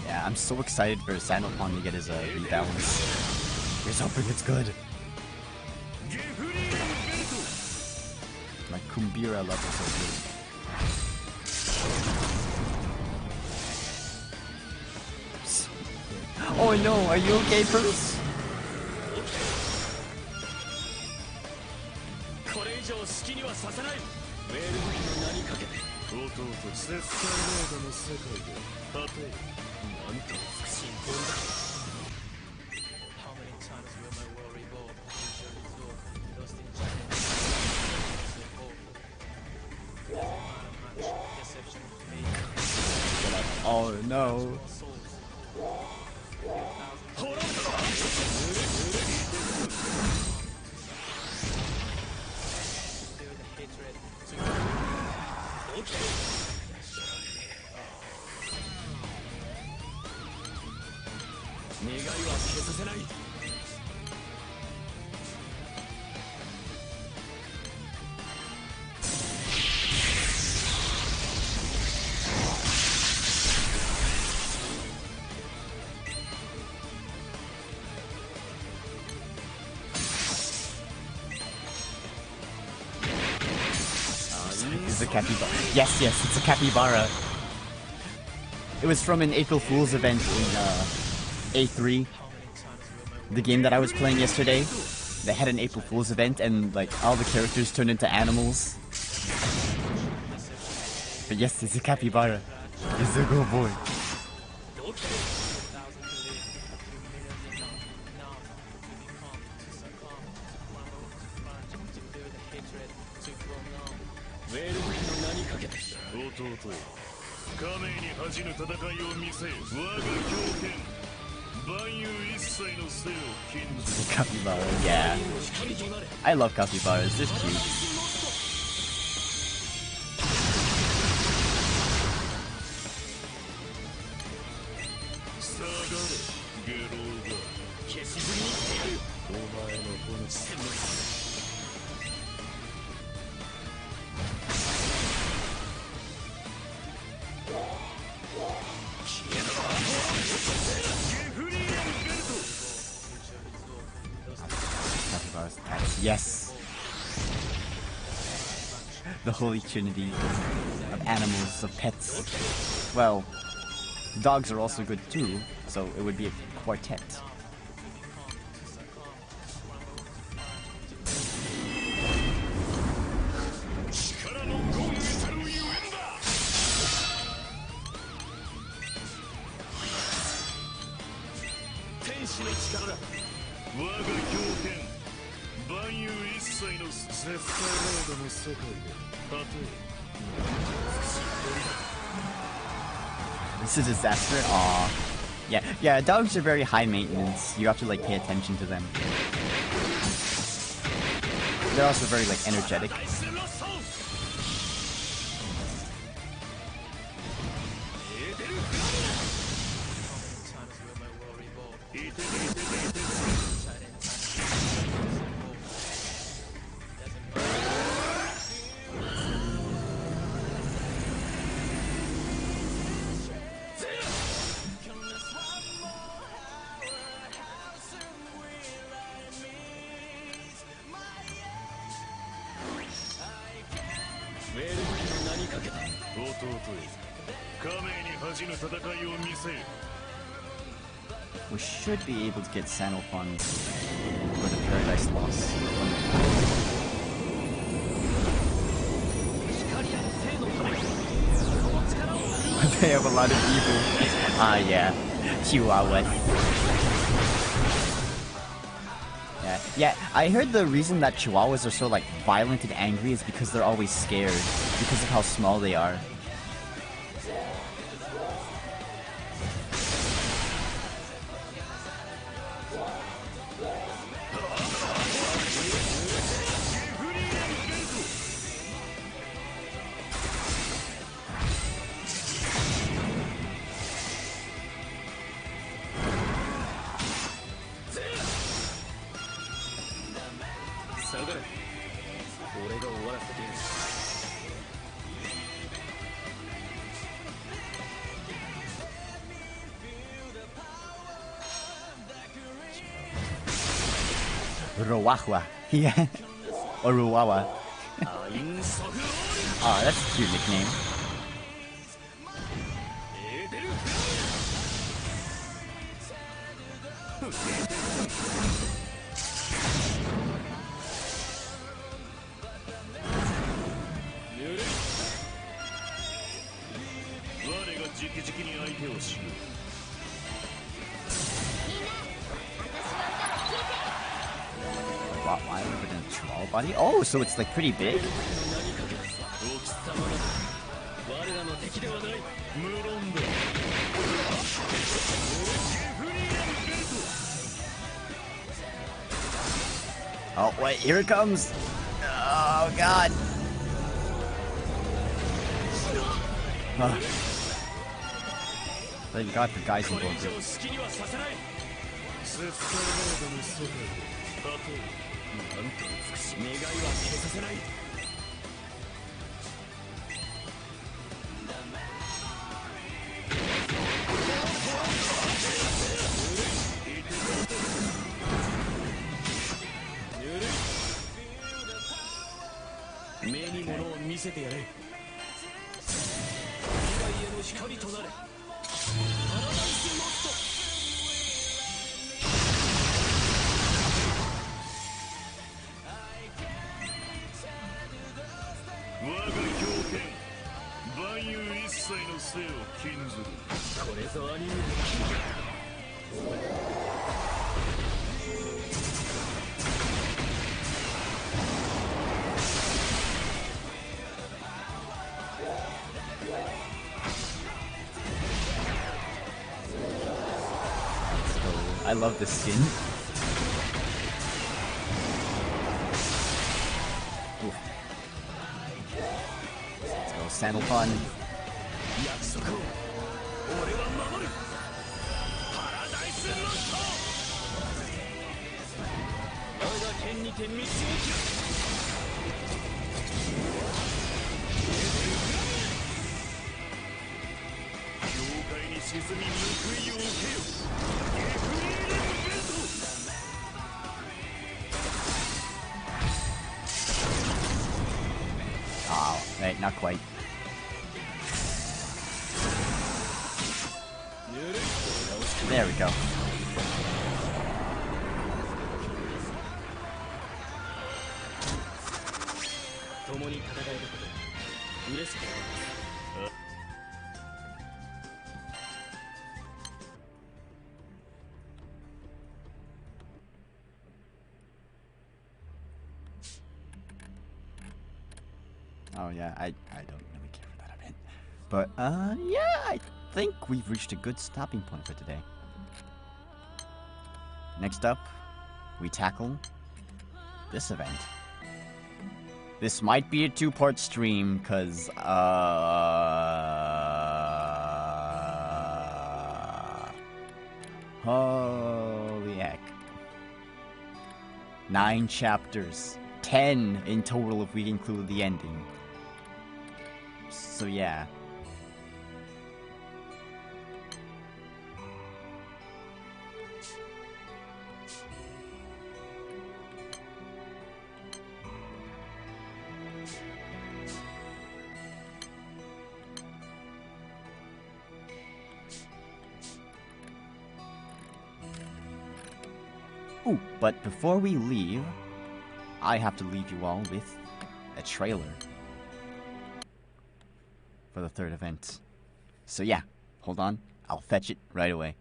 A: Yeah, I'm so excited for Sandalphon to get his rebalance. Here's hoping it's good. My Kumbira levels are good. Oh no, are you okay, Bruce? Oh no. It's a capybara. Yes, yes, it's a capybara. It was from an April Fool's event in A3, the game that I was playing yesterday. They had an April Fool's event and like all the characters turned into animals. But yes, it's a capybara. It's a good boy. Capybara, yeah. I love capybaras, they're cute. Capybara's attacks, yes! The holy trinity of animals, of pets. Well, dogs are also good too, so it would be a quartet. This is a disaster? Aww. Yeah, dogs are very high maintenance. You have to like pay attention to them. They're also very like energetic. We should be able to get Sanopon for the Paradise Lost. They have a lot of evil. Ah, yeah. Chihuahua. Yeah, I heard the reason that Chihuahuas are so like violent and angry is because they're always scared, because of how small they are. Roahua. Yeah. Or Ruawa. Oh, that's a cute nickname. Why would it a troll body? Oh, so it's like pretty big? Oh, wait, here it comes! Oh, God! Thank God for guys involved here. I love this skin. Oof. Let's go, Sandal Fun. Oh, wait, not quite. There we go. Oh yeah, I don't really care for that event. But yeah, I think we've reached a good stopping point for today. Next up, we tackle this event. This might be a two-part stream, cause holy heck. 9 chapters. 10 in total if we include the ending. So yeah. Ooh, but before we leave, I have to leave you all with a trailer for the third event. So yeah, hold on, I'll fetch it right away.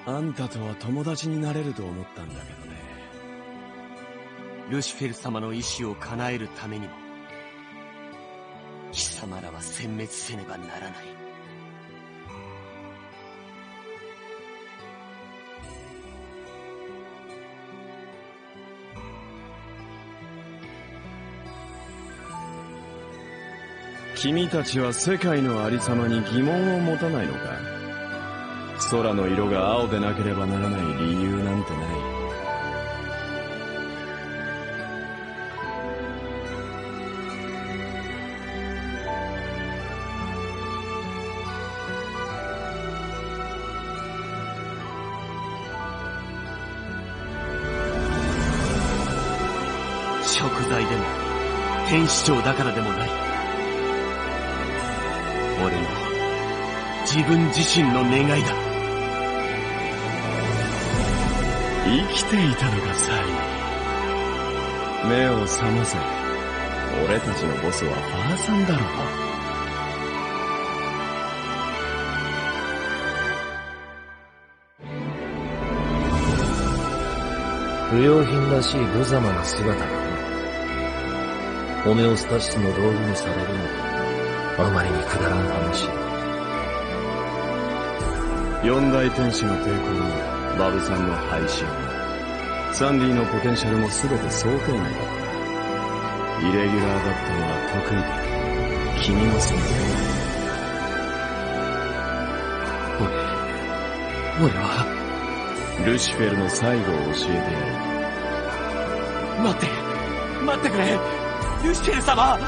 E: あんたとは友達になれると思ったんだけどね。ルシフェル様の意志を叶えるためにも貴様らは殲滅せねばならない。君たちは世界のありさまに疑問を持たないのか？空の色が青でなければならない理由なんてない。食材でも天使長だからでもない。俺の自分自身の願いだ。生きていたのがサイ。目を覚ませ。俺たちのボスはファーさんだろう。
F: 不用品らしい無様な姿だな。ホメオスタシスの道具にされるのはあまりにくだらん話。
E: 四大天使の抵抗もバブさんの廃止もサンディのポテンシャルも全て想定内だった。イレギュラーだったのは得意で君もそうだ。
F: 俺は
E: ルシフェルの最後を教えてやる。
F: 待ってくれ、ルシフェル様。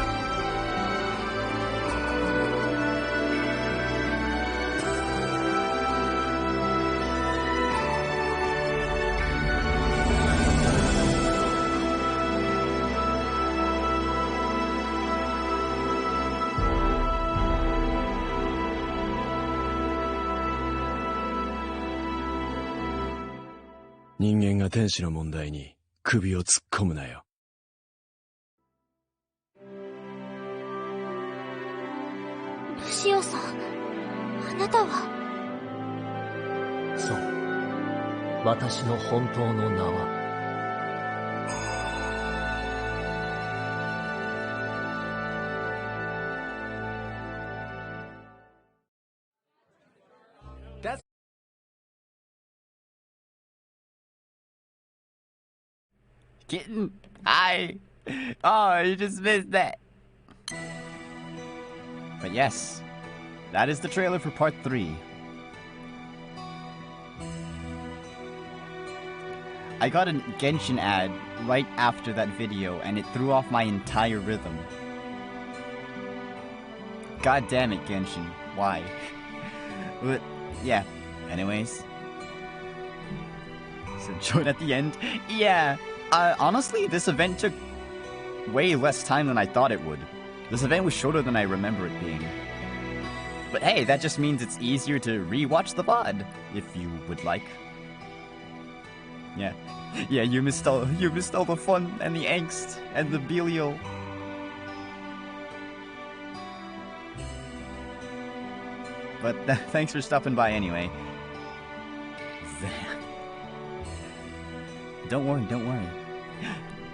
E: 人間が天使の問題に首を突っ込むなよ。
G: ルシオさん、あなたは。
F: そう、私の本当の名は。
A: Kitten, hi. Oh, you just missed that. But yes, that is the trailer for part 3. I got a Genshin ad right after that video and it threw off my entire rhythm. God damn it, Genshin. Why? But yeah, anyways. So join at the end. Yeah. Honestly, this event took way less time than I thought it would. This event was shorter than I remember it being. But hey, that just means it's easier to re-watch the VOD, if you would like. Yeah. Yeah, you missed all the fun and the angst and the Belial. But thanks for stopping by anyway. Don't worry.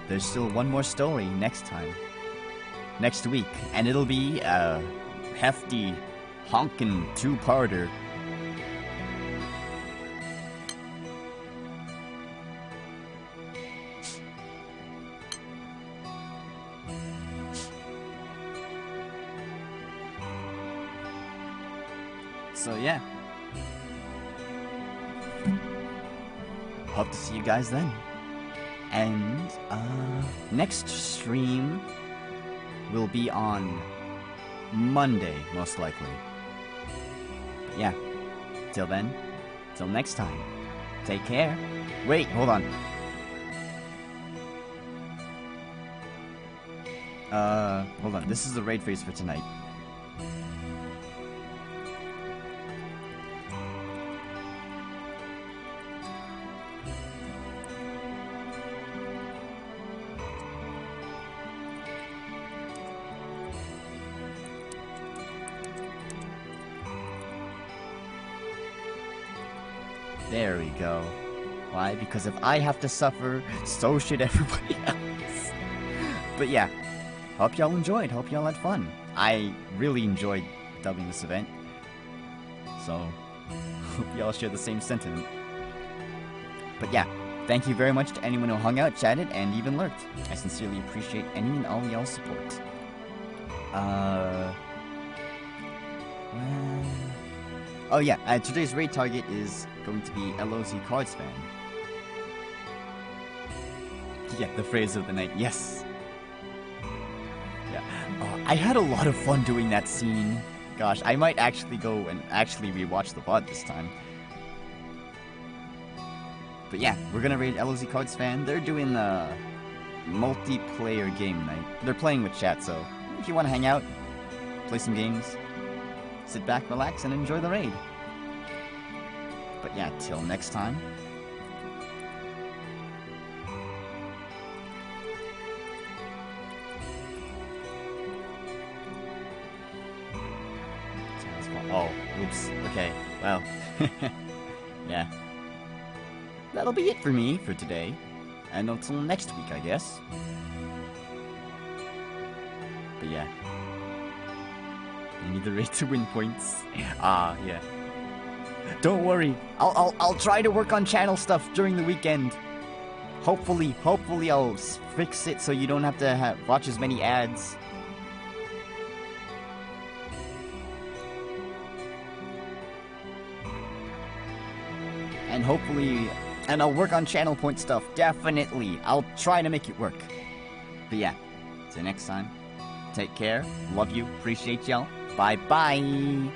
A: There's still one more story next week, and it'll be a hefty, honkin' two-parter. So yeah. Hope to see you guys then. And next stream will be on Monday, most likely. But yeah. Till then, till next time. Take care. Wait, hold on. Hold on. This is the raid phase for tonight. There we go. Why? Because if I have to suffer, so should everybody else. But yeah, hope y'all enjoyed. Hope y'all had fun. I really enjoyed dubbing this event. So, hope y'all share the same sentiment. But yeah, thank you very much to anyone who hung out, chatted, and even lurked. I sincerely appreciate any and all y'all's support. Oh yeah, today's raid target is going to be LOC Cards Fan. Yeah, the phrase of the night, yes. Yeah, I had a lot of fun doing that scene. Gosh, I might actually go and actually rewatch the VOD this time. But yeah, we're gonna raid LOC Cards Fan. They're doing a multiplayer game night. They're playing with chat, so if you want to hang out, play some games, sit back, relax, and enjoy the raid. But yeah, till next time. Oh, oops. Okay, well. Yeah. That'll be it for me for today. And until next week, I guess. But yeah. I need the raid to win points. Ah, yeah. Don't worry. I'll try to work on channel stuff during the weekend. Hopefully I'll fix it so you don't have to watch as many ads. And I'll work on channel point stuff, definitely. I'll try to make it work. But yeah, till next time, take care, love you, appreciate y'all, bye-bye.